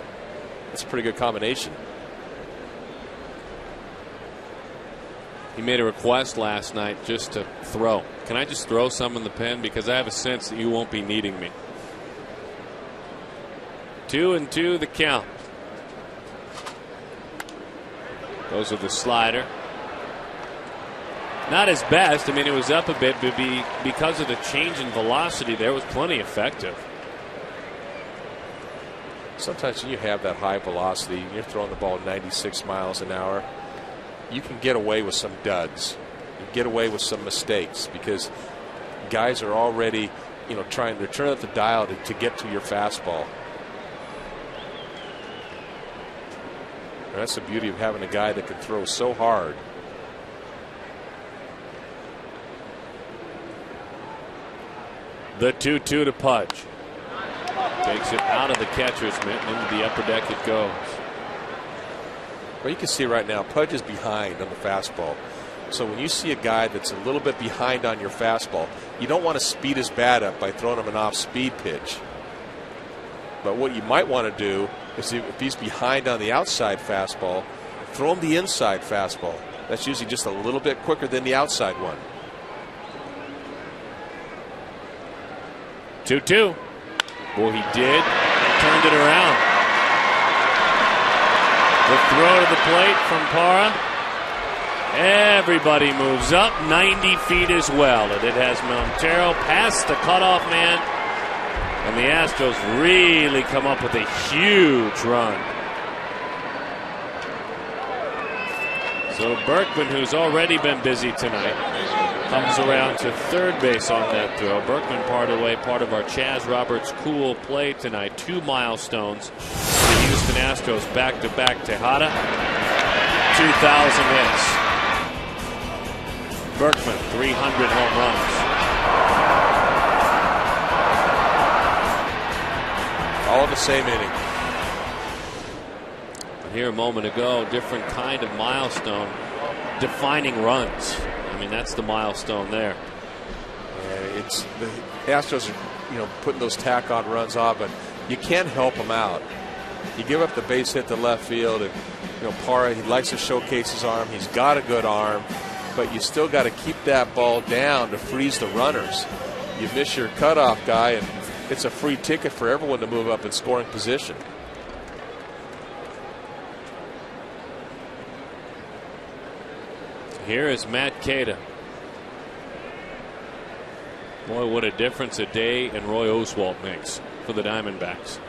It's a pretty good combination. He made a request last night just to throw. Can I just throw some in the pen? Because I have a sense that you won't be needing me. 2-2 the count. Goes with the slider. Not his best. I mean, it was up a bit, but because of the change in velocity there, was plenty effective. Sometimes when you have that high velocity, you're throwing the ball 96 miles an hour, you can get away with some duds. You get away with some mistakes because guys are already, trying to turn up the dial to get to your fastball. And that's the beauty of having a guy that can throw so hard. The 2-2 to Pudge. Takes it out of the catcher's mitt and into the upper deck it goes. Well, you can see right now, Pudge is behind on the fastball. So when you see a guy that's a little bit behind on your fastball, you don't want to speed his bat up by throwing him an off-speed pitch. But what you might want to do is if he's behind on the outside fastball, throw him the inside fastball. That's usually just a little bit quicker than the outside one. 2-2. Well, he did. Turned it around. The throw to the plate from Parra. Everybody moves up 90 feet as well. And it has Montero past the cutoff man. And the Astros really come up with a huge run. So Berkman, who's already been busy tonight, comes around to third base on that throw. Berkman part of the way, part of our Chaz Roberts cool play tonight. 2 milestones for the Houston Astros back-to-back. Tejada, 2,000 hits. Berkman, 300 home runs. All in the same inning. Here a moment ago, different kind of milestone, defining runs. I mean, that's the milestone there. It's the Astros are, putting those tack-on runs on, but you can't help them out. You give up the base hit to left field, and Parra, he likes to showcase his arm. He's got a good arm, but you still got to keep that ball down to freeze the runners. You miss your cutoff guy, and it's a free ticket for everyone to move up in scoring position. Here is Matt Cada. Boy, what a difference a day and Roy Oswalt makes for the Diamondbacks.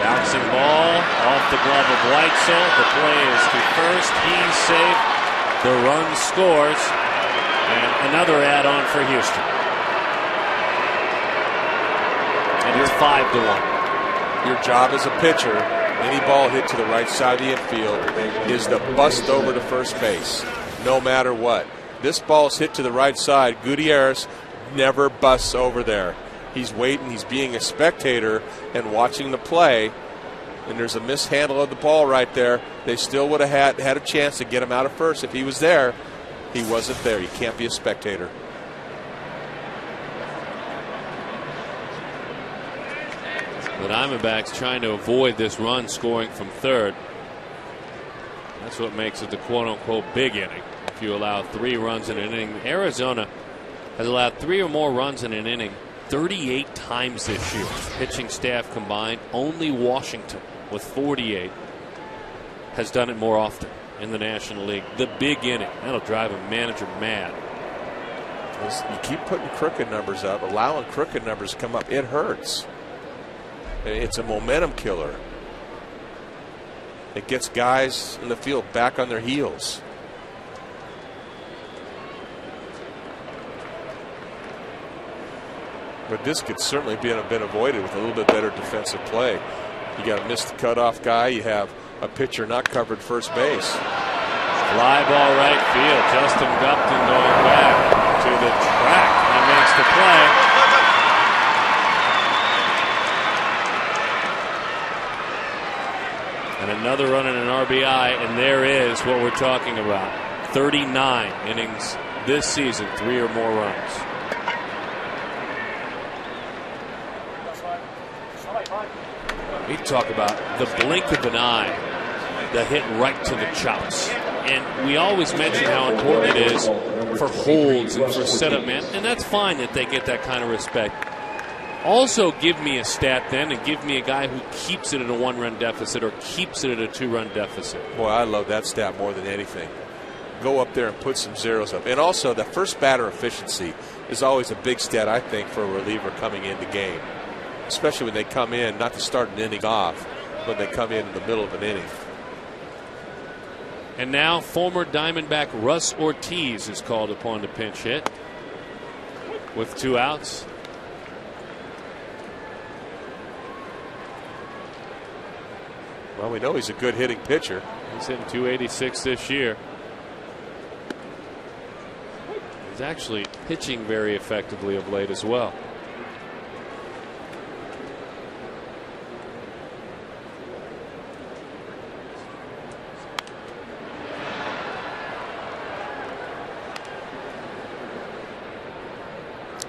Bouncing ball off the glove of Weitzel. The play is to first. He's safe. The run scores. And another add-on for Houston. And it's 5-1. Your job as a pitcher, any ball hit to the right side of the infield, is to bust over to first base, no matter what. This ball's hit to the right side. Gutierrez never busts over there. He's waiting. He's being a spectator and watching the play. And there's a mishandle of the ball right there. They still would have had a chance to get him out of first if he was there. He wasn't there. He can't be a spectator. The Diamondbacks trying to avoid this run scoring from third. That's what makes it the quote-unquote big inning. If you allow 3 runs in an inning. Arizona has allowed 3 or more runs in an inning 38 times this year. Pitching staff combined. Only Washington with 48 has done it more often in the National League. The big inning. That'll drive a manager mad. You keep putting crooked numbers up, allowing crooked numbers to come up. It hurts. It's a momentum killer. It gets guys in the field back on their heels. But this could certainly have been avoided with a little bit better defensive play. You got a missed cutoff guy. You have a pitcher not covered first base. Fly ball right field. Justin Gupton going back to the track. He makes the play. And another run and an RBI, and there is what we're talking about. 39 innings this season, 3 or more runs. talk about the blink of an eye, the hit right to the chops. And we always mention how important it is for holds and for setup man, and that's fine that they get that kind of respect. Also give me a stat then and give me a guy who keeps it at a 1-run deficit or keeps it at a 2-run deficit. Boy, I love that stat more than anything. Go up there and put some zeros up. And also, the first batter efficiency is always a big stat, I think, for a reliever coming into game, especially when they come in, not to start an inning off, but they come in the middle of an inning. And now former Diamondback Russ Ortiz is called upon to pinch hit with 2 outs. Well, we know he's a good hitting pitcher. He's hitting .286 this year. He's actually pitching very effectively of late as well.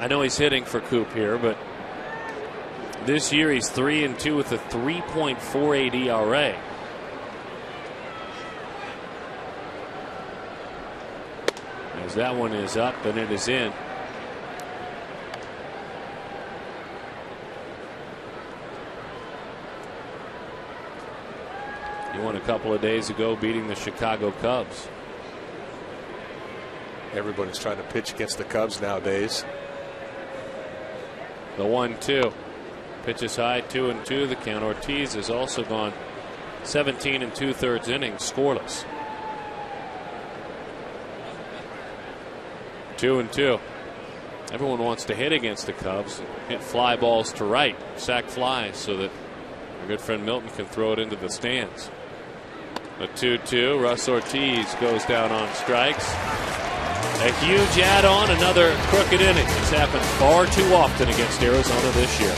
I know he's hitting for Coop here, but this year he's 3-2 with a 3.48 ERA. As that one is up and it is in. He won a couple of days ago beating the Chicago Cubs. Everybody's trying to pitch against the Cubs nowadays. The 1-2. Pitches high, 2-2. The count. Ortiz has also gone 17 2/3 innings scoreless. 2-2. Everyone wants to hit against the Cubs, hit fly balls to right, sack flies, so that our good friend Milton can throw it into the stands. A 2-2. Russ Ortiz goes down on strikes. A huge add-on, another crooked inning. It's happened far too often against Arizona this year.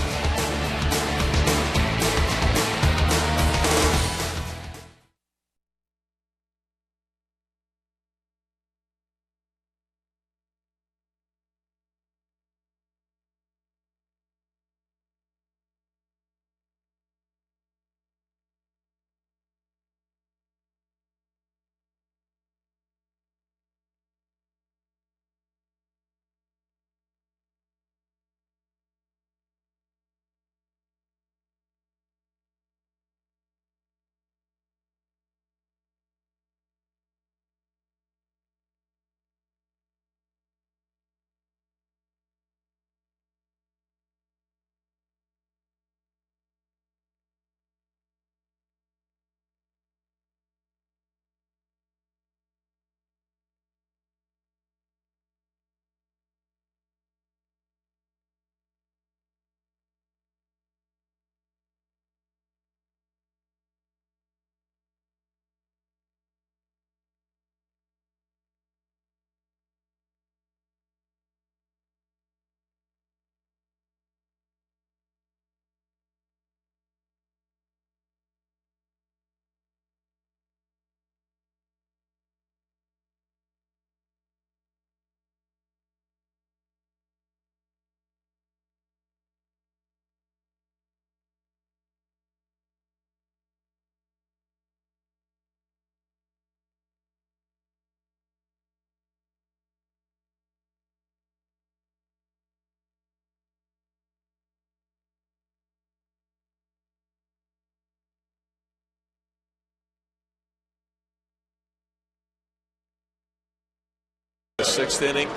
The 6th inning,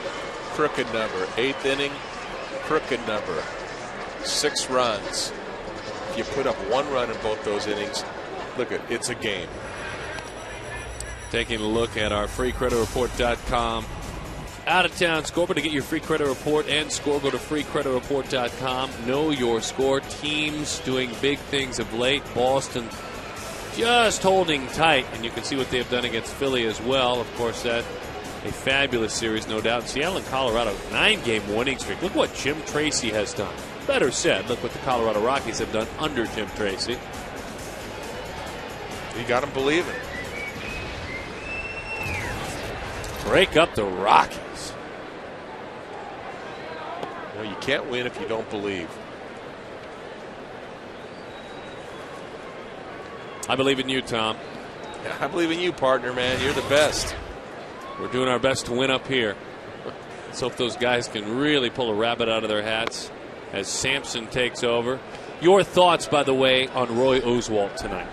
crooked number. 8th inning, crooked number. 6 runs. If you put up 1 run in both those innings, look at it's a game. Taking a look at our freecreditreport.com out of town scoreboard. To get your free credit report and score, go to freecreditreport.com. Know your score. Teams doing big things of late. Boston just holding tight, and you can see what they have done against Philly as well. Of course, that a fabulous series, no doubt. Seattle and Colorado, 9-game winning streak. Look what Jim Tracy has done. Better said, look what the Colorado Rockies have done under Jim Tracy. He got them believing. Break up the Rockies. You can't win if you don't believe. I believe in you, Tom. I believe in you, partner, man. You're the best. We're doing our best to win up here. Let's hope those guys can really pull a rabbit out of their hats as Sampson takes over. Your thoughts, by the way, on Roy Oswalt tonight?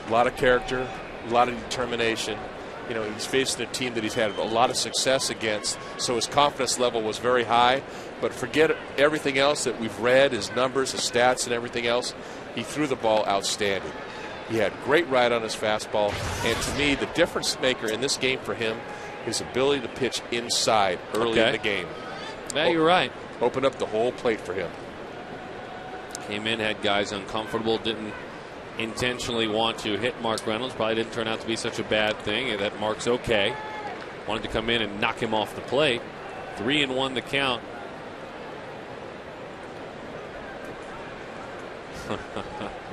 A lot of character, a lot of determination. You know, he's facing a team that he's had a lot of success against, so his confidence level was very high. But forget everything else that we've read, his numbers, his stats, and everything else. He threw the ball outstanding. He had great ride on his fastball, and to me, the difference maker in this game for him, his ability to pitch inside early in the game. Yeah, you're right. Opened up the whole plate for him. Came in, had guys uncomfortable, didn't intentionally want to hit Mark Reynolds. Probably didn't turn out to be such a bad thing. That Mark's okay. Wanted to come in and knock him off the plate. 3-1 the count.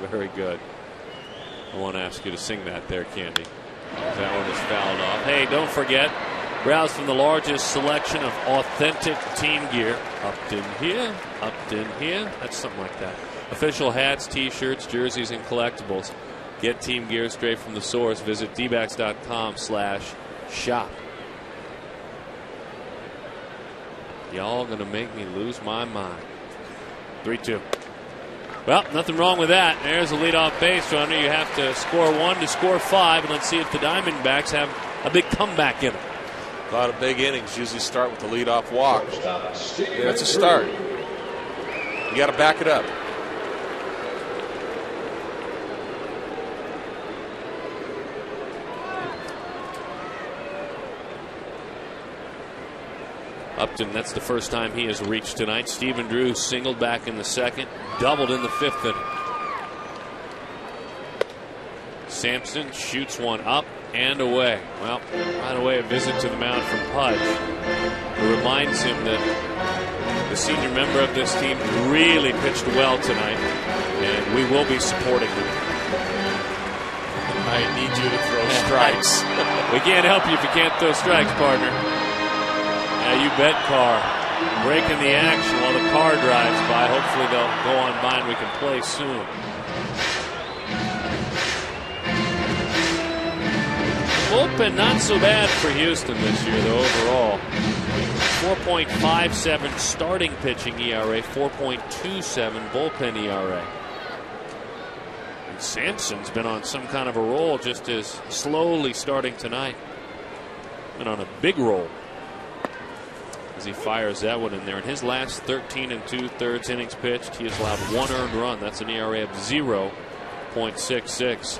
Very good. I won't ask you to sing that there, Candy. That one is fouled off. Hey, don't forget, browse from the largest selection of authentic team gear. Upton here, Upton here. That's something like that. Official hats, t-shirts, jerseys, and collectibles. Get team gear straight from the source. Visit dbacks.com/shop. Y'all gonna make me lose my mind. 3-2. Well, nothing wrong with that. There's a leadoff base runner. You have to score 1 to score 5, and let's see if the Diamondbacks have a big comeback in them. A lot of big innings usually start with the leadoff walk. That's a start. You got to back it up. Upton, that's the first time he has reached tonight. Stephen Drew singled back in the second, doubled in the 5th inning. Sampson shoots one up and away. Well, right away a visit to the mound from Pudge. It reminds him that the senior member of this team really pitched well tonight, and we will be supporting him. I need you to throw strikes. We can't help you if you can't throw strikes, partner. Yeah, you bet, Carr. Breaking the action while the car drives by. Hopefully they'll go on by and we can play soon. Bullpen not so bad for Houston this year, though, overall. 4.57 starting pitching ERA, 4.27 bullpen ERA. And Sampson's been on some kind of a roll, just as slowly starting tonight. Been on a big roll as he fires that one in there. In his last 13 2/3 innings pitched, he has allowed 1 earned run. That's an ERA of 0.66.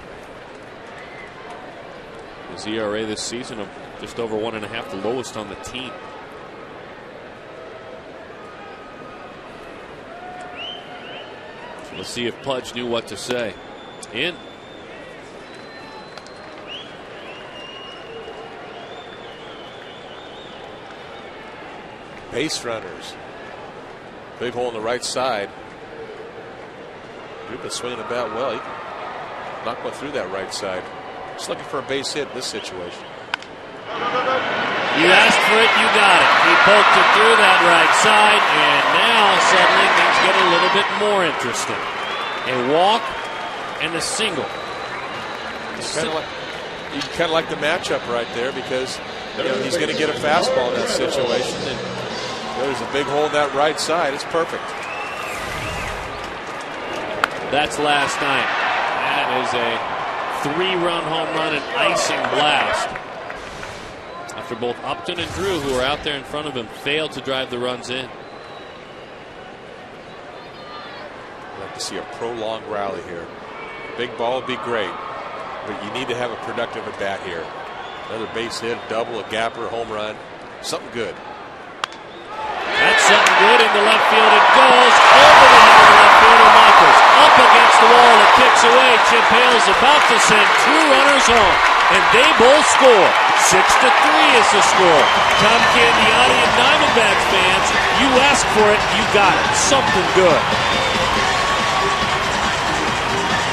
His ERA this season of just over 1.5, the lowest on the team. So let's see if Pudge knew what to say. In. Base runners. Big hole on the right side. You've been swinging the bat well. He knocked one through that right side. Just looking for a base hit in this situation. You asked for it, you got it. He poked it through that right side, and now suddenly things get a little bit more interesting. A walk and a single. You kind of like the matchup right there because he's going to get a fastball in that situation. And there's a big hole in that right side. It's perfect. That's last night. That is a 3-run home run and icing blast. After both Upton and Drew, who were out there in front of him, failed to drive the runs in. I'd like to see a prolonged rally here. Big ball would be great, but you need to have a productive at bat here. Another base hit, a double, a gapper, a home run, something good. That's something good into left field. It goes over the head of the left fielder, Michaels. Up against the wall, it kicks away. Chip Hale's about to send 2 runners home, and they both score. 6-3 is the score. Tom Candiotti and Diamondbacks fans, you ask for it, you got it. Something good.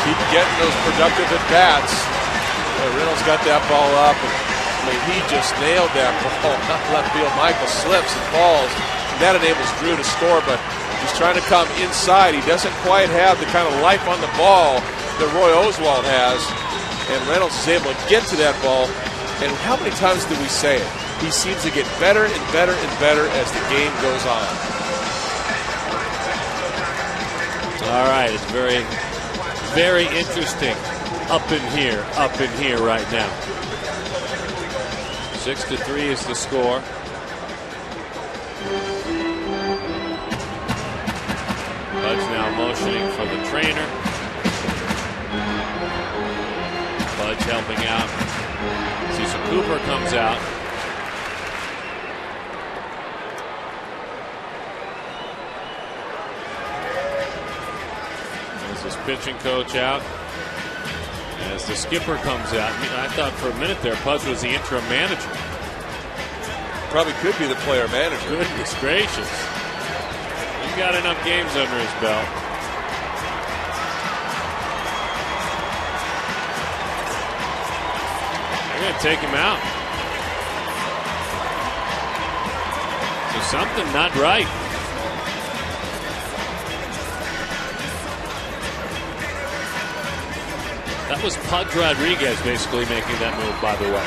Keep getting those productive at bats. Reynolds got that ball up. And, he just nailed that ball out left field. Michael slips and falls. That enables Drew to score, but he's trying to come inside. He doesn't quite have the kind of life on the ball that Roy Oswalt has, and Reynolds is able to get to that ball. And how many times did we say it? He seems to get better and better and better as the game goes on. All right, it's very, very interesting up in here right now. 6-3 is the score. Bud's now motioning for the trainer. Bud's helping out. Cecil Cooper comes out. There's his pitching coach out. As the skipper comes out. I thought for a minute there Pudge was the interim manager. Probably could be the player manager. Goodness gracious. He's got enough games under his belt. They're going to take him out. So something not right. That was Pudge Rodriguez basically making that move, by the way.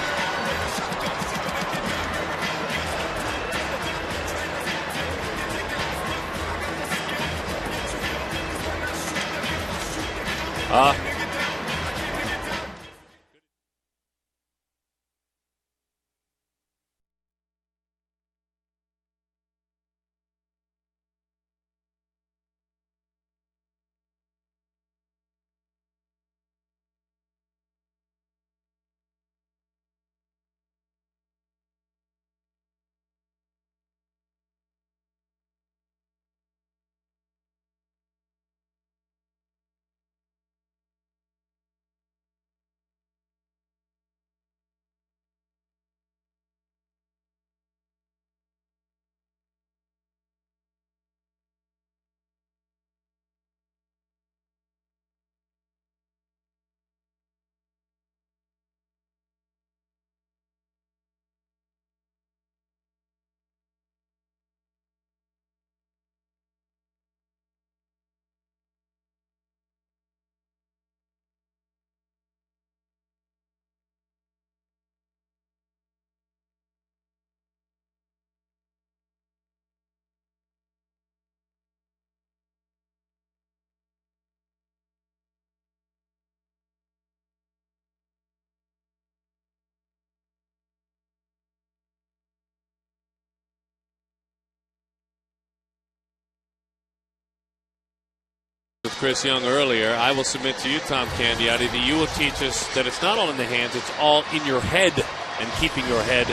With Chris Young earlier, I will submit to you, Tom Candiotti, that you will teach us that it's not all in the hands, it's all in your head and keeping your head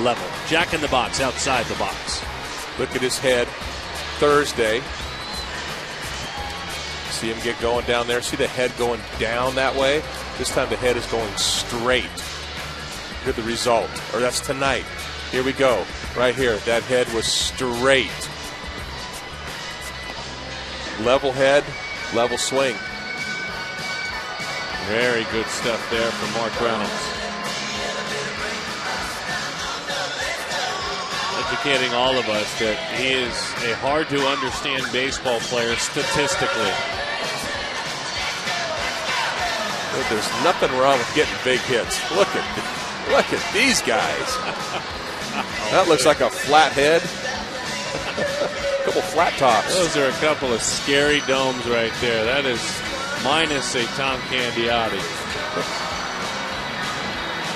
level. Jack in the box, outside the box. Look at his head Thursday. See him get going down there. See the head going down that way? This time the head is going straight. Look at the result. Or that's tonight. Here we go. Right here. That head was straight. Level head. Level swing. Very good stuff there from Mark Reynolds. Educating all of us that he is a hard-to-understand baseball player statistically. But there's nothing wrong with getting big hits. Look at these guys. That looks like a flat head. Couple flat tops. Those are a couple of scary domes right there. That is minus a Tom Candiotti.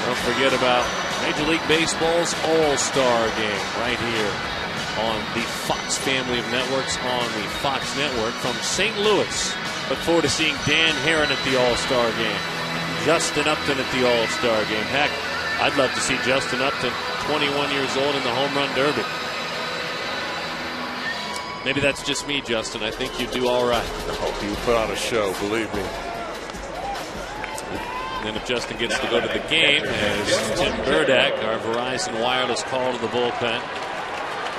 Don't forget about Major League Baseball's All-Star Game right here on the Fox family of networks on the Fox Network from St. Louis. Look forward to seeing Dan Herron at the All-Star Game. Justin Upton at the All-Star Game. Heck, I'd love to see Justin Upton, 21 years old, in the Home Run Derby. Maybe that's just me, Justin. I think you do all right. Oh, you put on a show, believe me. And then if Justin gets to go to the game, as Tim Burdack, our Verizon Wireless call to the bullpen,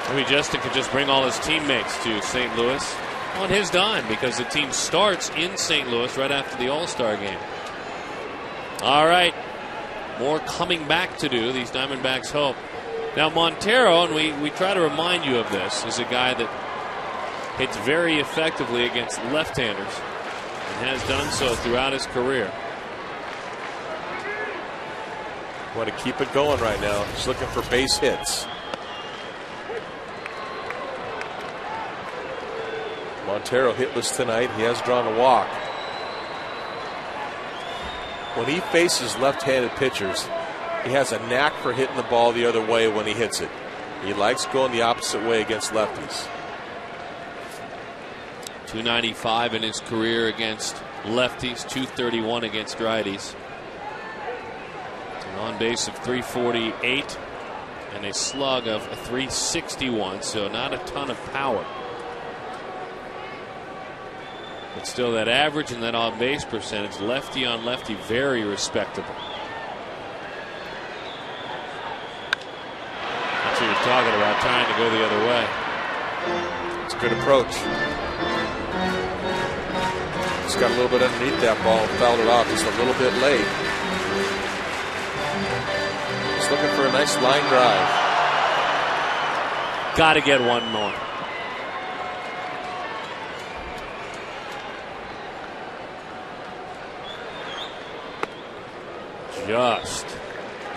maybe Justin could just bring all his teammates to St. Louis on his dime, because the team starts in St. Louis right after the All-Star Game. All right. More coming back to do, these Diamondbacks hope. Now Montero, and we try to remind you of this, is a guy that hits very effectively against left-handers. and has done so throughout his career. Want to keep it going right now. He's looking for base hits. Montero hitless tonight. He has drawn a walk. When he faces left-handed pitchers, he has a knack for hitting the ball the other way when he hits it. He likes going the opposite way against lefties. 295 in his career against lefties, 231 against righties. An on base of 348 and a slug of 361, so not a ton of power. But still, that average and that on base percentage, lefty on lefty, very respectable. That's what you're talking about, trying to go the other way. It's a good approach. He's got a little bit underneath that ball and fouled it off just a little bit late. He's looking for a nice line drive. Got to get one more.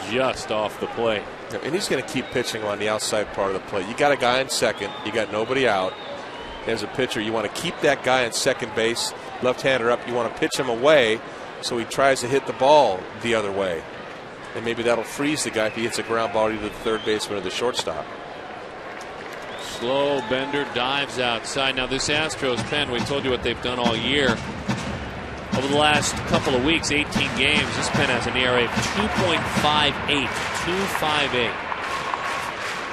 Just off the plate. And he's going to keep pitching on the outside part of the plate. You got a guy in second. You got nobody out. As a pitcher, you want to keep that guy in second base, left-hander up. You want to pitch him away so he tries to hit the ball the other way. And maybe that'll freeze the guy if he hits a ground ball either the third baseman or the shortstop. Slow bender, dives outside. Now this Astros pen, we told you what they've done all year. Over the last couple of weeks, 18 games, this pen has an ERA of 2.58. 2.58.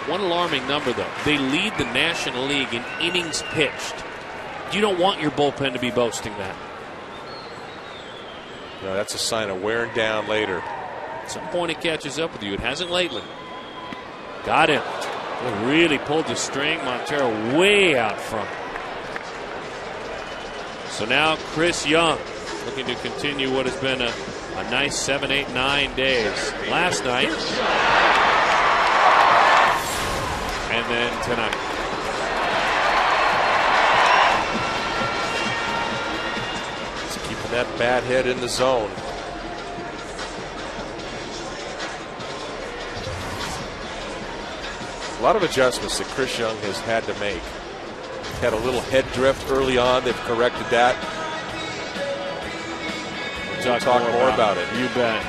One alarming number, though. They lead the National League in innings pitched. You don't want your bullpen to be boasting that. No, that's a sign of wearing down later. At some point it catches up with you. It hasn't lately. Got him. They really pulled the string. Montero way out front. So now Chris Young looking to continue what has been a nice 7, 8, 9 days. Last night. And then tonight. Just keeping that bat head in the zone. A lot of adjustments that Chris Young has had to make. Had a little head drift early on. They've corrected that. We'll talk more about it. You bet.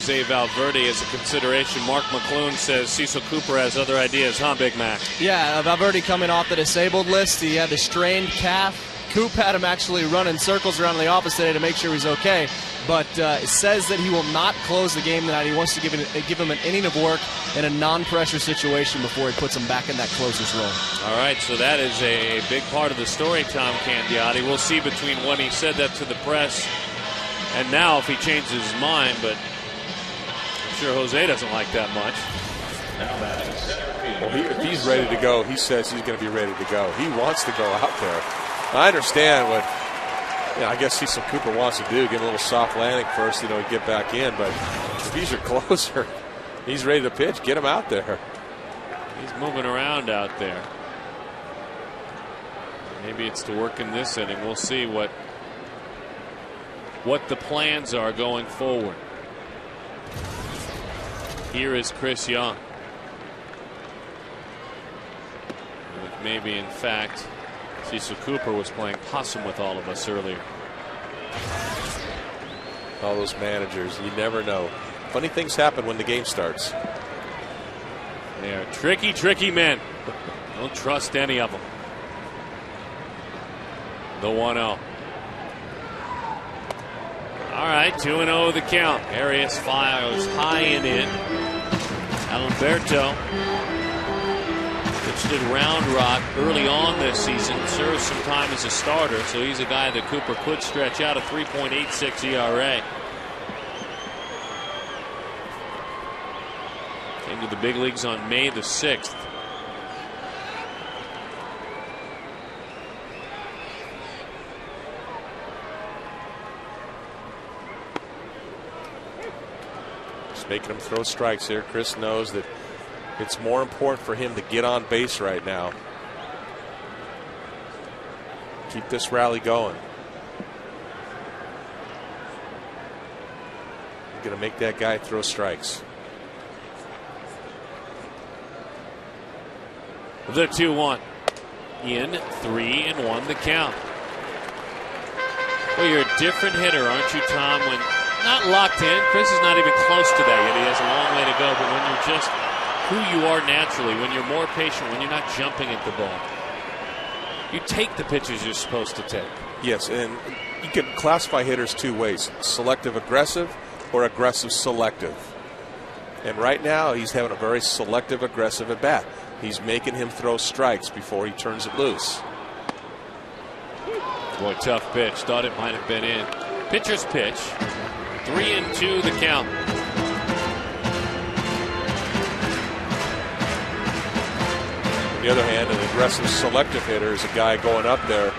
Jose Valverde is a consideration. Mark McClune says Cecil Cooper has other ideas, huh, Big Mac? Yeah, Valverde coming off the disabled list. He had the strained calf. Coop had him actually running circles around the office today to make sure he's okay. But it says that he will not close the game tonight. He wants to give him an inning of work in a non-pressure situation before he puts him back in that closer's role. All right, so that is a big part of the story, Tom Candiotti. We'll see between when he said that to the press and now if he changes his mind, but I'm sure Jose doesn't like that much. Well, if he's ready to go, he says he's going to be ready to go. He wants to go out there. I understand what, I guess Cecil Cooper wants to do, give him a little soft landing first, and get back in. But if he's your closer, he's ready to pitch. Get him out there. He's moving around out there. Maybe it's to work in this inning. We'll see what the plans are going forward. Here is Chris Young. Maybe, in fact, Cecil Cooper was playing possum with all of us earlier. All those managers, you never know. Funny things happen when the game starts. They are tricky, tricky men. Don't trust any of them. The 1-0. All right, 2-0 the count. Arias fires high and in. Alberto pitched at Round Rock early on this season. Served some time as a starter, so he's a guy that Cooper could stretch out a 3.86 ERA. Came to the big leagues on May the 6th. Making him throw strikes here. Chris knows that it's more important for him to get on base right now. Keep this rally going. Going to make that guy throw strikes. The 2-1. In 3-1 the count. Well, you're a different hitter, aren't you, Tom? When not locked in. Chris is not even close to that yet. He has a long way to go. But when you're just who you are naturally, when you're more patient, when you're not jumping at the ball, you take the pitches you're supposed to take. Yes, and you can classify hitters two ways: selective aggressive or aggressive selective. And right now he's having a very selective aggressive at bat. He's making him throw strikes before he turns it loose. Boy, tough pitch. Thought it might have been in. Pitcher's pitch. 3-2 the count. On the other hand, an aggressive selective hitter is a guy going up there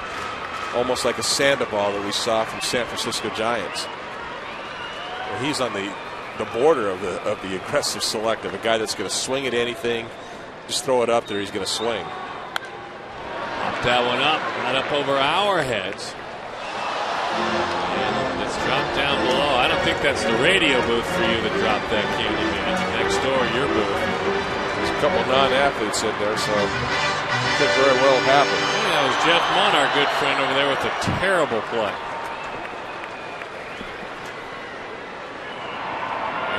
almost like a Sandoval that we saw from San Francisco Giants. Well, he's on the border of the aggressive selective, a guy that's going to swing at anything, just throw it up there, he's going to swing. Pop that one up, right up over our heads. And it's dropped down below. I don't think that's the radio booth for you that dropped that, Candy Man. Next door, your booth. There's a couple non-athletes in there, so it could very well happen. Yeah, that was Jeff Munn, our good friend over there, with a terrible play.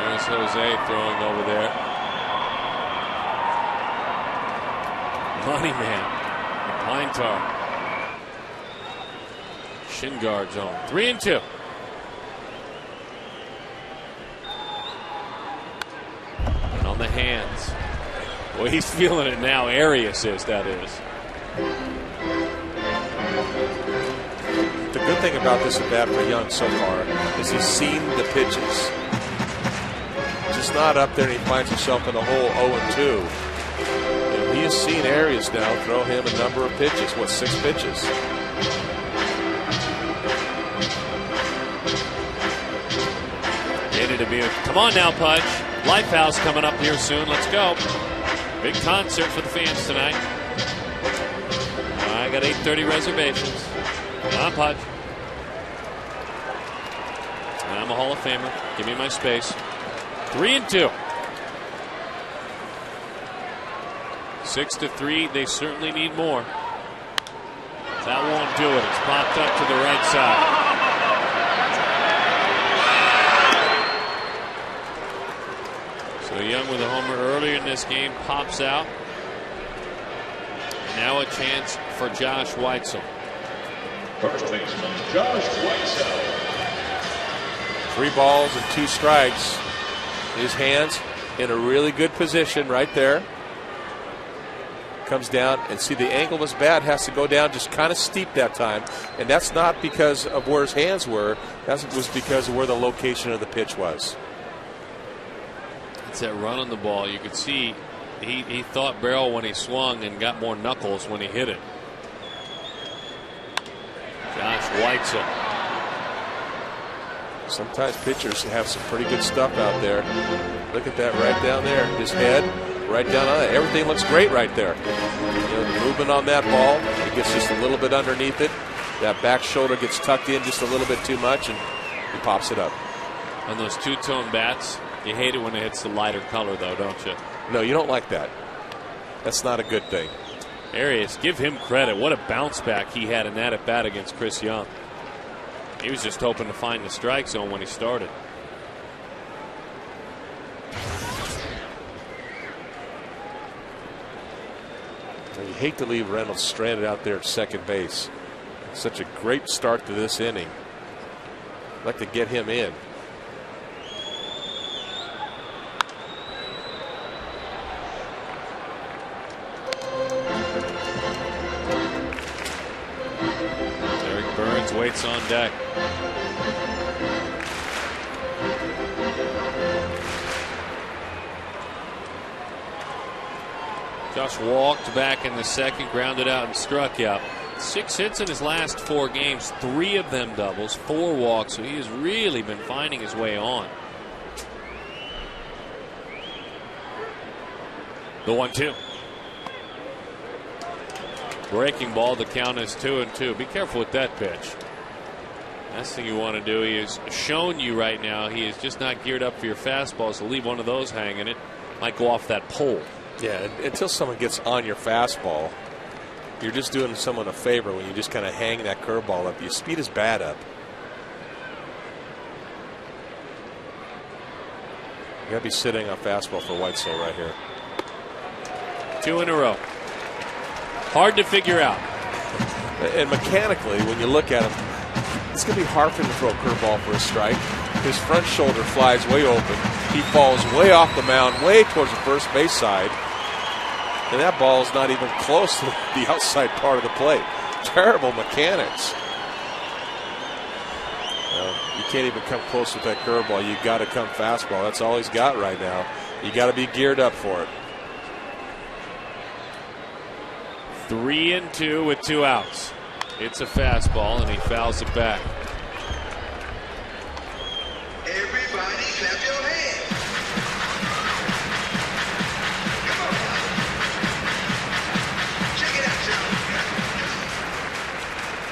There's Jose throwing over there. Money Man. Pine tar. Shin guard zone. 3-2. And on the hands. Well, he's feeling it now. Arias is, that is. The good thing about this at bat for Young so far is he's seen the pitches. Just not up there and he finds himself in the hole 0-2. And he has seen Arias now throw him a number of pitches. What, 6 pitches? Ready to be. Come on now, Pudge. Lifehouse coming up here soon. Let's go. Big concert for the fans tonight. I got 8:30 reservations. Come on, Pudge. I'm a Hall of Famer. Give me my space. 3-2. 6-3. They certainly need more. That won't do it. It's popped up to the right side. So Young with a homer earlier in this game pops out. Now a chance for Josh Weitzel. First baseman Josh Weitzel. 3 balls and 2 strikes. His hands in a really good position right there. Comes down, and see the angle of his bat has to go down just kind of steep that time. And that's not because of where his hands were. That was because of where the location of the pitch was. It's that run on the ball. You could see he thought barrel when he swung and got more knuckles when he hit it. Josh Weitzel. Sometimes pitchers have some pretty good stuff out there. Look at that right down there. His head right down on it. Everything looks great right there. The movement on that ball, it gets just a little bit underneath it. That back shoulder gets tucked in just a little bit too much, and he pops it up. On those two-tone bats, you hate it when it hits the lighter color, though, don't you? No, you don't like that. That's not a good thing. Arias, give him credit. What a bounce back he had in that at bat against Chris Young. He was just hoping to find the strike zone when he started. You hate to leave Reynolds stranded out there at second base. Such a great start to this inning. I'd like to get him in. Eric Burns waits on deck. Josh walked back in the second, grounded out and struck out. 6 hits in his last 4 games, 3 of them doubles, 4 walks, so he has really been finding his way on. The 1-2. Breaking ball, the count is 2-2. Be careful with that pitch. Last thing you want to do, he has shown you right now he is just not geared up for your fastballs. So leave one of those hanging. It might go off that pole. Yeah, until someone gets on your fastball, you're just doing someone a favor when you just kind of hang that curveball up. Your speed is bad up. You got to be sitting on fastball for Weitzel right here. 2 in a row. Hard to figure out. And mechanically, when you look at him, it's going to be hard for him to throw a curveball for a strike. His front shoulder flies way open. He falls way off the mound, way towards the first base side. And that ball is not even close to the outside part of the plate. Terrible mechanics. You can't even come close with that curveball. You got to come fastball. That's all he's got right now. You got to be geared up for it. 3-2 with 2 outs. It's a fastball, and he fouls it back. Everybody clap your hands. Come on. Check it out, y'all.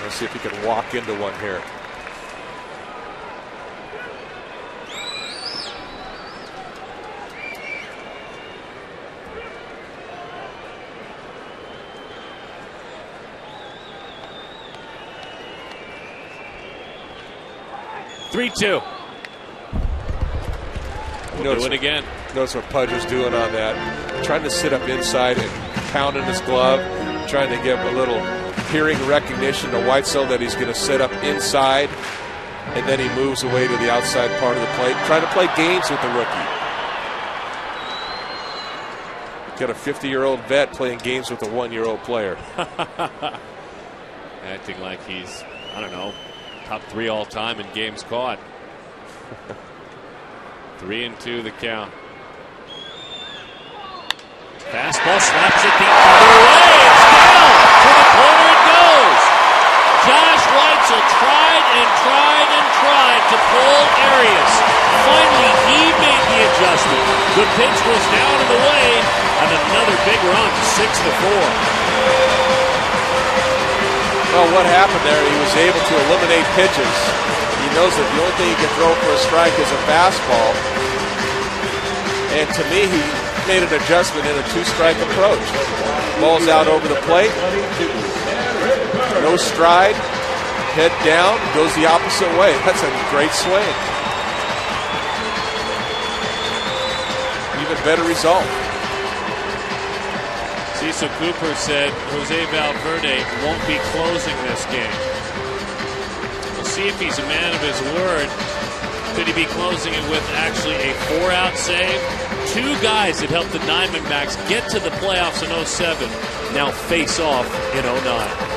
Let's see if he can walk into one here. Three-two. We'll do it again. Notice what Pudge was doing on that. Trying to sit up inside and pounding his glove. Trying to give a little hearing recognition to Weitzel that he's going to sit up inside. And then he moves away to the outside part of the plate. Trying to play games with the rookie. Got a 50-year-old vet playing games with a 1-year-old player. Acting like he's, I don't know, top 3 all time in games caught. 3-2 the count. Fastball slaps it the other way. It's down. To the corner it goes. Josh Weitzel tried and tried and tried to pull Arias. Finally, he made the adjustment. The pitch was down and away, and another big run, 6-4. Well, what happened there, he was able to eliminate pitches. He knows that the only thing he can throw for a strike is a fastball. And to me, he made an adjustment in a 2-strike approach. Ball's out over the plate. No stride. Head down. Goes the opposite way. That's a great swing. Even better result. Cecil Cooper said Jose Valverde won't be closing this game. We'll see if he's a man of his word. Could he be closing it with actually a 4-out save? 2 guys that helped the Diamondbacks get to the playoffs in 07 now face off in 09.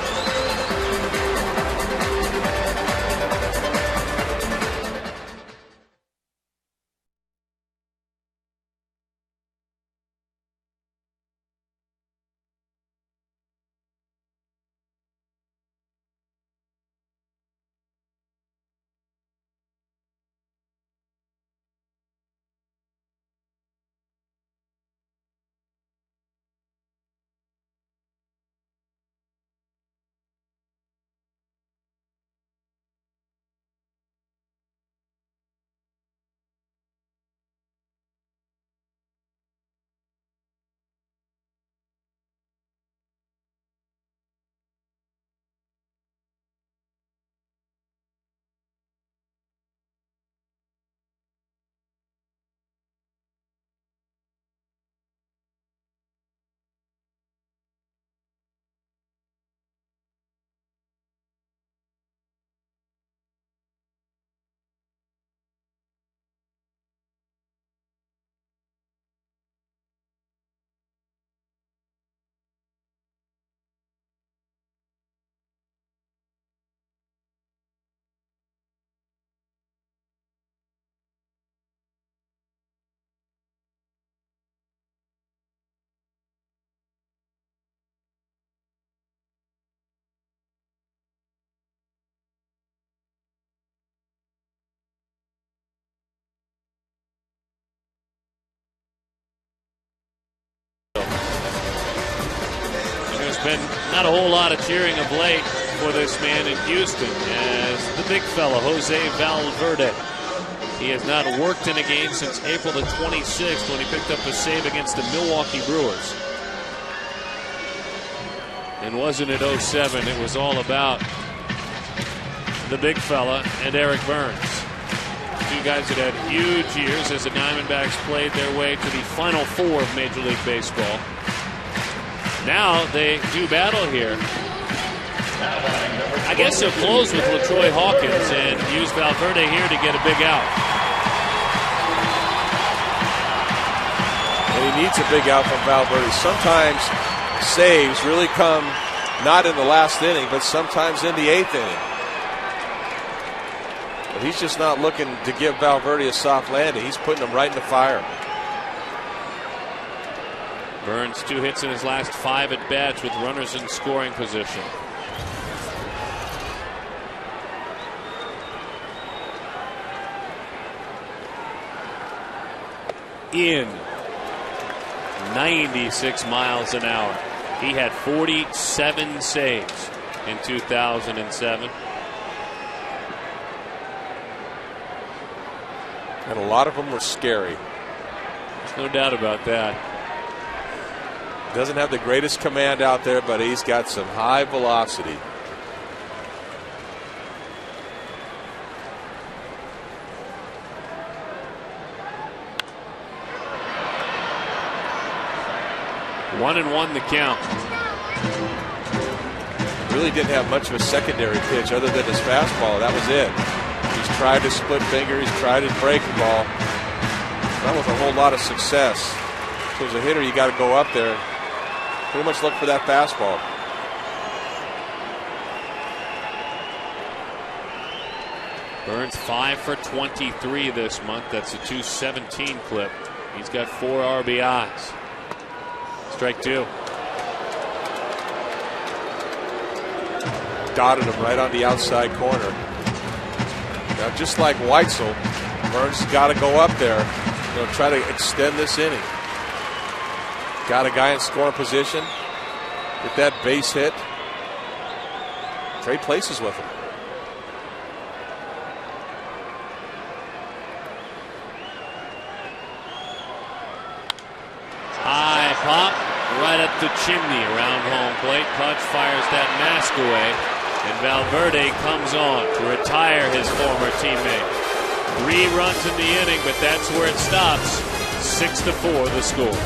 been not a whole lot of cheering of late for this man in Houston as the big fella, Jose Valverde. He has not worked in a game since April the 26th when he picked up a save against the Milwaukee Brewers. And wasn't it 07? It was all about the big fella and Eric Burns. Two guys that had huge years as the Diamondbacks played their way to the Final Four of Major League Baseball. Now they do battle here. I guess he'll close with LaTroy Hawkins and use Valverde here to get a big out. And he needs a big out from Valverde. Sometimes saves really come not in the last inning, but sometimes in the 8th inning. But he's just not looking to give Valverde a soft landing. He's putting him right in the fire. Burns 2 hits in his last 5 at bats with runners in scoring position. In 96 miles an hour. He had 47 saves in 2007. And a lot of them were scary. There's no doubt about that. Doesn't have the greatest command out there, but he's got some high velocity. One and one the count. Really didn't have much of a secondary pitch other than his fastball. That was it. He's tried to split finger. He's tried his breaking ball. Not with a whole lot of success. So as a hitter, you got to go up there. Pretty much look for that fastball. Burns 5 for 23 this month. That's a .217 clip. He's got 4 RBIs. Strike 2. Dotted him right on the outside corner. Now, just like Weitzel, Burns has got to go up there. Try to extend this inning. Got a guy in scoring position. Get that base hit. Trade places with him. High pop right up the chimney around home plate. Pudge fires that mask away, and Valverde comes on to retire his former teammate. 3 runs in the inning, but that's where it stops. 6-4 the score.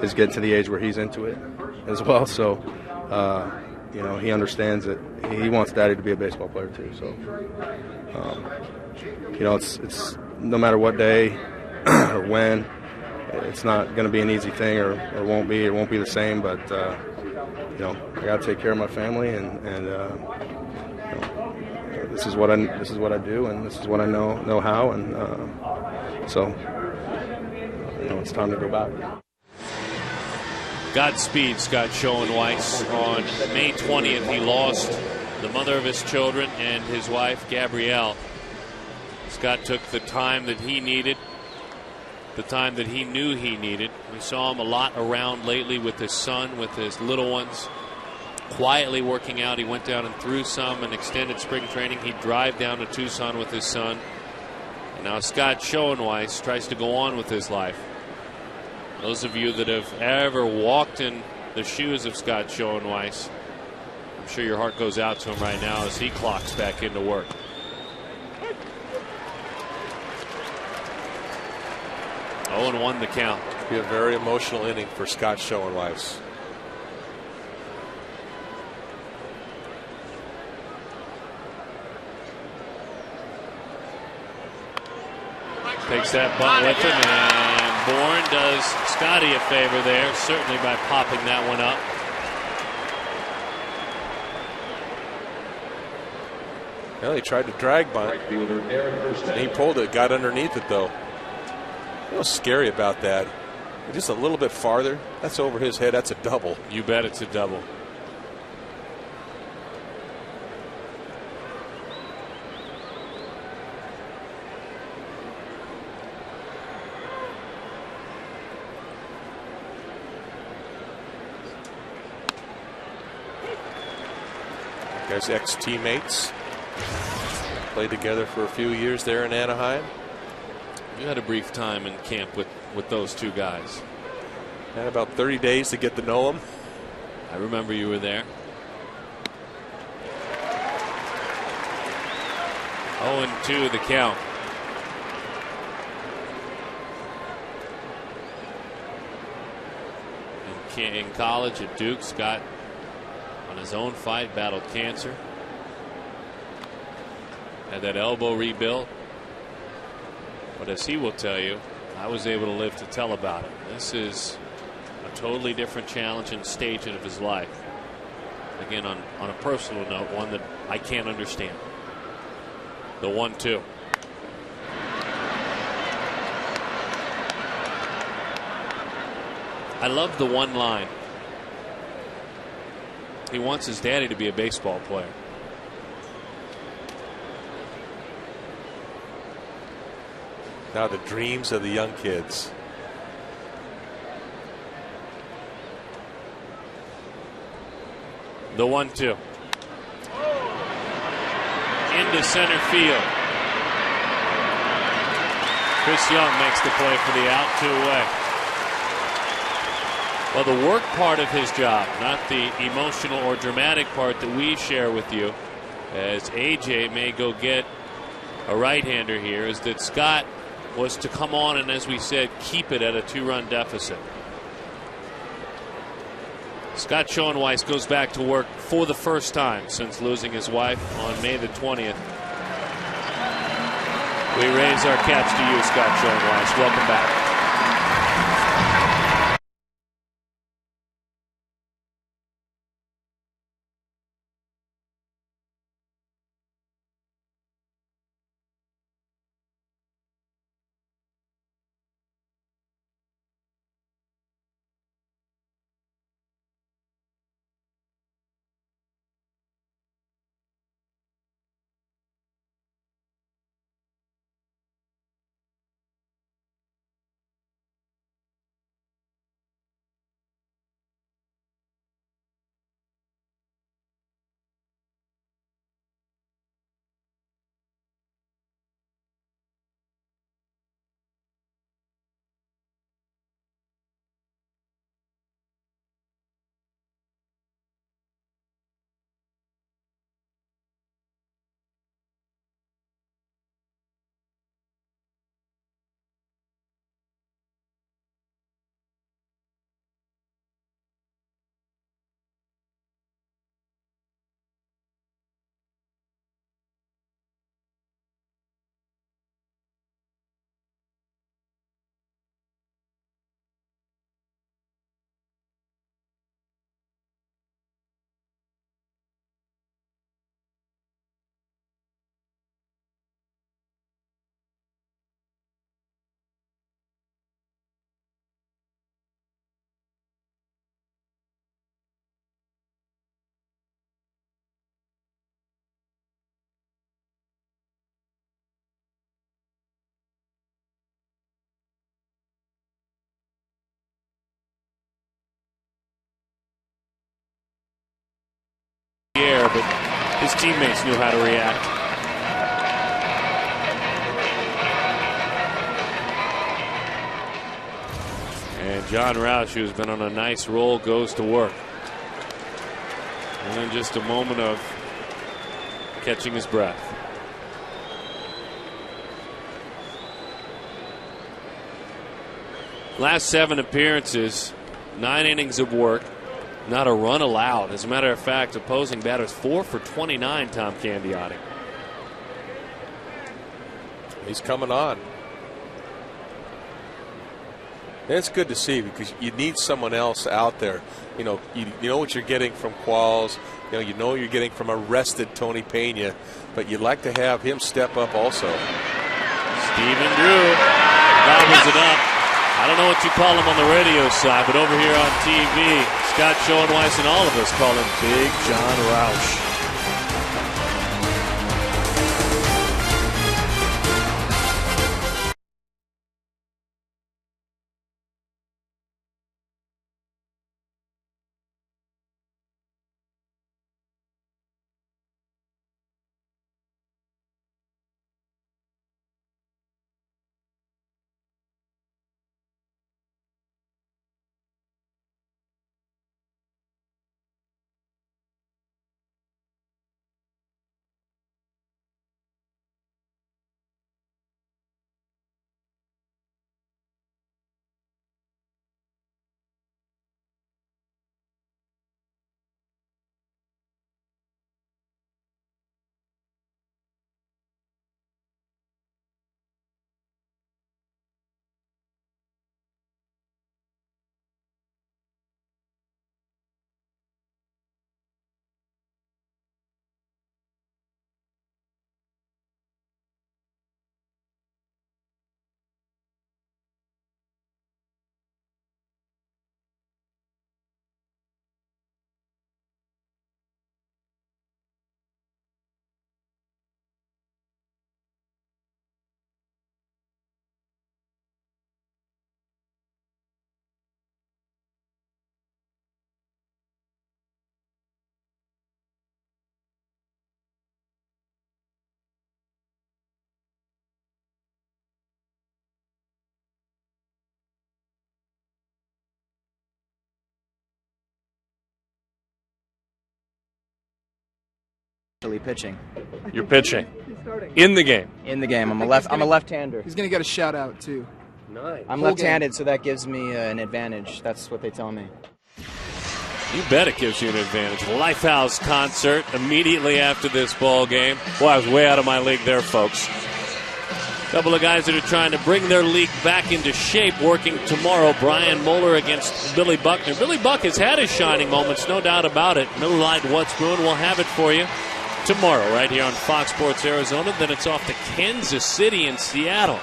Is getting to the age where he's into it as well. So, he understands that he wants Daddy to be a baseball player too. So, it's no matter what day or when, it's not going to be an easy thing, or won't be. It won't be the same. But I got to take care of my family and this is what I do, and this is what I know how, and so it's time to go back. Godspeed, Scott Schoenweiss. On May 20th, he lost the mother of his children and his wife, Gabrielle. Scott took the time that he needed, the time that he knew he needed. We saw him a lot around lately with his son, with his little ones, quietly working out. He went down and threw some in extended spring training. He'd drive down to Tucson with his son. And now Scott Schoenweiss tries to go on with his life. Those of you that have ever walked in the shoes of Scott Schoenweiss, I'm sure your heart goes out to him right now as he clocks back into work. Oh, and 1 the count. Be a very emotional inning for Scott Schoenweiss. Takes that bunt with him, and Bourne does Scotty a favor there, certainly by popping that one up. Well, he tried to drag bunt. He pulled it, got underneath it though. What's scary about that? Just a little bit farther. That's over his head. That's a double. You bet it's a double. Guys, ex-teammates. Played together for a few years there in Anaheim. You had a brief time in camp with those two guys. Had about 30 days to get to know them. I remember you were there. 0-2 the count. In college at Duke, Scott, on his own fight, battled cancer. Had that elbow rebuilt. But as he will tell you, I was able to live to tell about it. This is a totally different challenge and stage of his life. Again, on a personal note, one that I can't understand. The 1-2. I love the one line. He wants his daddy to be a baseball player. Now the dreams of the young kids. The 1-2. Into center field. Chris Young makes the play for the out, 2 away. Well, the work part of his job, not the emotional or dramatic part that we share with you, as AJ may go get a right-hander here, is that Scott was to come on and, as we said, keep it at a 2-run deficit. Scott Schoenweiss goes back to work for the first time since losing his wife on May the 20th. We raise our caps to you, Scott Schoenweiss. Welcome back. air, but his teammates knew how to react. And John Roush, who's been on a nice roll, goes to work. And then just a moment of catching his breath. Last 7 appearances, 9 innings of work, not a run allowed. As a matter of fact, opposing batters 4 for 29, Tom Candiotti. He's coming on. And it's good to see because you need someone else out there. You know what you're getting from Qualls. You know you're getting from a rested Tony Pena, but you'd like to have him step up also. Stephen Drew gobbles it up. I don't know what you call him on the radio side, but over here on TV, Scott Schoenweiss and all of us call him Big John Roush. Pitching. You're pitching. In the game. In the game. I'm a left-hander. He's going to get a shout out too. Nice. I'm left-handed, so that gives me an advantage. That's what they tell me. You bet it gives you an advantage. Lifehouse concert immediately after this ball game. Boy, I was way out of my league there, folks. A couple of guys that are trying to bring their league back into shape working tomorrow. Brian Moeller against Billy Buckner. Billy Buck has had his shining moments, no doubt about it. Miller Lite What's Brewing will have it for you tomorrow right here on Fox Sports Arizona. Then it's off to Kansas City and Seattle.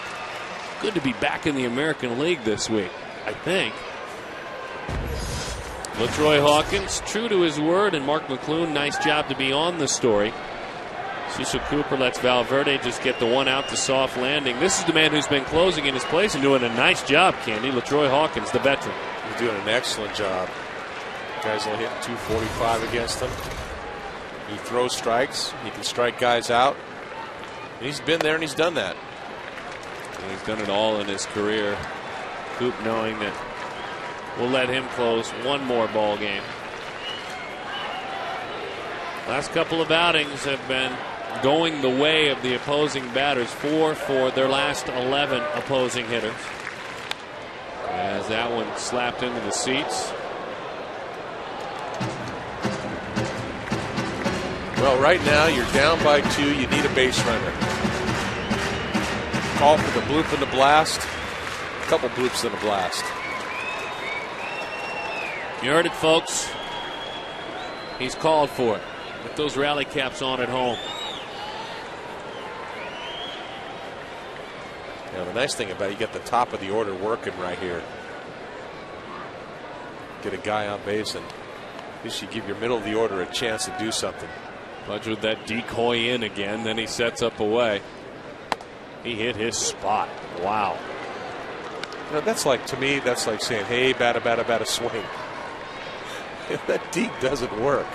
Good to be back in the American League this week, I think. LaTroy Hawkins, true to his word, and Mark McClune, nice job to be on the story. Cecil Cooper lets Valverde just get the one out, the soft landing. This is the man who's been closing in his place and doing a nice job, Candy. LaTroy Hawkins, the veteran. He's doing an excellent job. Guys only hitting 245 against him. He throws strikes. He can strike guys out. And he's been there and he's done that. And he's done it all in his career. Coop knowing that we'll let him close one more ball game. Last couple of outings have been going the way of the opposing batters. 4 for their last 11 opposing hitters. As that one slapped into the seats. Well, right now you're down by 2. You need a base runner. Call for the bloop and the blast. A couple bloops and a blast. You heard it, folks. He's called for it. With those rally caps on at home. Now, the nice thing about it, you got the top of the order working right here. Get a guy on base, and at least you give your middle of the order a chance to do something. Budge with that decoy in again, then he sets up away. He hit his spot. Wow. You know, that's like, to me, that's like saying, hey, bada, bada, bada, swing. That deep doesn't work.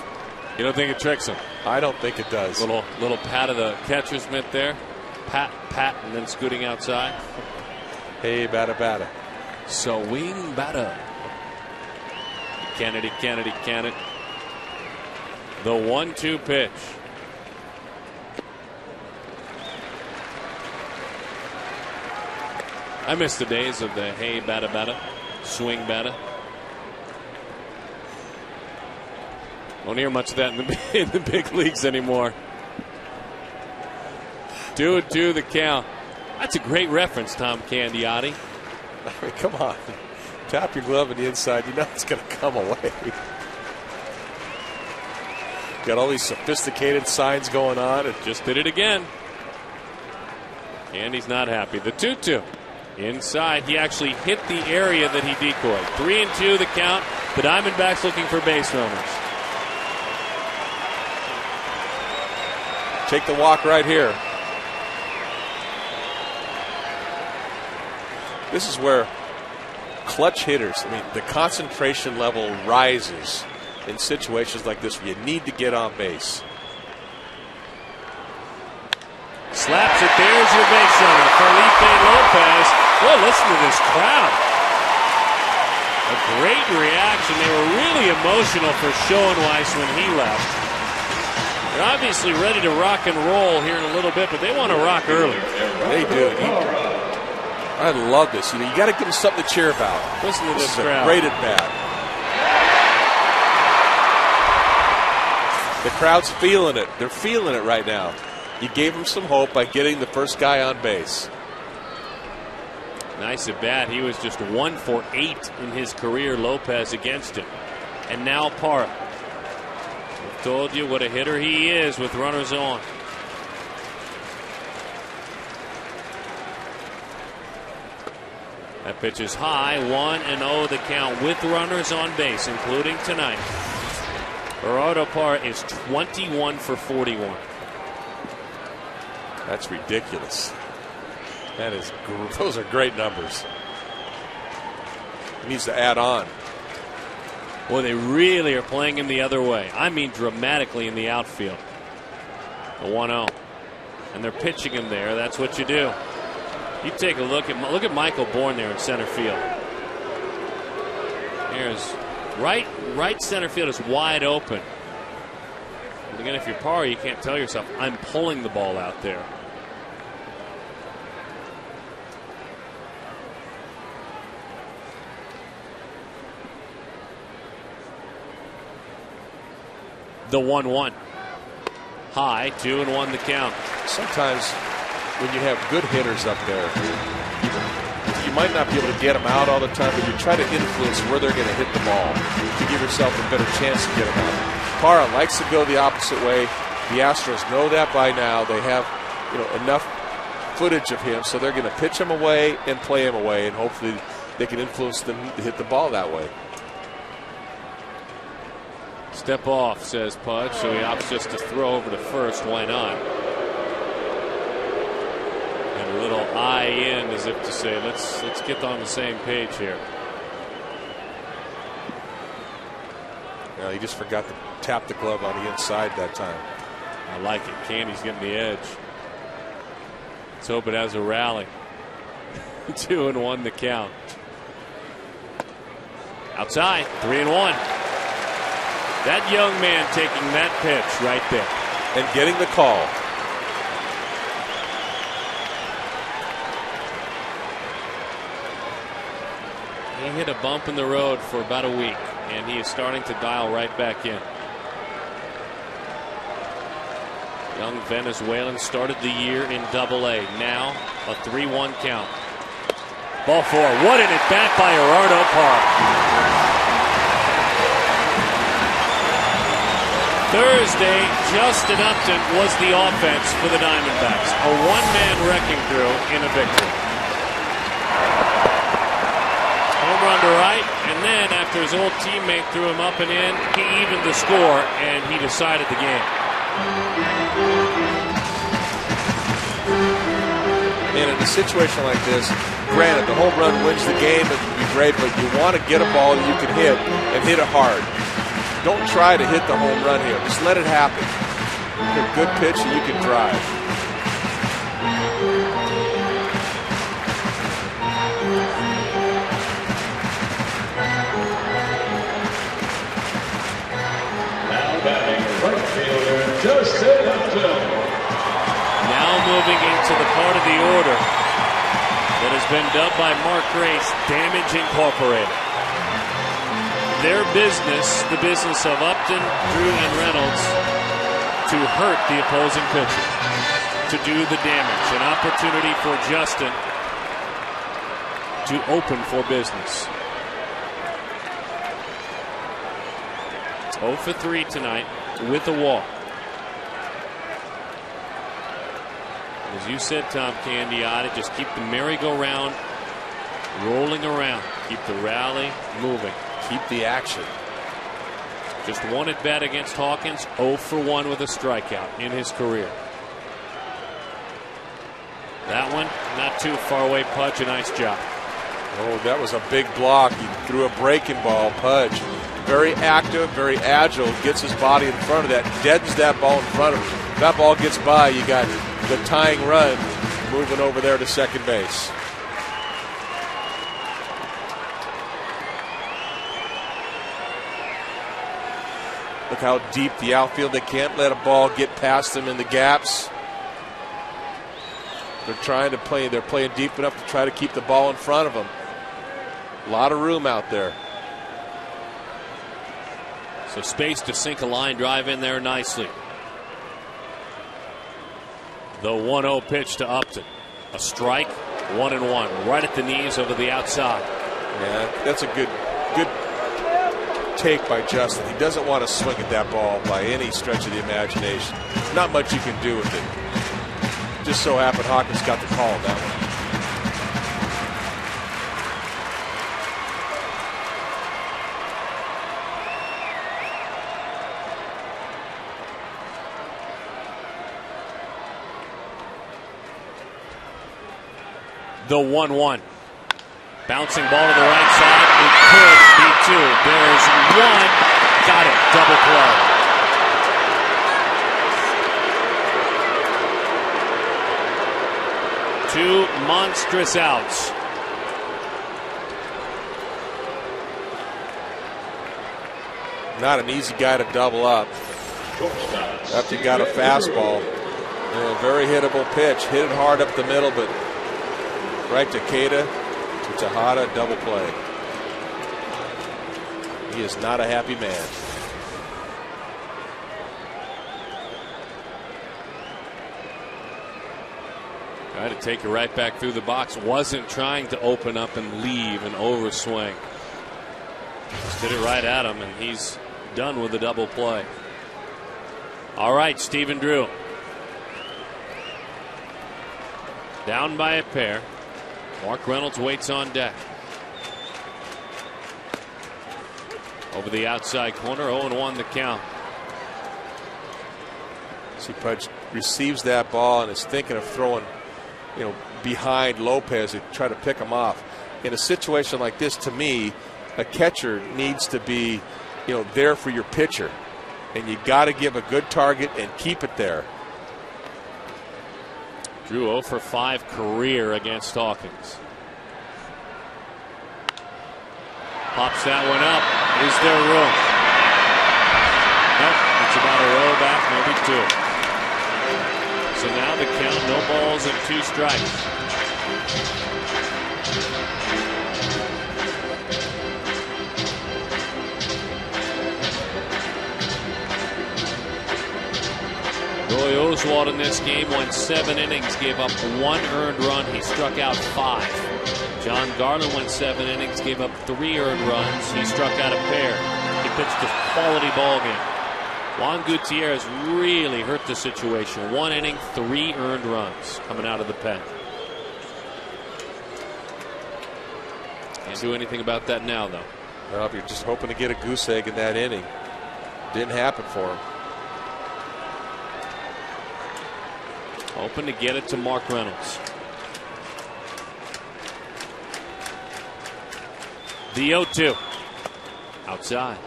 You don't think it tricks him? I don't think it does. Little pat of the catcher's mitt there. Pat, and then scooting outside. Hey, batter. Swing batter. Can it. The 1-2 pitch. I miss the days of the hey, batter, swing batter. Don't hear much of that in the big leagues anymore. 2-2 the count. That's a great reference, Tom Candiotti. I mean, come on. Tap your glove on the inside. You know it's going to come away. Got all these sophisticated signs going on. It just did it again. And he's not happy. The 2-2. Inside. He actually hit the area that he decoyed. 3-2 the count. The Diamondbacks looking for base runners. Take the walk right here. This is where clutch hitters, I mean, the concentration level rises in situations like this where you need to get on base. Slaps it. There's your base runner, Felipe Lopez. Boy, listen to this crowd. A great reaction. They were really emotional for Schoenweiss when he left. They're obviously ready to rock and roll here in a little bit, but they want to rock early. They do. I love this. You got to give them something to cheer about. Listen to this crowd. Great at bat. The crowd's feeling it. They're feeling it right now. You gave them some hope by getting the first guy on base. Nice at bat. He was just 1 for 8 in his career, Lopez, against him. And now Parra. I've told you what a hitter he is with runners on. That pitch is high. 1-0 the count with runners on base, including tonight. Gerardo Parra is 21 for 41. That's ridiculous. Those are great numbers. He needs to add on. Well, they really are playing him the other way. I mean, dramatically in the outfield. The 1-0, and they're pitching him there. That's what you do. You take a look at Michael Bourne there in center field. There's right center field is wide open. And again, if you're Parra, you can't tell yourself, I'm pulling the ball out there. The 1-1. High, 2-1 the count. Sometimes when you have good hitters up there, you might not be able to get them out all the time, but you try to influence where they're going to hit the ball to give yourself a better chance to get them out. Parra likes to go the opposite way. The Astros know that by now. They have enough footage of him, so they're going to pitch him away and play him away, and hopefully they can influence them to hit the ball that way. Step off, says Pudge, so he opts just to throw over to first. Why not? And a little eye in as if to say, let's get on the same page here. Well, he just forgot to tap the glove on the inside that time. I like it. Candy's getting the edge. Let's hope it has a rally. 2-1 the count. Outside, 3-1. That young man taking that pitch right there. And getting the call. He hit a bump in the road for about a week, and he is starting to dial right back in. Young Venezuelan started the year in Double-A. Now a 3-1 count. Ball 4. What an at-bat by Gerardo Parra. Thursday, Justin Upton was the offense for the Diamondbacks. A one-man wrecking crew in a victory. Home run to right, and then after his old teammate threw him up and in, he evened the score, and he decided the game. And in a situation like this, granted, the home run wins the game, it would be great, but you want to get a ball that you can hit and hit it hard. Don't try to hit the home run here. Just let it happen. Get a good pitch and you can drive. Now batting right fielder, Justin Upton. Now moving into the part of the order that has been dubbed by Mark Grace Damage Incorporated. Their business, the business of Upton, Drew, and Reynolds, to hurt the opposing pitcher, to do the damage. An opportunity for Justin to open for business. 0 for 3 tonight with a walk. As you said, Tom Candiotti, just keep the merry-go-round rolling around. Keep the rally moving. Keep the action. Just one at bat against Hawkins, 0 for 1 with a strikeout in his career. That one, not too far away. Pudge, a nice job. Oh, that was a big block. He threw a breaking ball. Pudge, very active, very agile, gets his body in front of that, deadens that ball in front of him. If that ball gets by, you got the tying run moving over there to second base. Look how deep the outfield. They can't let a ball get past them in the gaps. They're trying to play. They're playing deep enough to try to keep the ball in front of them. A lot of room out there. So space to sink a line drive in there nicely. The 1-0 pitch to Upton. A strike, 1-1, right at the knees over the outside. Yeah, that's a good take by Justin. He doesn't want to swing at that ball by any stretch of the imagination. Not much you can do with it. Just so happened Hawkins got the call on that one. The 1-1. Bouncing ball to the right side. It could be 2. There's 1. Got it. Double play. 2 monstrous outs. Not an easy guy to double up. After you got a fastball. Very hittable pitch. Hit it hard up the middle, but right to Keita, to Tejada, double play. He is not a happy man. Tried to take it right back through the box. Wasn't trying to open up and leave an overswing. Just hit it right at him, and he's done with the double play. All right, Stephen Drew. Down by a pair. Mark Reynolds waits on deck. Over the outside corner, 0-1 the count. See, Pudge receives that ball and is thinking of throwing, behind Lopez to try to pick him off. In a situation like this, to me, a catcher needs to be, there for your pitcher, and you got to give a good target and keep it there. Drew 0 for 5 career against Hawkins. Pops that one up. Is there room? Nope. It's about a row back, maybe 2. So now the count, no balls and 2 strikes. Roy Oswalt in this game went 7 innings, gave up 1 earned run. He struck out 5. John Garland went 7 innings, gave up 3 earned runs. He struck out a pair. He pitched a quality ball game. Juan Gutierrez really hurt the situation. 1 inning, 3 earned runs coming out of the pen. Can't do anything about that now, though. Well, you're just hoping to get a goose egg in that inning. Didn't happen for him. Hoping to get it to Mark Reynolds. The 0-2. Outside.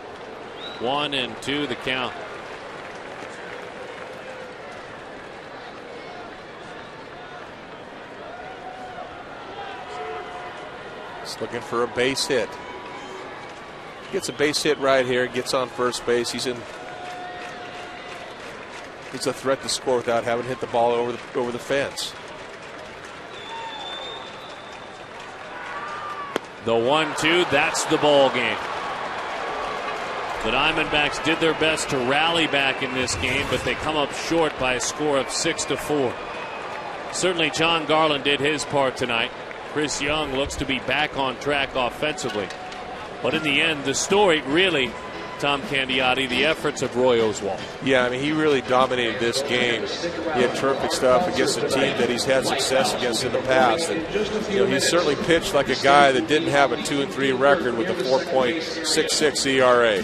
1-2 the count. He's looking for a base hit. Gets a base hit right here, gets on first base. He's a threat to score without having hit the ball over the fence. The 1-2, that's the ball game. The Diamondbacks did their best to rally back in this game, but they come up short by a score of 6-4. Certainly John Garland did his part tonight. Chris Young looks to be back on track offensively. But in the end, the story really, Tom Candiotti, the efforts of Roy Oswalt. Yeah, I mean, he really dominated this game. He had terrific stuff against a team that he's had success against in the past. And, he certainly pitched like a guy that didn't have a 2-3 record with a 4.66 ERA.